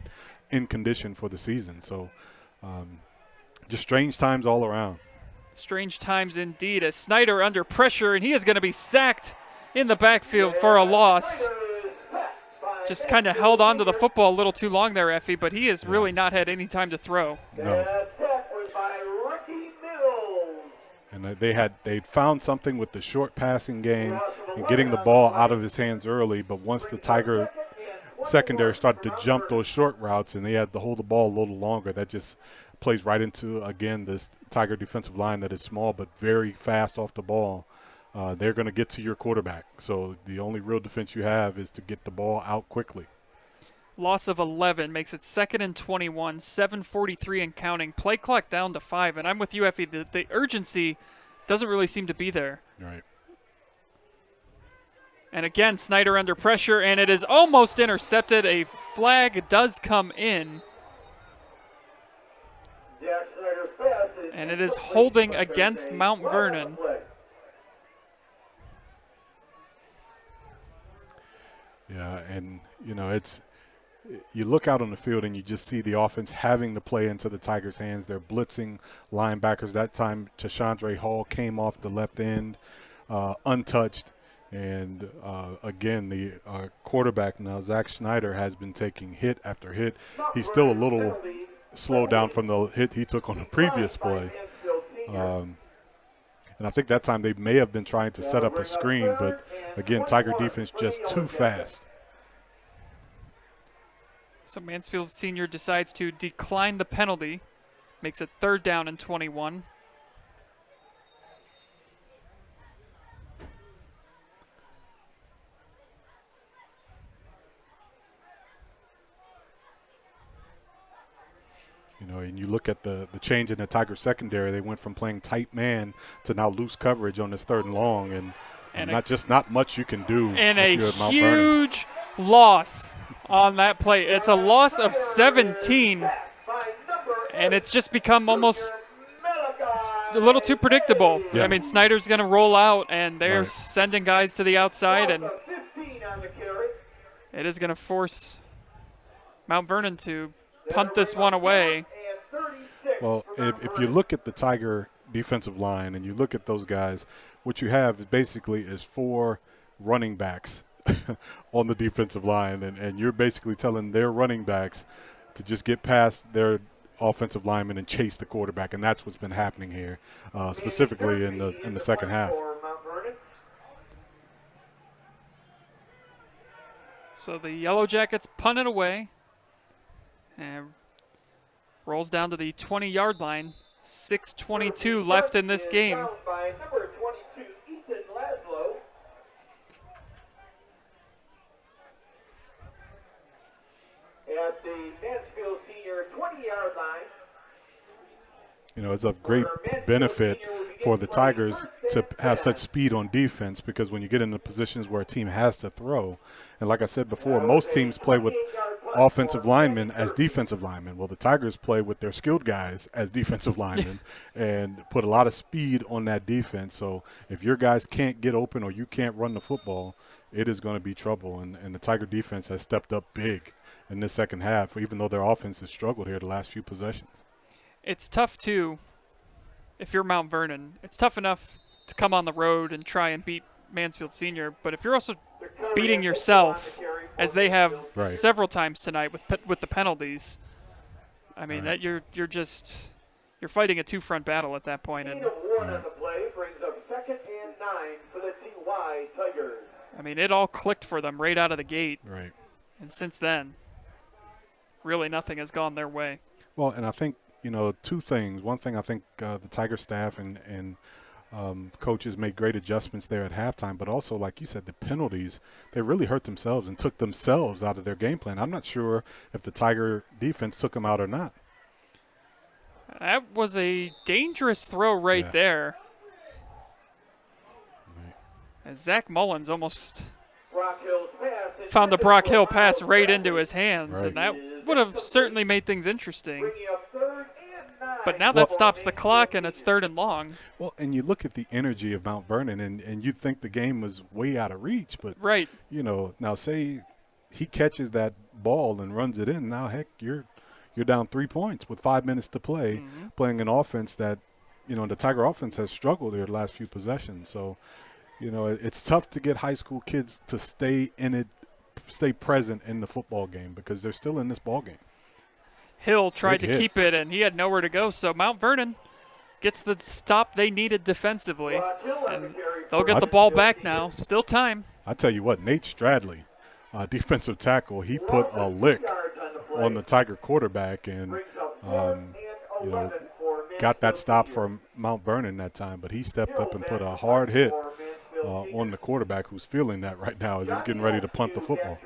in condition for the season. So just strange times all around. Strange times indeed, as Snyder under pressure, and he is going to be sacked in the backfield for a loss. Just kind of held on to the football a little too long there, Effie, but he has really not had any time to throw. No. And they'd found something with the short passing game and getting the ball out of his hands early, but once the Tiger secondary started to jump those short routes and they had to hold the ball a little longer, that just plays right into, again, this Tiger defensive line that is small but very fast off the ball. They're going to get to your quarterback. So the only real defense you have is to get the ball out quickly. Loss of 11 makes it 2nd and 21, 7:43 and counting. Play clock down to 5, and I'm with you, Effie. The urgency doesn't really seem to be there. Right. And again, Snyder under pressure, and it is almost intercepted. A flag does come in. And it is holding against Mount Vernon. Yeah, and, you look out on the field and you just see the offense having the play into the Tigers' hands. They're blitzing linebackers. That time, Tashandre Hall came off the left end untouched. And, again, the quarterback now, Zach Schneider, has been taking hit after hit. He's still a little slowed down from the hit he took on the previous play. And I think that time they may have been trying to set up a screen, but, again, Tiger defense just too fast. So Mansfield Senior decides to decline the penalty. Makes it 3rd down and 21. And you look at the change in the Tiger secondary. They went from playing tight man to now loose coverage on this 3rd and long, and not much you can do. And a huge loss on that play. It's a loss of 17, and it's just become almost a little too predictable. Yeah. I mean, Snyder's going to roll out, and they're sending guys to the outside, and it is going to force Mount Vernon to punt this one away. Well, if you look at the Tiger defensive line and you look at those guys, what you have basically is 4 running backs on the defensive line, and you're basically telling their running backs to just get past their offensive linemen and chase the quarterback, and that's what's been happening here, specifically in the second half. So the Yellow Jackets punt it away and rolls down to the 20-yard line. 6:22 left in this game. By number 22, Ethan Laszlo. At the Mansfield senior 20-yard line. You know, it's a great benefit for the Tigers to have such speed on defense, because when you get into positions where a team has to throw, and like I said before, most teams play with offensive linemen as defensive linemen. Well, the Tigers play with their skilled guys as defensive linemen and put a lot of speed on that defense. So if your guys can't get open or you can't run the football, it is going to be trouble. And the Tiger defense has stepped up big in this second half, even though their offense has struggled here the last few possessions. It's tough, too, if you're Mount Vernon. It's tough enough to come on the road and try and beat Mansfield Senior, but if you're also beating yourself, as they have several times tonight with the penalties, I mean, that you're fighting a two-front battle at that point. And On the play brings up 2nd and 9 for the TY Tigers. I mean, it all clicked for them right out of the gate. Right. And since then, really nothing has gone their way. Well, and I think, you know, two things. One thing, I think the Tiger staff and coaches made great adjustments there at halftime, but also, like you said, the penalties, they really hurt themselves and took themselves out of their game plan. I'm not sure if the Tiger defense took them out or not. That was a dangerous throw right there. As Zach Mullins almost found the Brock Hill pass right into his hands, and that would have certainly made things interesting. But now that stops the clock, and it's 3rd and long. Well, and you look at the energy of Mount Vernon, and you think the game was way out of reach. But, you know, now say he catches that ball and runs it in. Now, heck, you're down 3 points with 5 minutes to play, playing an offense that, you know, the Tiger offense has struggled here the last few possessions. So, you know, it's tough to get high school kids to stay in it, stay present in the football game, because they're still in this ball game. Hill tried to keep it, and he had nowhere to go. So Mount Vernon gets the stop they needed defensively, and they'll get the ball back now. Still time. I tell you what, Nate Stradley, defensive tackle, he put a lick on the Tiger quarterback and, you know, got that stop for Mount Vernon that time. But he stepped up and put a hard hit on the quarterback, who's feeling that right now as he's getting ready to punt the football.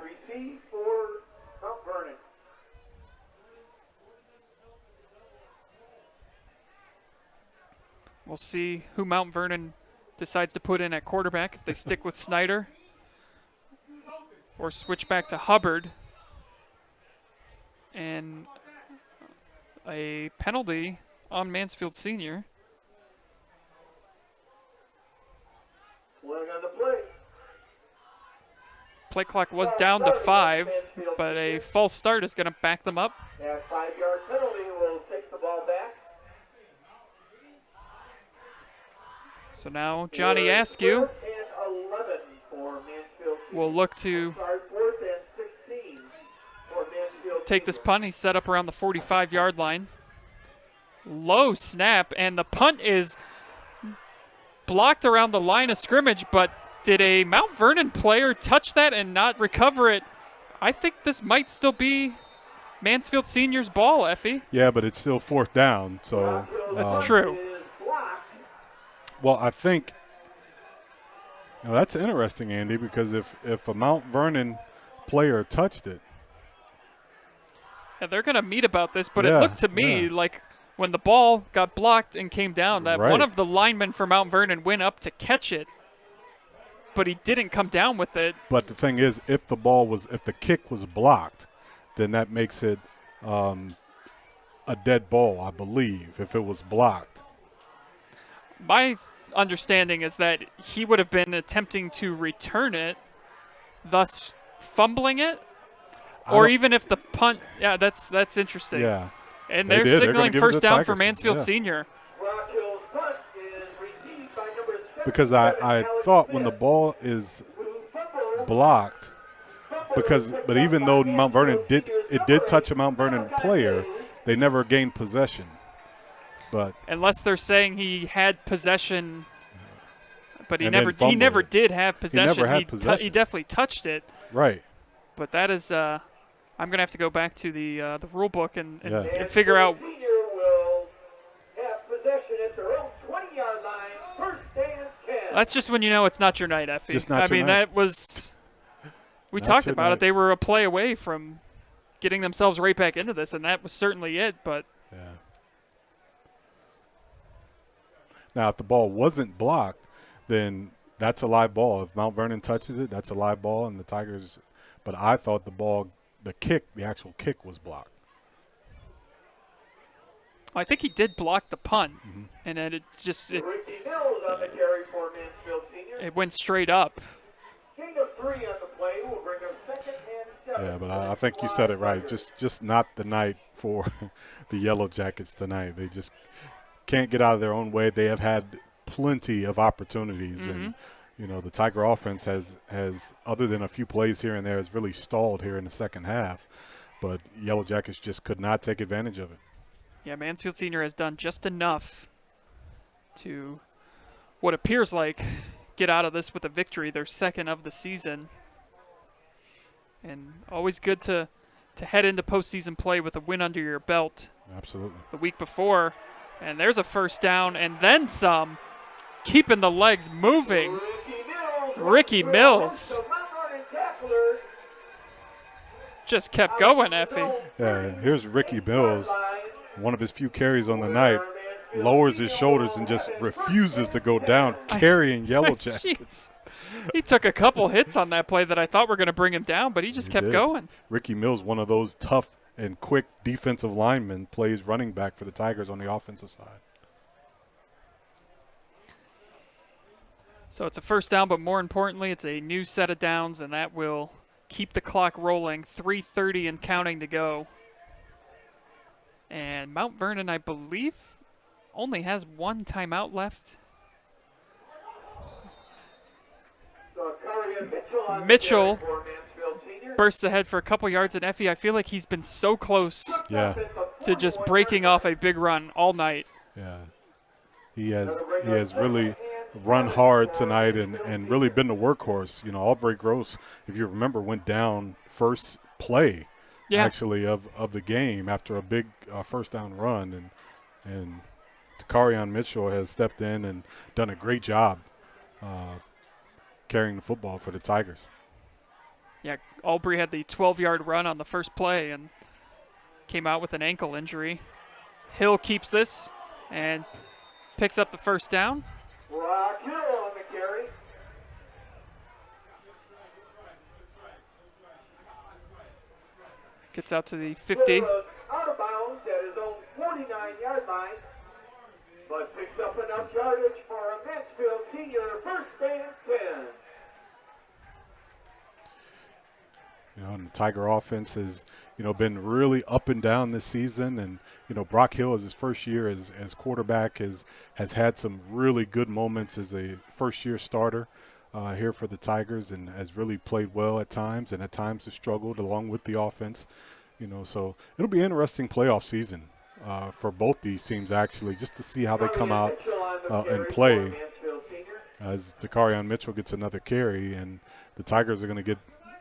We'll see who Mount Vernon decides to put in at quarterback, if they stick with Snyder or switch back to Hubbard. And a penalty on Mansfield Senior. Play clock was down to 5, but a false start is going to back them up. That 5-yard penalty will take the ball back. So now Johnny Askew will look to take this punt. He's set up around the 45-yard line. Low snap, and the punt is blocked around the line of scrimmage, but did a Mount Vernon player touch that and not recover it? I think this might still be Mansfield Senior's ball, Effie. Yeah, but it's still 4th down, so that's true. Well, I think, you know, that's interesting, Andy, because if a Mount Vernon player touched it. Yeah, they're going to meet about this, but it looked to me like when the ball got blocked and came down, that one of the linemen for Mount Vernon went up to catch it, but he didn't come down with it. But the thing is, if the kick was blocked, then that makes it a dead ball, I believe, if it was blocked. My understanding is that he would have been attempting to return it, thus fumbling it, or even if the punt. Yeah, that's interesting. Yeah, and they're signaling first down for Mansfield Senior. Because I thought when the ball is blocked, but even though Mount Vernon did touch a Mount Vernon player, they never gained possession. But unless they're saying he had possession, but he never did have possession. He never had possession. He definitely touched it. Right. But that is, I'm going to have to go back to the rule book and figure out. Senior will have possession at their own 20-yard line, first and 10. That's just when you know it's not your night, Effie. Just not your night. That was. We talked about it. They were a play away from getting themselves right back into this, and that was certainly it. But yeah. Now, if the ball wasn't blocked, then that's a live ball. If Mount Vernon touches it, that's a live ball, and the Tigers. But I thought the actual kick was blocked. I think he did block the punt, and then it Ricky Mills on the carry for Mansfield Senior. it went straight up. Gain of 3 on the play will bring up 2nd and 7. Yeah, but I think you said it right. Just not the night for the Yellow Jackets tonight. They just can't get out of their own way. They have had plenty of opportunities, and the Tiger offense has other than a few plays here and there, has really stalled here in the second half. But Yellow Jackets just could not take advantage of it. Yeah, Mansfield Senior has done just enough to what appears like get out of this with a victory, their second of the season. And always good to head into postseason play with a win under your belt. Absolutely. The week before. And there's a first down and then some. Keeping the legs moving. Ricky Mills. Just kept going, Effie. Yeah, here's Ricky Mills. One of his few carries on the night. Lowers his shoulders and just refuses to go down, carrying Yellow Jackets. He took a couple hits on that play that I thought were going to bring him down, but he just kept going. Ricky Mills, one of those tough and quick defensive linemen, plays running back for the Tigers on the offensive side. So it's a first down, but more importantly, it's a new set of downs, and that will keep the clock rolling. 3:30 and counting to go. And Mount Vernon, I believe, only has one timeout left. Mitchell bursts ahead for a couple yards, and Effie, I feel like he's been so close to just breaking off a big run all night. Yeah, he has really run hard tonight and really been the workhorse. Aubrey Gross, if you remember, went down first play actually of the game after a big first down run, and Takarian Mitchell has stepped in and done a great job carrying the football for the Tigers. Yeah, Aubrey had the 12-yard run on the first play and came out with an ankle injury. Hill keeps this and picks up the first down. Brock Hill on the carry. Gets out to the 50. Out of bounds at his own 49-yard line, but picks up enough yardage for a Mansfield Senior first and 10. And the Tiger offense has, been really up and down this season. And, Brock Hill, as his first year as quarterback, has had some really good moments as a first-year starter here for the Tigers, and has really played well at times, and at times has struggled along with the offense. So it'll be an interesting playoff season for both these teams, actually, just to see how they come out and play. As Takarian Mitchell gets another carry, and the Tigers are going to get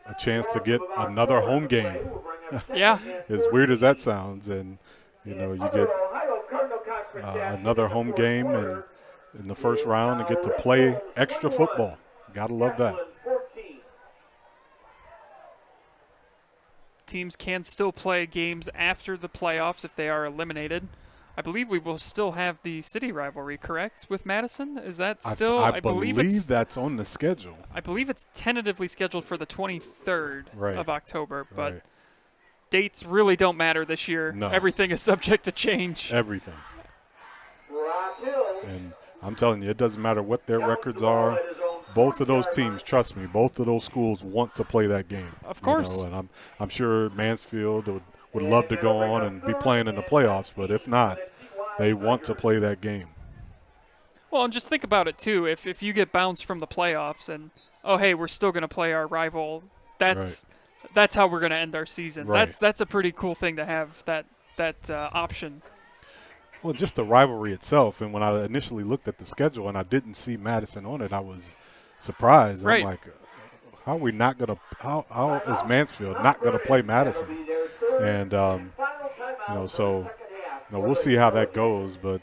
a chance to get another home game. Yeah. As weird as that sounds. And, you get another home game and in the first round and get to play extra football. Got to love that. Teams can still play games after the playoffs if they are eliminated. I believe we will still have the city rivalry, correct, with Madison? Is that still? I believe that's on the schedule. I believe it's tentatively scheduled for the 23rd of October, but dates really don't matter this year. No. Everything is subject to change. Everything. And I'm telling you, it doesn't matter what their records are. Both of those teams, trust me, both of those schools want to play that game. Of course. And I'm sure Mansfield would love to go on and be playing in the playoffs, but if not, they want to play that game. Well, and just think about it, too. If you get bounced from the playoffs and, oh, hey, we're still going to play our rival, that's how we're going to end our season. Right. That's a pretty cool thing to have, that option. Well, just the rivalry itself, and when I initially looked at the schedule and I didn't see Madison on it, I was surprised. Right. I'm like, how are we not going to – how is Mansfield not going to play Madison? And, so we'll see how that goes. But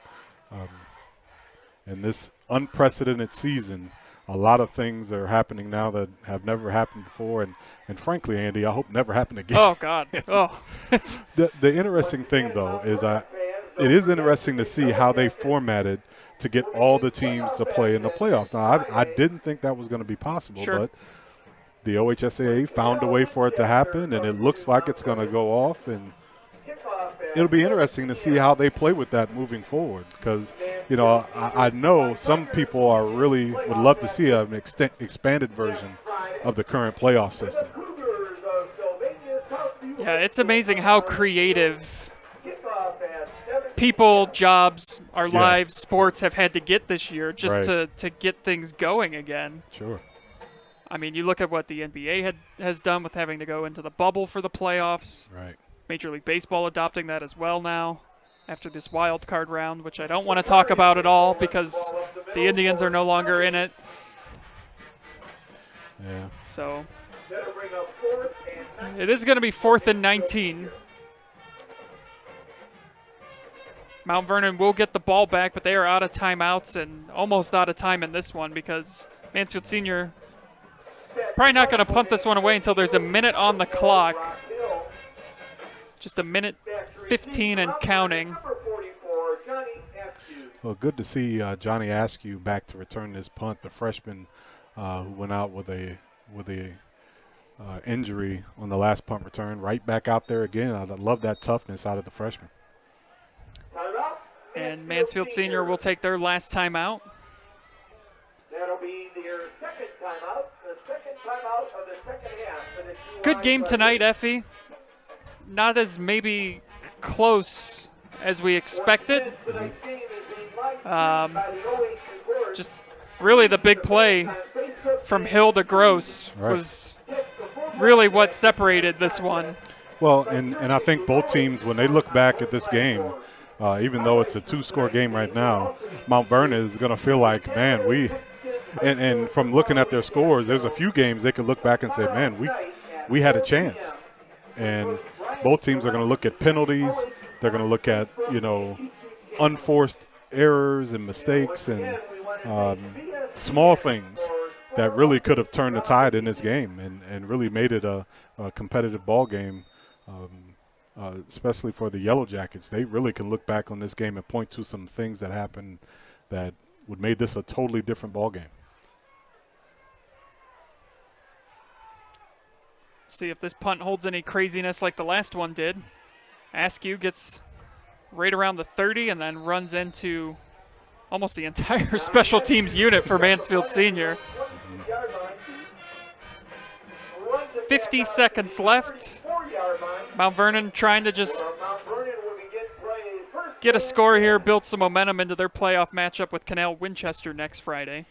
in this unprecedented season, a lot of things are happening now that have never happened before. And frankly, Andy, I hope never happen again. Oh, God. Oh. The interesting thing, though, is it is interesting to see how they formatted to get all the teams to play in the playoffs. Now, I didn't think that was going to be possible, but the OHSAA found a way for it to happen, and it looks like it's going to go off. And it'll be interesting to see how they play with that moving forward because, I know some people would love to see an expanded version of the current playoff system. Yeah, it's amazing how creative people, jobs, our lives, sports have had to get this year just to get things going again. Sure. I mean, you look at what the NBA has done with having to go into the bubble for the playoffs. Right. Major League Baseball adopting that as well now after this wild card round, which I don't want to talk about at all because the Indians are no longer in it. Yeah. So it is going to be 4th and 19. Mount Vernon will get the ball back, but they are out of timeouts and almost out of time in this one because Mansfield Senior probably not going to punt this one away until there's a minute on the clock. Just a minute 15 and counting. Well, good to see Johnny Askew back to return this punt. The freshman who went out with a injury on the last punt return, right back out there again. I love that toughness out of the freshman. And Mansfield Senior will take their last timeout. That'll be their second timeout, the second timeout of the second half. Good game tonight, Effie. Not as maybe close as we expected. Just really the big play from Hill to Gross was really what separated this one. Well, and I think both teams, when they look back at this game, even though it's a 2-score game right now, Mount Vernon is going to feel like, man, and from looking at their scores, there's a few games they could look back and say, man, we had a chance. And both teams are going to look at penalties. They're going to look at, unforced errors and mistakes and small things that really could have turned the tide in this game and really made it a competitive ball game, especially for the Yellow Jackets. They really can look back on this game and point to some things that happened that would make this a totally different ball game. See if this punt holds any craziness like the last one did. Askew gets right around the 30 and then runs into almost the entire special teams unit for Mansfield Senior. 50 seconds left. Mount Vernon trying to just get a score here, build some momentum into their playoff matchup with Canal Winchester next Friday.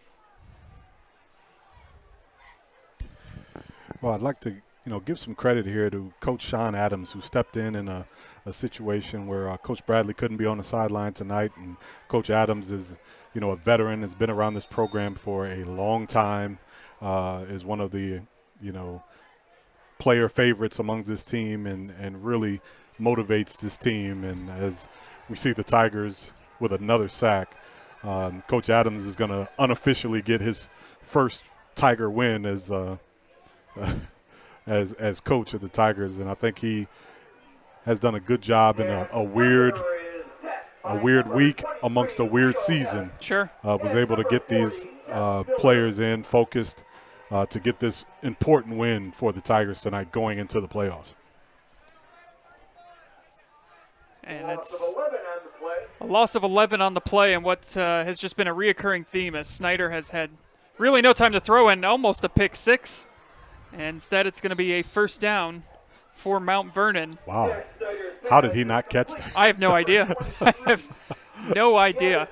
Well, I'd like to give some credit here to Coach Sean Adams, who stepped in a situation where Coach Bradley couldn't be on the sideline tonight. And Coach Adams is, a veteran, has been around this program for a long time, is one of the, player favorites among this team and really motivates this team. And as we see the Tigers with another sack, Coach Adams is going to unofficially get his first Tiger win as coach of the Tigers, and I think he has done a good job in a weird week amongst a weird season. Sure. Was able to get these players in focused to get this important win for the Tigers tonight going into the playoffs. And it's a loss of 11 on the play, and what has just been a reoccurring theme as Snyder has had really no time to throw in, almost a pick six. And instead, it's going to be a first down for Mount Vernon. Wow. How did he not catch that? I have no idea. I have no idea.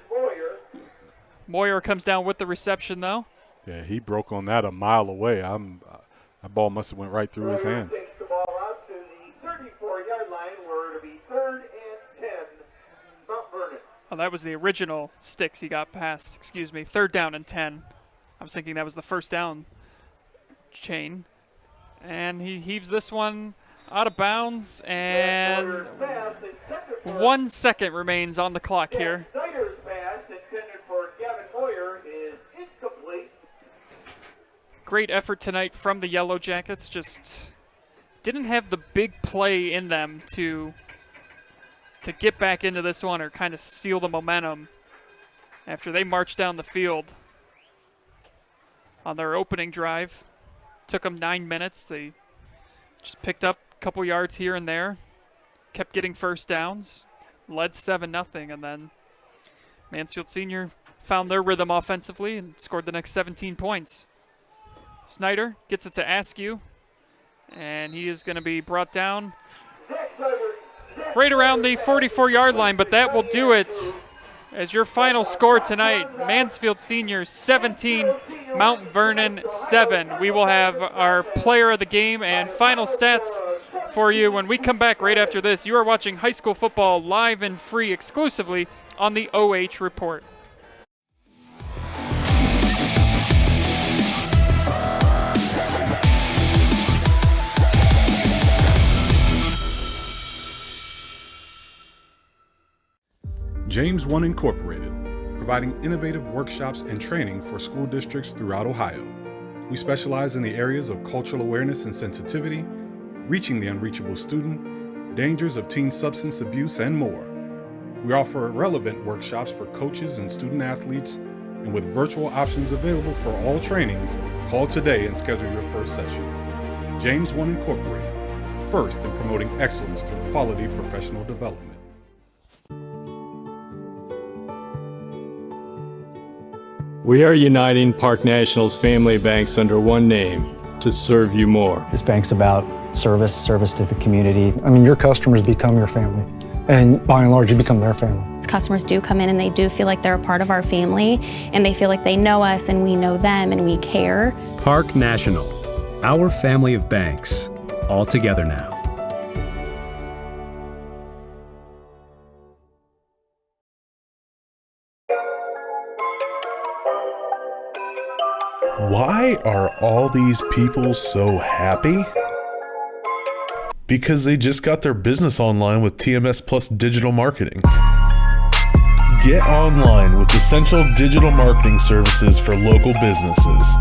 Moyer comes down with the reception, though. Yeah, he broke on that a mile away. That ball must have went right through his hands. Takes the ball out to the 34-yard line where it'll be 3rd and 10, Mount Vernon. Oh, that was the original sticks he got past. 3rd down and 10. I was thinking that was the first down chain. And he heaves this one out of bounds, and 1 second remains on the clock here. Snyder's pass intended for Gavin Moyer is incomplete. Great effort tonight from the Yellow Jackets. Just didn't have the big play in them to get back into this one or kind of steal the momentum after they marched down the field on their opening drive. Took them 9 minutes. They just picked up a couple yards here and there, kept getting first downs, led 7-0, and then Mansfield Senior found their rhythm offensively and scored the next 17 points. Snyder gets it to Askew, and he is going to be brought down right around the 44-yard line, but that will do it as your final score tonight. Mansfield Senior 17, Mount Vernon 7. We will have our player of the game and final stats for you when we come back right after this. You are watching high school football live and free exclusively on the OH Report. James One Incorporated, providing innovative workshops and training for school districts throughout Ohio. We specialize in the areas of cultural awareness and sensitivity, reaching the unreachable student, dangers of teen substance abuse, and more. We offer relevant workshops for coaches and student athletes, and with virtual options available for all trainings, call today and schedule your first session. James One Incorporated, first in promoting excellence through quality professional development. We are uniting Park National's family banks under one name to serve you more. This bank's about service to the community. I mean, your customers become your family, and by and large, you become their family. Customers do come in and they do feel like they're a part of our family, and they feel like they know us and we know them and we care. Park National, our family of banks, all together now. Why are all these people so happy? Because they just got their business online with TMS Plus Digital Marketing. Get online with essential digital marketing services for local businesses.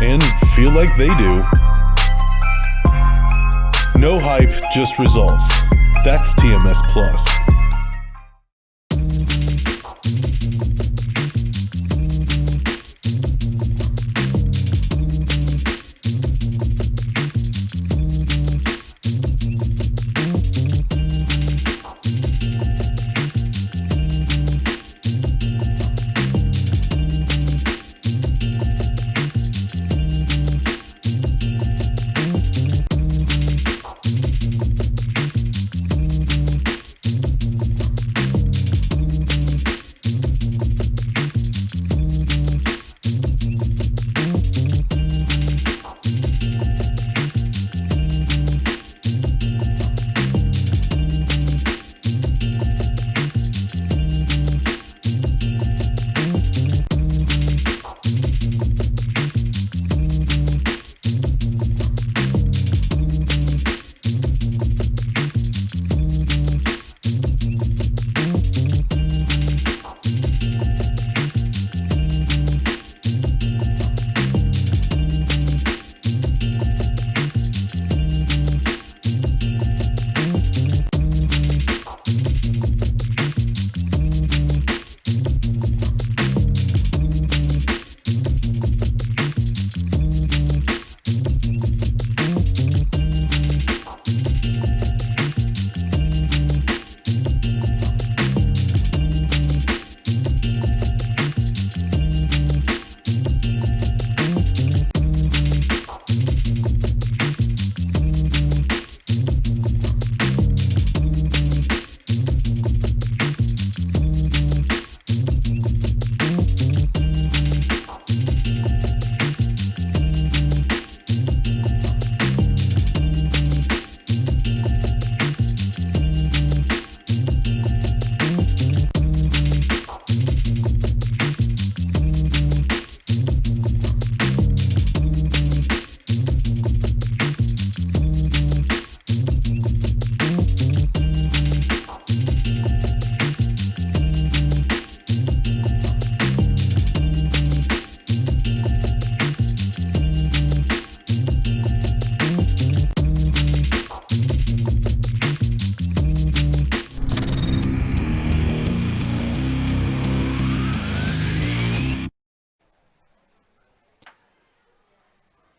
And feel like they do. No hype, just results. That's TMS Plus.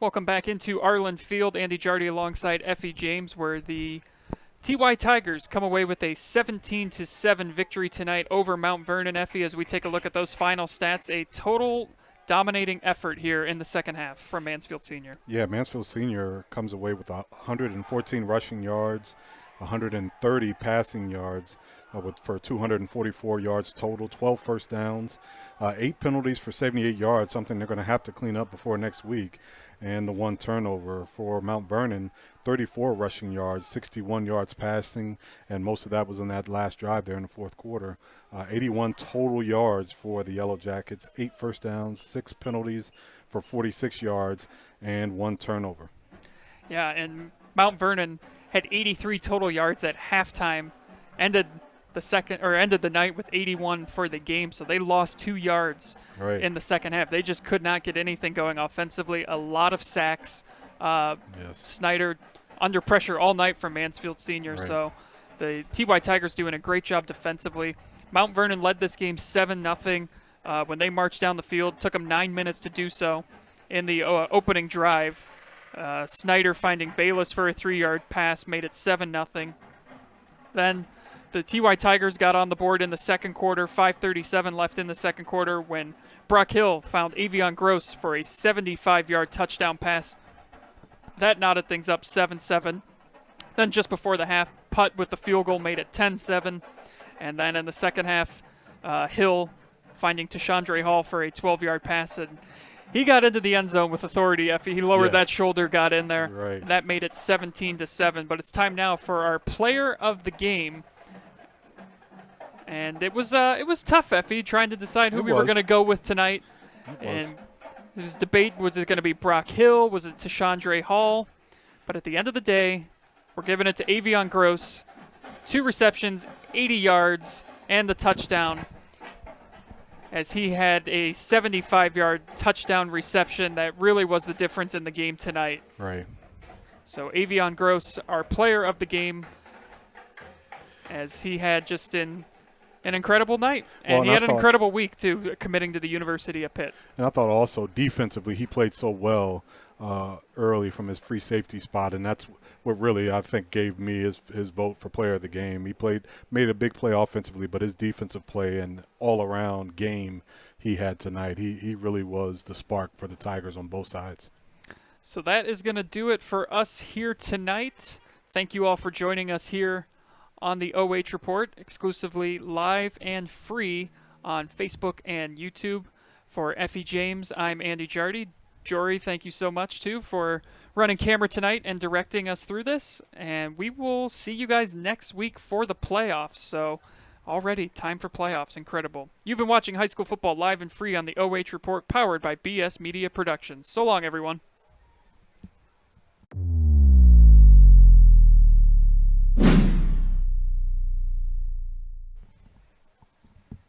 Welcome back into Arlin Field. Andy Jardy alongside Effie James, where the TY Tigers come away with a 17-7 victory tonight over Mount Vernon. Effie, as we take a look at those final stats, a total dominating effort here in the second half from Mansfield Senior. Yeah, Mansfield Senior comes away with 114 rushing yards, 130 passing yards for 244 yards total, 12 first downs, 8 penalties for 78 yards, something they're going to have to clean up before next week, and the 1 turnover. For Mount Vernon, 34 rushing yards, 61 yards passing, and most of that was in that last drive there in the fourth quarter. 81 total yards for the Yellow Jackets, 8 first downs, 6 penalties for 46 yards, and 1 turnover. Yeah, and Mount Vernon had 83 total yards at halftime, ended the night with 81 for the game, so they lost 2 yards in the second half. They just could not get anything going offensively. A lot of sacks. Snyder under pressure all night from Mansfield Senior. So the TY Tigers doing a great job defensively. Mount Vernon led this game 7-0 when they marched down the field. Took them 9 minutes to do so in the opening drive. Snyder finding Bayless for a 3-yard pass made it 7-0. Then the TY Tigers got on the board in the second quarter, 5:37 left in the second quarter, when Brock Hill found Avion Gross for a 75-yard touchdown pass. That knotted things up 7-7. Then just before the half, Putt with the field goal made it 10-7. And then in the second half, Hill finding Tashandre Hall for a 12-yard pass. And he got into the end zone with authority, Effie. He lowered that shoulder, got in there. And that made it 17-7. But it's time now for our player of the game. And it was tough, Effie, trying to decide who we were going to go with tonight. And there was debate, was it going to be Brock Hill? Was it Tashandre Hall? But at the end of the day, we're giving it to Avion Gross. 2 receptions, 80 yards, and the touchdown, as he had a 75-yard touchdown reception that really was the difference in the game tonight. Right. So Avion Gross, our player of the game, as he had just an incredible night. And he had an incredible week, too, committing to the University of Pitt. And I thought also defensively he played so well early from his free safety spot, and that's what really I think gave me his vote for player of the game. He made a big play offensively, but his defensive play and all-around game he had tonight, he really was the spark for the Tigers on both sides. So that is going to do it for us here tonight. Thank you all for joining us here on the OH Report, exclusively live and free on Facebook and YouTube. For Effie James, I'm Andy Jardy. Jory, thank you so much, too, for running camera tonight and directing us through this. And we will see you guys next week for the playoffs. So already time for playoffs. Incredible. You've been watching high school football live and free on the OH Report, powered by BS Media Productions. So long, everyone.